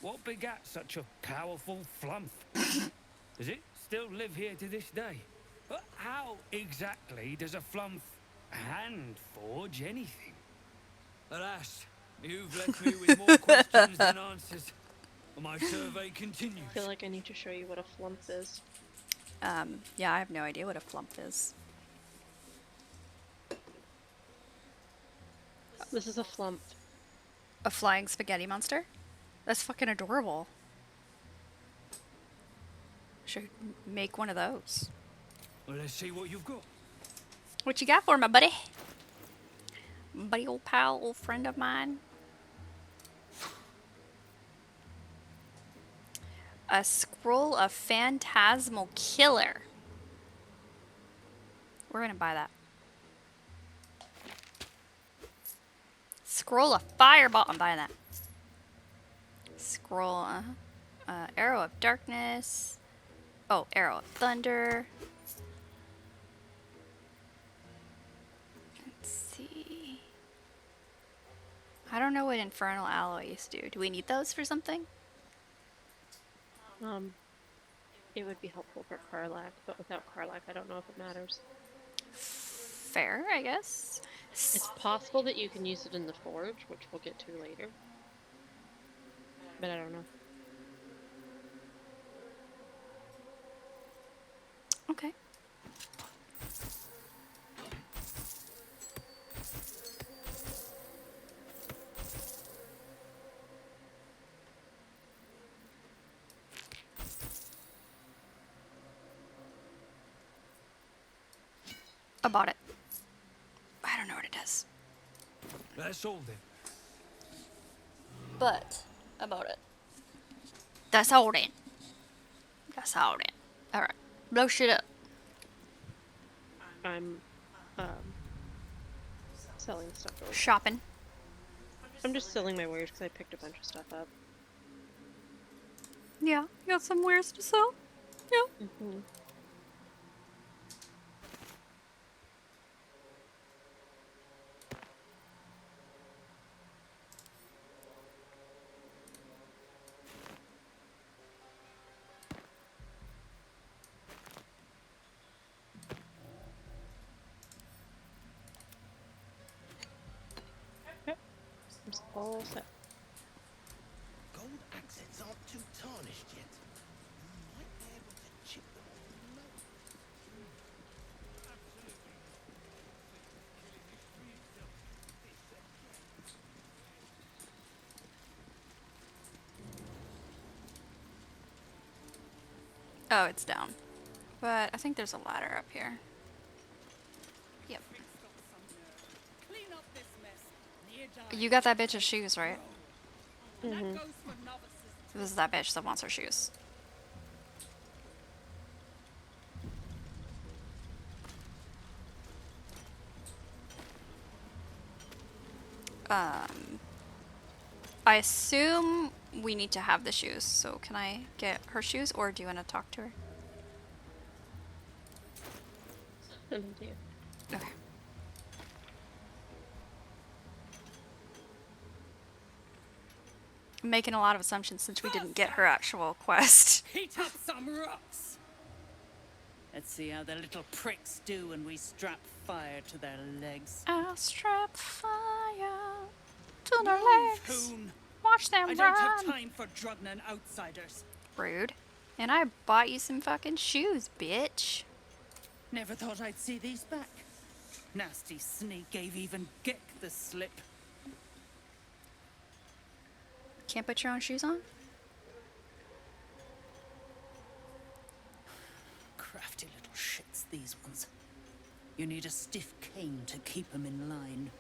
What begat such a powerful flump? Does it still live here to this day? But how exactly does a flump hand forge anything? Alas, you've left me with more questions than answers. My survey continues.
I feel like I need to show you what a flump is.
Yeah, I have no idea what a flump is.
This is a flump.
A flying spaghetti monster? That's fucking adorable. should make one of those.
Well, let's see what you've got.
What you got for me, buddy? Buddy, old pal, old friend of mine. A scroll of phantasmal killer. We're gonna buy that. Scroll of fireball. I'm buying that. Scroll. Arrow of darkness. Oh, arrow of thunder. Let's see. I don't know what infernal alloys do. Do we need those for something?
It would be helpful for Karlak, but without Karlak, I don't know if it matters.
Fair, I guess.
It's possible that you can use it in the forge, which we'll get to later. But I don't know.
Okay. I bought it. I don't know what it does.
That's all then.
But I bought it. That's all then. That's all then. Alright. Blow shit up.
I'm selling stuff over.
Shopping.
I'm just selling my wares because I picked a bunch of stuff up.
Yeah, you got some wares to sell? Yeah.
Mm-hmm. It's all set.
Gold accents aren't too tarnished yet. You might be able to chip them off the low.
Oh, it's down. But I think there's a ladder up here. Yep. You got that bitch's shoes, right?
Mm-hmm.
This is that bitch that wants her shoes. I assume we need to have the shoes, so can I get her shoes, or do you want to talk to her? Okay. I'm making a lot of assumptions since we didn't get her actual quest.
Heat up some rocks. Let's see how the little pricks do when we strap fire to their legs.
I'll strap fire to their legs.
Hoon.
Watch them
I
run.
don't have time for Drugnan outsiders.
Rude. And I bought you some fucking shoes, bitch.
Never thought I'd see these back. Nasty sneak gave even Gick the slip.
Can't put your own shoes on?
Crafty little shits, these ones. You need a stiff cane to keep them in line.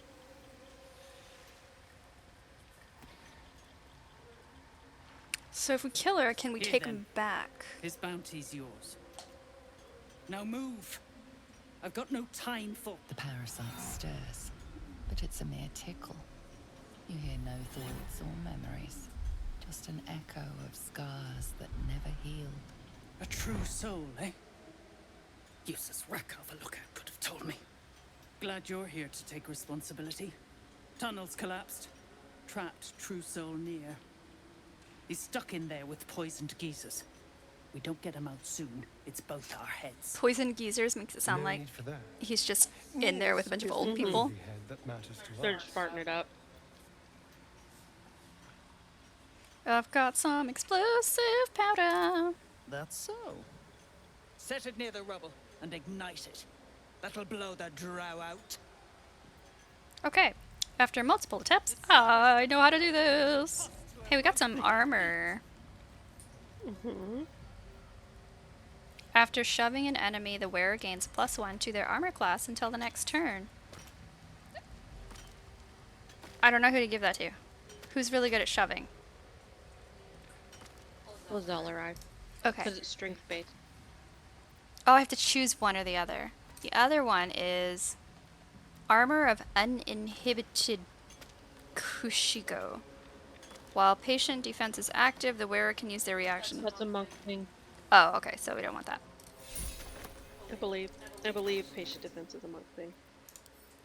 So if we kill her, can we
Here
take
then.
him back?
His bounty's yours. Now move. I've got no time for...
The parasite stirs, but it's a mere tickle. You hear no thoughts or memories, just an echo of scars that never healed.
A true soul, eh? Useless wreck of a lookout could have told me. Glad you're here to take responsibility. Tunnels collapsed. Trapped true soul near. He's stuck in there with poisoned geezers. We don't get him out soon. It's both our heads.
Poisoned geezers makes it sound
No
like
need for that.
he's just in there with a bunch of old people.
The head that matters to
They're
us.
just farting it up.
I've got some explosive powder.
That's so. Set it near the rubble and ignite it. That'll blow the drow out.
Okay. After multiple attempts, I know how to do this. Hey, we got some armor.
Mm-hmm.
After shoving an enemy, the wearer gains +1 to their armor class until the next turn. I don't know who to give that to. Who's really good at shoving?
Lizelle or I.
Okay.
Because it's strength based.
Oh, I have to choose one or the other. The other one is Armor of Uninhibited Kushiko. While patient defense is active, the wearer can use their reaction.
That's a monk thing.
Oh, okay, so we don't want that.
I believe patient defense is a monk thing.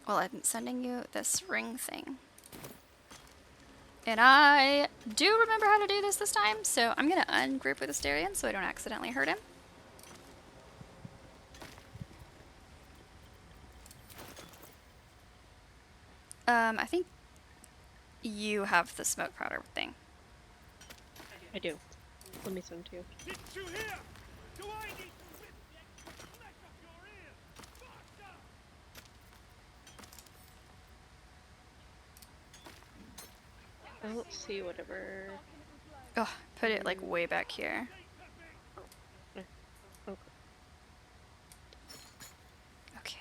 Well, I'm sending you this ring thing. And I do remember how to do this time, so I'm going to ungroup with Asterion so I don't accidentally hurt him. I think you have the smoke powder thing.
I do. Let me send to you. I don't see whatever.
Oh, put it like way back here.
Okay.
Okay.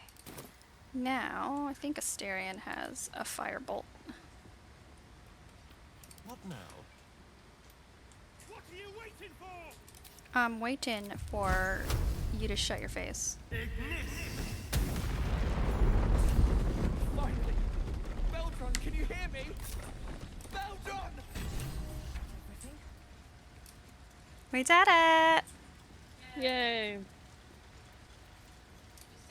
Now, I think Asterion has a firebolt.
What now?
What are you waiting for?
I'm waiting for you to shut your face.
Finally! Beldron, can you hear me? Beldron!
We did it!
Yay!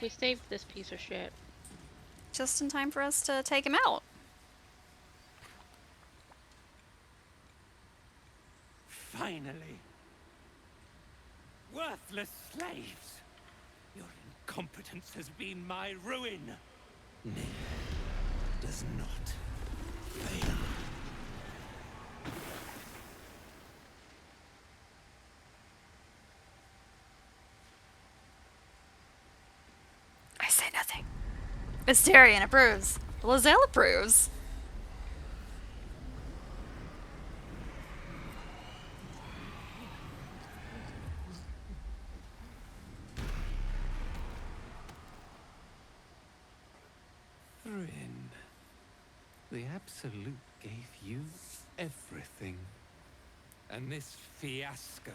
We saved this piece of shit.
Just in time for us to take him out.
Finally. Worthless slaves. Your incompetence has been my ruin.
Nick does not fail.
I say nothing. Asterion approves. Lizelle approves.
Rin, the Absolute gave you everything. And this fiasco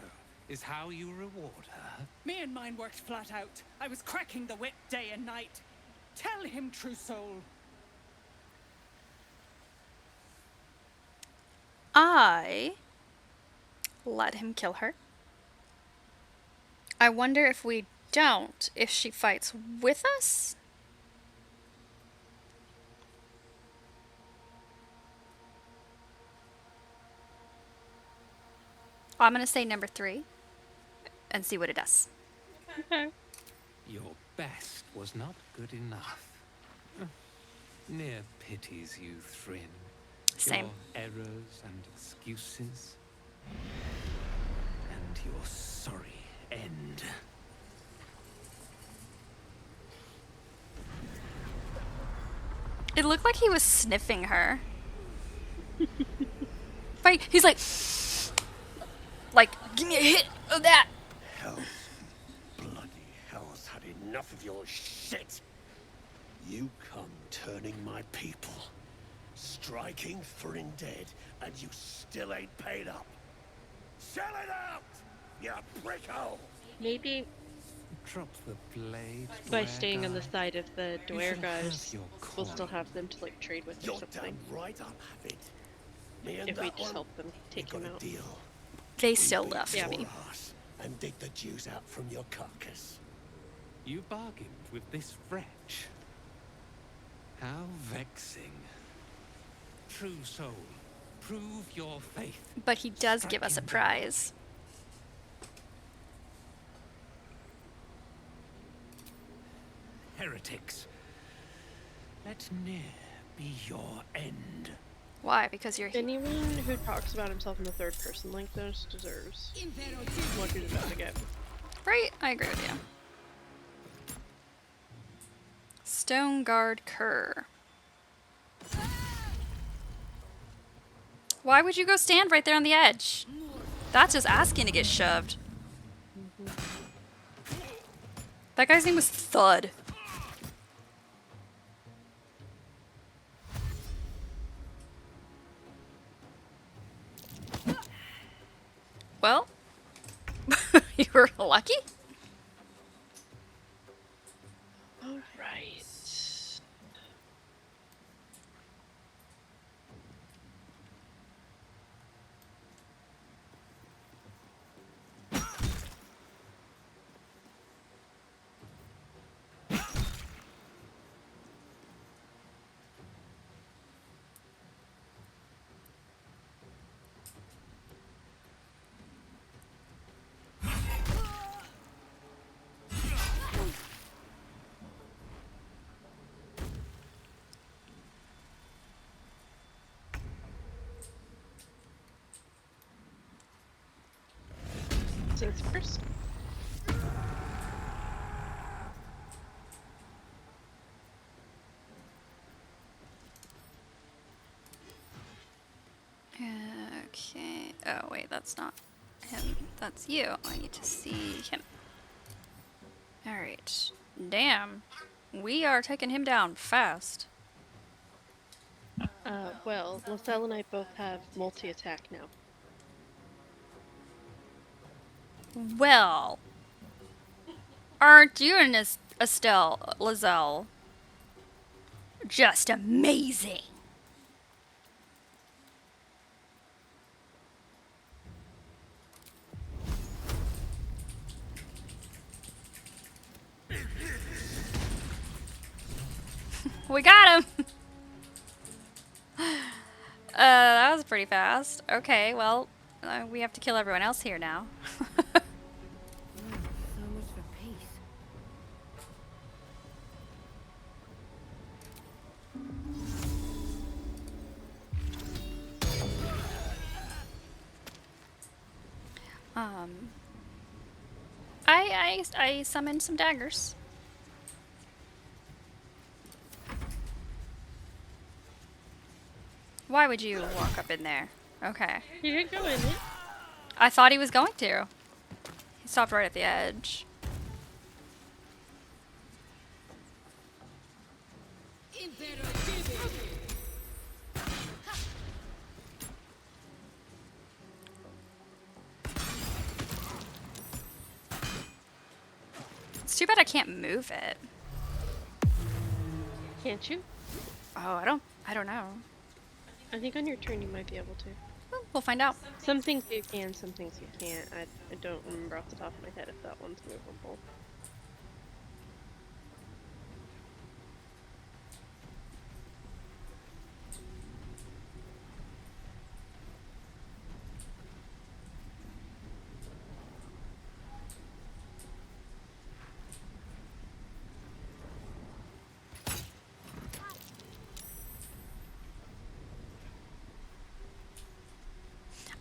is how you reward her?
Me and mine worked flat out. I was cracking the whip day and night. Tell him, true soul.
I let him kill her. I wonder if we don't, if she fights with us? I'm gonna say number 3 and see what it does.
Okay.
Your best was not good enough. Near pities you, Thrin.
Same.
Your errors and excuses. And your sorry end.
It looked like he was sniffing her. Right? He's like, give me a hit of that.
Hell's bloody hell's had enough of your shit. You come turning my people, striking Thrin dead, and you still ain't paid up. Sell it out, you prickhole!
Maybe
Drop the blade.
by staying on the side of the
You
Dwyer
should
guys,
have your
we'll still
coin.
have them to like trade with or
You're
something.
damn right I'll have it. Me and
If we
that
just
one,
help them take
we
him
got a
out.
deal.
They
We
still
beat
left
your
me.
ass and dig the Jews out from your carcass.
You bargained with this wretch. How vexing. True soul, prove your faith.
But he does give us a prize.
Heretics. Let ne'er be your end.
Why? Because you're
Anyone who talks about himself in the third person like this deserves what he's about to get.
Right? I agree with you. Stone Guard Cur. Why would you go stand right there on the edge? That's just asking to get shoved. That guy's name was Thud. Well, you were lucky.
All right. Things first.
Okay. Oh, wait, that's not him. That's you. I need to see him. Alright. Damn. We are taking him down fast.
Well, Lizelle and I both have multi-attack now.
Well. Aren't you and Estelle, Lizelle, just amazing? We got him! That was pretty fast. Okay, well, we have to kill everyone else here now.
So much for peace.
I summoned some daggers. Why would you walk up in there? Okay.
He didn't go in it.
I thought he was going to. He stopped right at the edge. It's too bad I can't move it.
Can't you?
Oh, I don't know.
I think on your turn you might be able to.
Well, we'll find out.
Some things you can, some things you can't. I don't remember off the top of my head if that one's movable.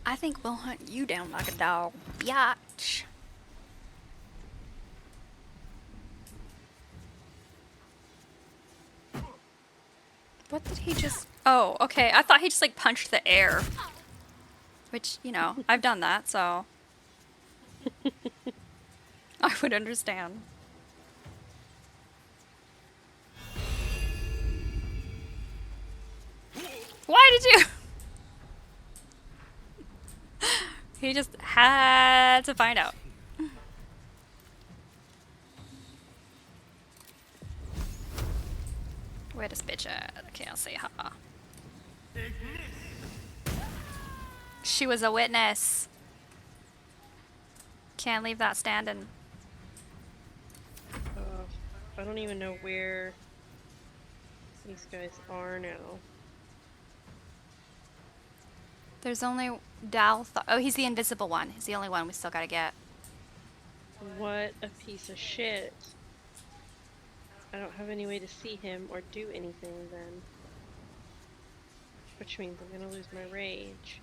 I think we'll hunt you down like a dog. Biatch. What did he just... Oh, okay. I thought he just, like, punched the air. Which, you know, I've done that, so... I would understand. Why did you... He just had to find out. Where this bitch at? I can't see her. She was a witness. Can't leave that standing.
I don't even know where these guys are now.
There's only Dal. Oh, he's the invisible one. He's the only one we still gotta get.
What a piece of shit. I don't have any way to see him or do anything then. Which means I'm gonna lose my rage.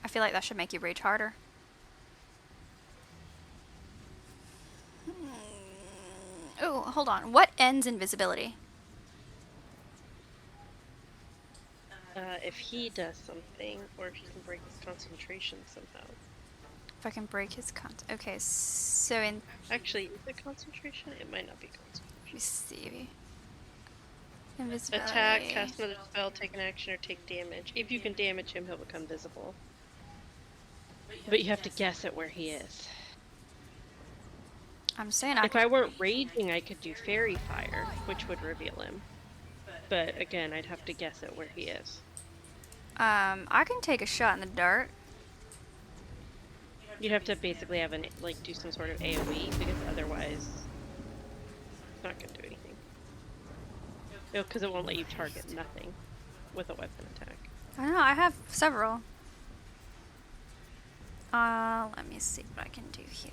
I feel like that should make you rage harder. Oh, hold on. What ends invisibility?
If he does something, or if he can break his concentration somehow.
If I can break his okay, so in...
Actually, is it concentration? It might not be concentration.
Let me see. Invisibility.
Attack, cast another spell, take an action, or take damage. If you can damage him, he'll become visible. But you have to guess at where he is.
I'm saying
if I weren't raging, I could do fairy fire, which would reveal him. But again, I'd have to guess at where he is.
I can take a shot in the dark.
You'd have to basically have an do some sort of AoE, because otherwise it's not gonna do anything. Because it won't let you target nothing with a weapon attack.
I don't know, I have several. Let me see what I can do here.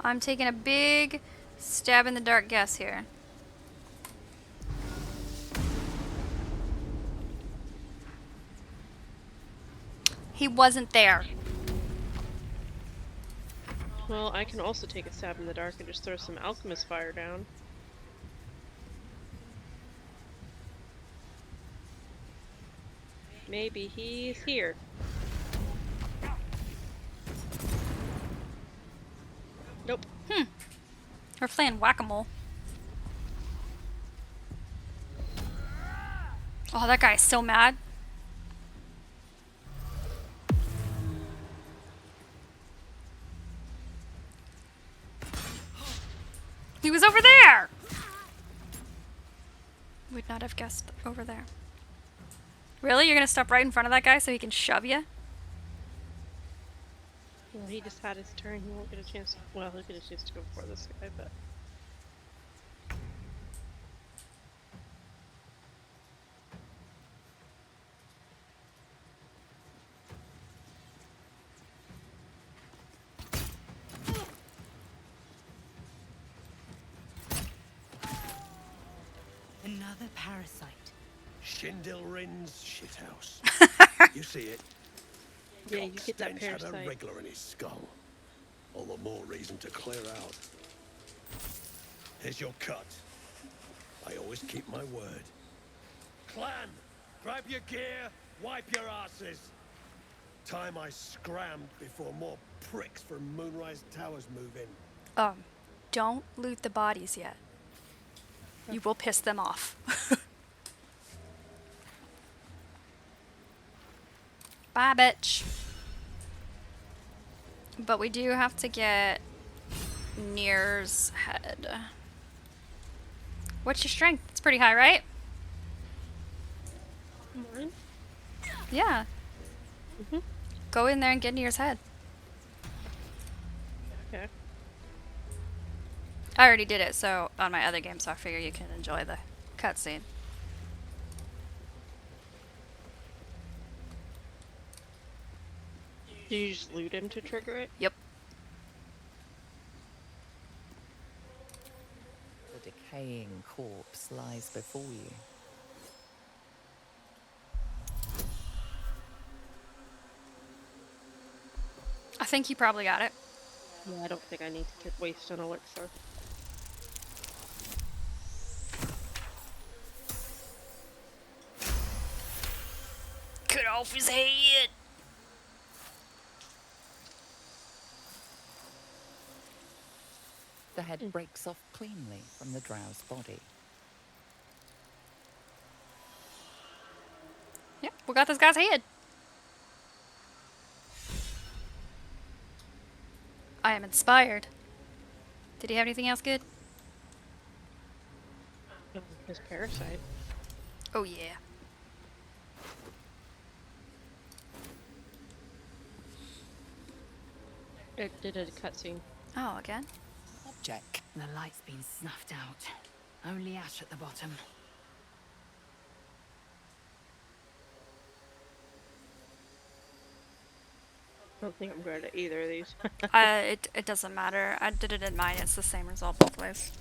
I'm taking a big stab in the dark guess here. He wasn't there.
Well, I can also take a stab in the dark and just throw some alchemist fire down. Maybe he's here. Nope.
We're playing whack-a-mole. Oh, that guy is so mad. He was over there! Would not have guessed over there. Really? You're gonna stop right in front of that guy so he can shove you?
Well, he just had his turn. He won't get a chance. Well, he'll get a chance to go before this guy, but.
Another parasite.
Shindilrin's shithouse. You see it?
Yeah, you get that
Stench had a
parasite.
wriggler in his skull. All the more reason to clear out. Here's your cut. I always keep my word. Clan, grab your gear, wipe your asses. Time I scrammed before more pricks from Moonrise Towers move in.
Don't loot the bodies yet. You will piss them off. Bye, bitch. But we do have to get Nir's head. What's your strength? It's pretty high, right?
Mine?
Yeah. Go in there and get Nir's head.
Okay.
I already did it, so on my other game, so I figure you can enjoy the cutscene.
Do you just loot him to trigger it?
Yep.
The decaying corpse lies before you.
I think you probably got it.
Yeah, I don't think I need to waste an elixir.
Cut off his head!
The head breaks off cleanly from the drow's body.
Yep, we got this guy's head. I am inspired. Did he have anything else good?
His parasite.
Oh yeah.
It did a cutscene.
Oh, again?
Object.
The light's been snuffed out. Only ash at the bottom.
I don't think I'm good at either of these.
It doesn't matter. I did it in mine. It's the same result both ways.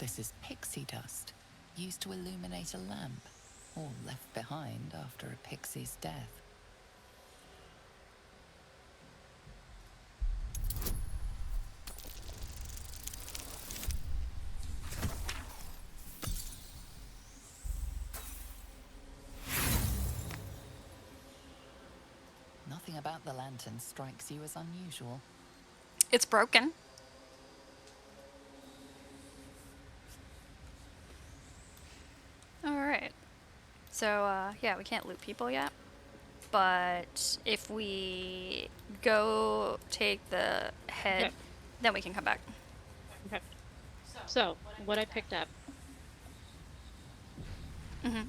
This is pixie dust, used to illuminate a lamp, or left behind after a pixie's death. Nothing about the lantern strikes you as unusual.
It's broken. Alright. So, yeah, we can't loot people yet. But if we go take the head,
Okay.
then we can come back.
Okay. So, what I picked up. I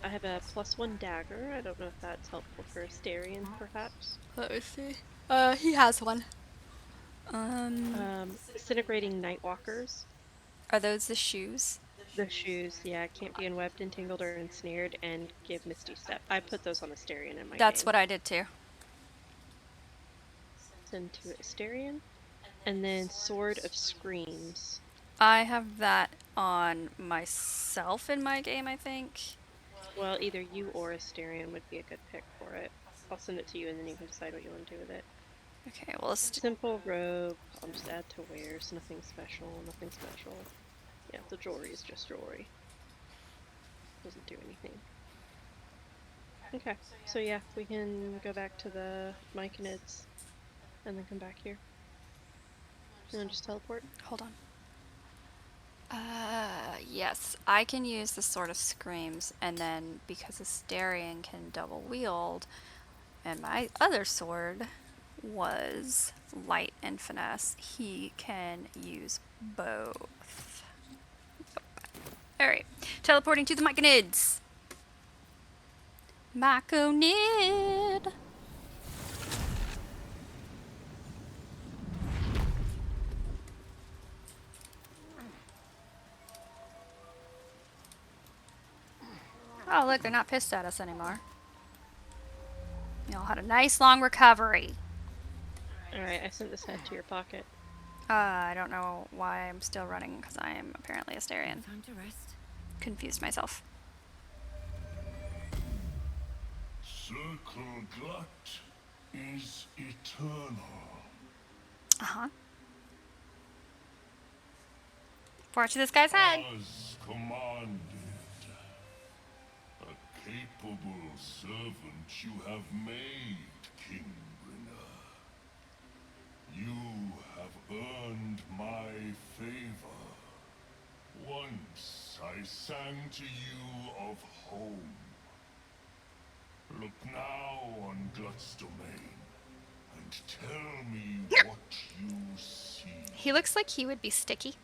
have a +1 dagger. I don't know if that's helpful for Asterion, perhaps.
Let me see. He has one.
Disintegrating Nightwalkers.
Are those the shoes?
The shoes, yeah, can't be enwebbed, entangled, or ensnared, and give Misty Step. I put those on Asterion in my
That's
game.
what I did too.
Send to Asterion. And then Sword of Screams.
I have that on myself in my game, I think.
Well, either you or Asterion would be a good pick for it. I'll send it to you and then you can decide what you want to do with it.
Okay, well,
simple robe. I'll just add to wears. Nothing special. Nothing special. Yeah, the jewelry is just jewelry. Doesn't do anything. Okay, so yeah, we can go back to the Myconids and then come back here. And then just teleport.
Hold on. Yes, I can use the Sword of Screams, and then because Asterion can double wield, and my other sword was light and finesse, he can use both. Alright, teleporting to the Myconids. Myconid! Oh, look, they're not pissed at us anymore. Y'all had a nice long recovery.
Alright, I sent this head to your pocket.
I don't know why I'm still running, because I am apparently Asterion.
Time to rest.
Confused myself.
Circle Glut is eternal.
Uh-huh. Forward to this guy's head.
As commanded. A capable servant you have made, King Brinner. You have earned my favor. Once I sang to you of home. Look now on Glut's domain and tell me what you see.
He looks like he would be sticky.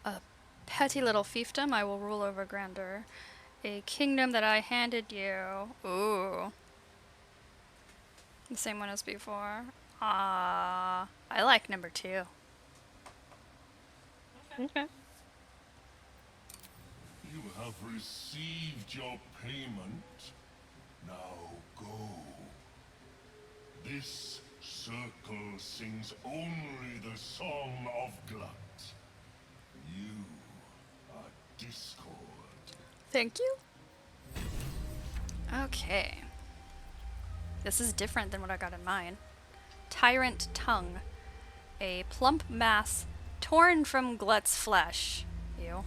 A petty little fiefdom I will rule over grandeur. A kingdom that I handed you. Ooh. The same one as before. I like number 2.
Okay.
You have received your payment. Now go. This circle sings only the song of Glut. You are discord.
Thank you. Okay. This is different than what I got in mine. Tyrant Tongue. A plump mass torn from Glut's flesh. Ew.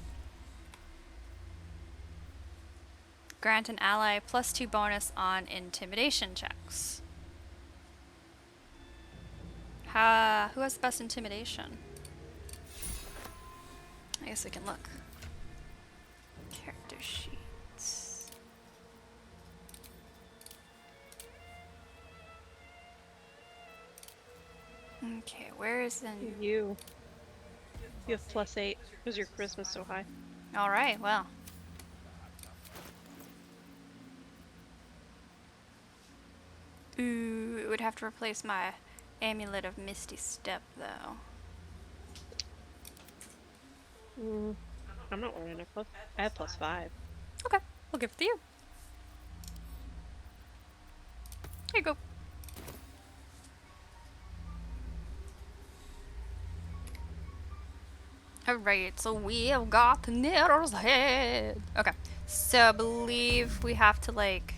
Grant an ally +2 bonus on intimidation checks. Who has the best intimidation? I guess we can look. Character sheets. Okay, where is the...
You have +8 because your charisma's so high.
Alright, well. Ooh, it would have to replace my Amulet of Misty Step, though.
I'm not wearing a I have +5.
Okay, we'll give it to you. Here you go. Alright, so we have got Nero's head. Okay, so I believe we have to, like,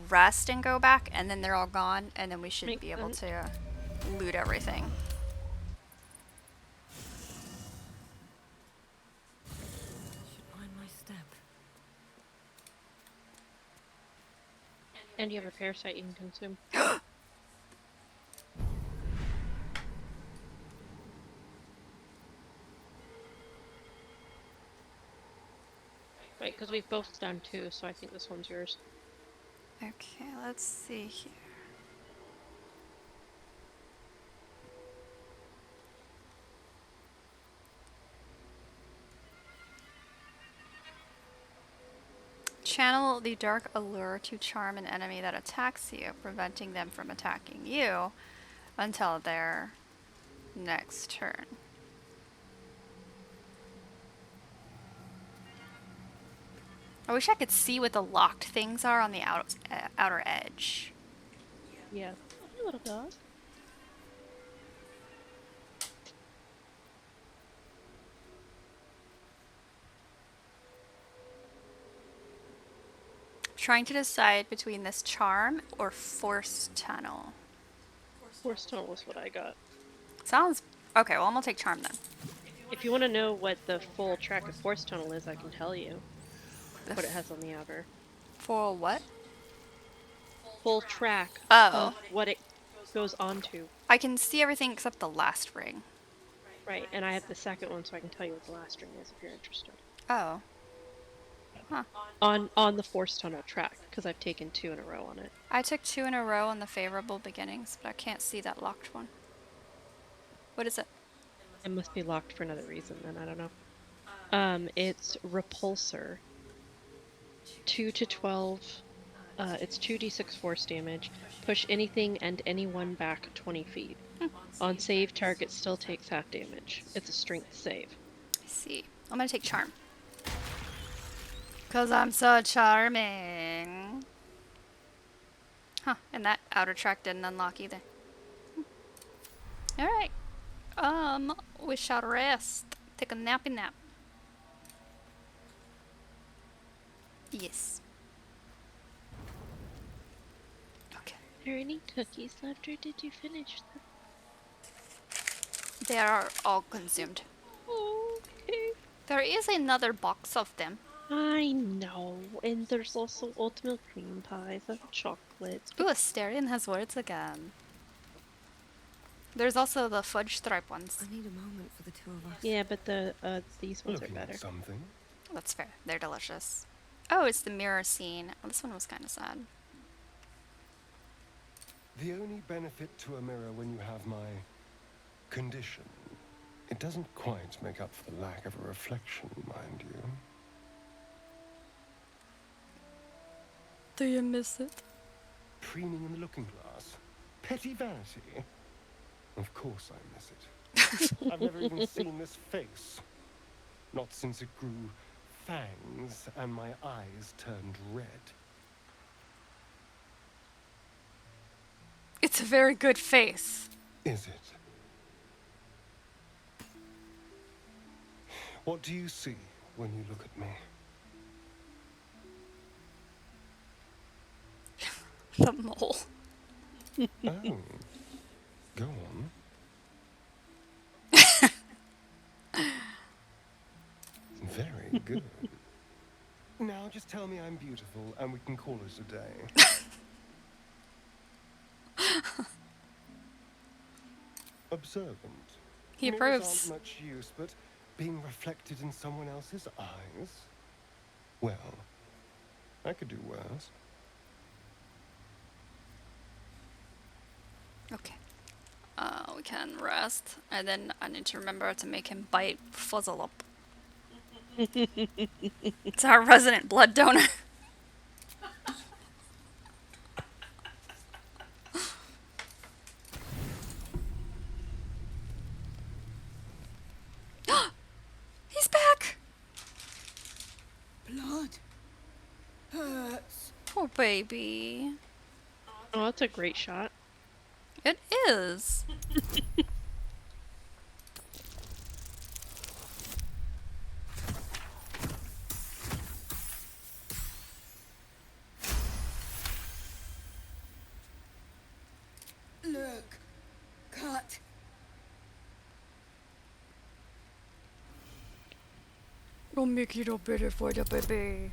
rest and go back, and then they're all gone, and then we should
Makes
be able
sense.
to loot everything.
Should mind my step.
And you have a parasite you can consume. Right, because we've both done 2, so I think this one's yours.
Okay, let's see here. Channel the dark allure to charm an enemy that attacks you, preventing them from attacking you until their next turn. I wish I could see what the locked things are on the outer edge.
Yeah. Hey, little dog.
Trying to decide between this charm or force tunnel.
Force tunnel was what I got.
Sounds okay. Well, I'm gonna take charm then.
If you want to know what the full track of force tunnel is, I can tell you what it has on the outer.
For what?
Full track
Oh.
of what it goes onto.
I can see everything except the last ring.
Right, and I have the second one, so I can tell you what the last ring is if you're interested.
Oh. Huh.
On the force tunnel track, because I've taken 2 in a row on it.
I took 2 in a row on the favorable beginnings, but I can't see that locked one. What is it?
It must be locked for another reason, then I don't know. It's repulsor. 2 to 12. It's 2d6 force damage. Push anything and anyone back 20 feet. On save, target still takes half damage. It's a strength save.
I see. I'm gonna take charm. Cause I'm so charming. Huh, and that outer track didn't unlock either. Alright. We shall rest. Take a nappy nap. Yes. Okay.
Are there any cookies left, or did you finish them?
They are all consumed.
Okay.
There is another box of them.
I know, and there's also oatmeal cream pies and chocolates.
Ooh, Asterion has words again. There's also the fudge stripe ones.
I need a moment for the 2 of us.
Yeah, but the these ones
Looking
are
at
better.
something.
That's fair. They're delicious. Oh, it's the mirror scene. Oh, this one was kind of sad.
The only benefit to a mirror when you have my condition, it doesn't quite make up for the lack of a reflection, mind you.
Do you miss it?
Preening in the looking glass. Petty vanity. Of course I miss it. I've never even seen this face. Not since it grew fangs and my eyes turned red.
It's a very good face.
Is it? What do you see when you look at me?
The mole.
Oh. Go on. Very good. Now just tell me I'm beautiful and we can call it a day. Observant.
He
Mirrors
approves.
aren't much use, but being reflected in someone else's eyes? Well, I could do worse.
Okay. We can rest. And then I need to remember to make him bite Fuzzle up. It's our resident blood donor. He's back!
Blood hurts.
Poor baby.
Oh, that's a great shot.
It is. Don't make it all better for the baby.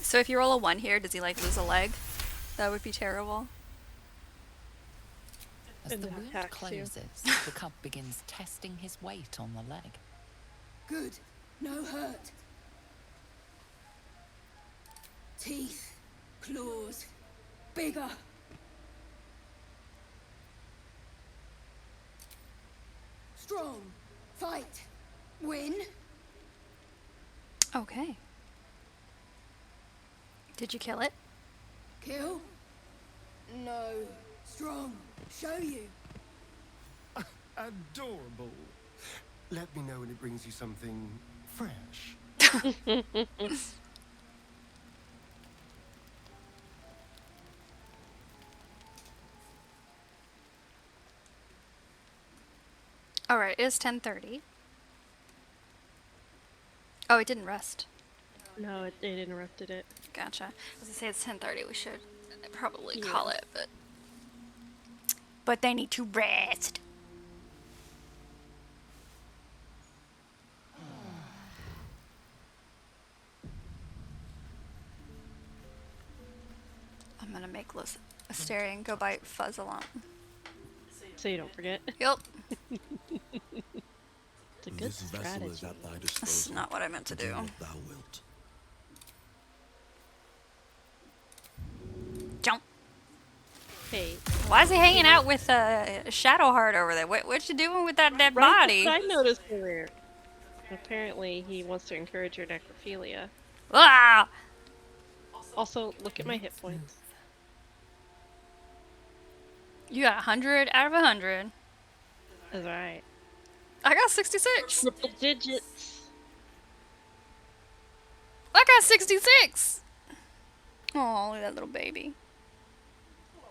So if you roll a 1 here, does he like lose a leg? That would be terrible.
As
And
the
then
wound
attacks you.
closes, the cub begins testing his weight on the leg.
Good. No hurt. Teeth. Claws. Bigger. Strong. Fight. Win.
Okay. Did you kill it?
Kill. No. Strong. Show you.
Adorable. Let me know when it brings you something fresh.
Alright, it is 10:30. Oh, it didn't rest.
No, it interrupted it.
Gotcha. As I say, it's 10:30. We should probably
Yeah.
call it, but they need to rest. I'm gonna make Asterion go bite Fuzz along.
So you don't forget.
Yep.
It's a good
This vessel is
strategy.
at thy disposal.
This is not what I meant to do.
what thou wilt.
Jump.
Hey.
Why is he hanging out with Shadowheart over there? What you doing with that dead body?
I noticed earlier. Apparently, he wants to encourage your necrophilia.
Ah!
Also, look at my hit points.
You got 100 out of 100.
That's right.
I got 66.
Triple digits.
I got 66. Oh, that little baby.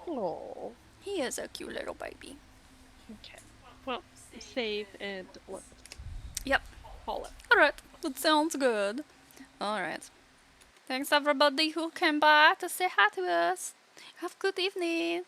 Oh.
He is a cute little baby.
Okay. Well, save and look.
Yep.
Call it.
Alright, that sounds good. Alright. Thanks everybody who came by to say hi to us. Have a good evening.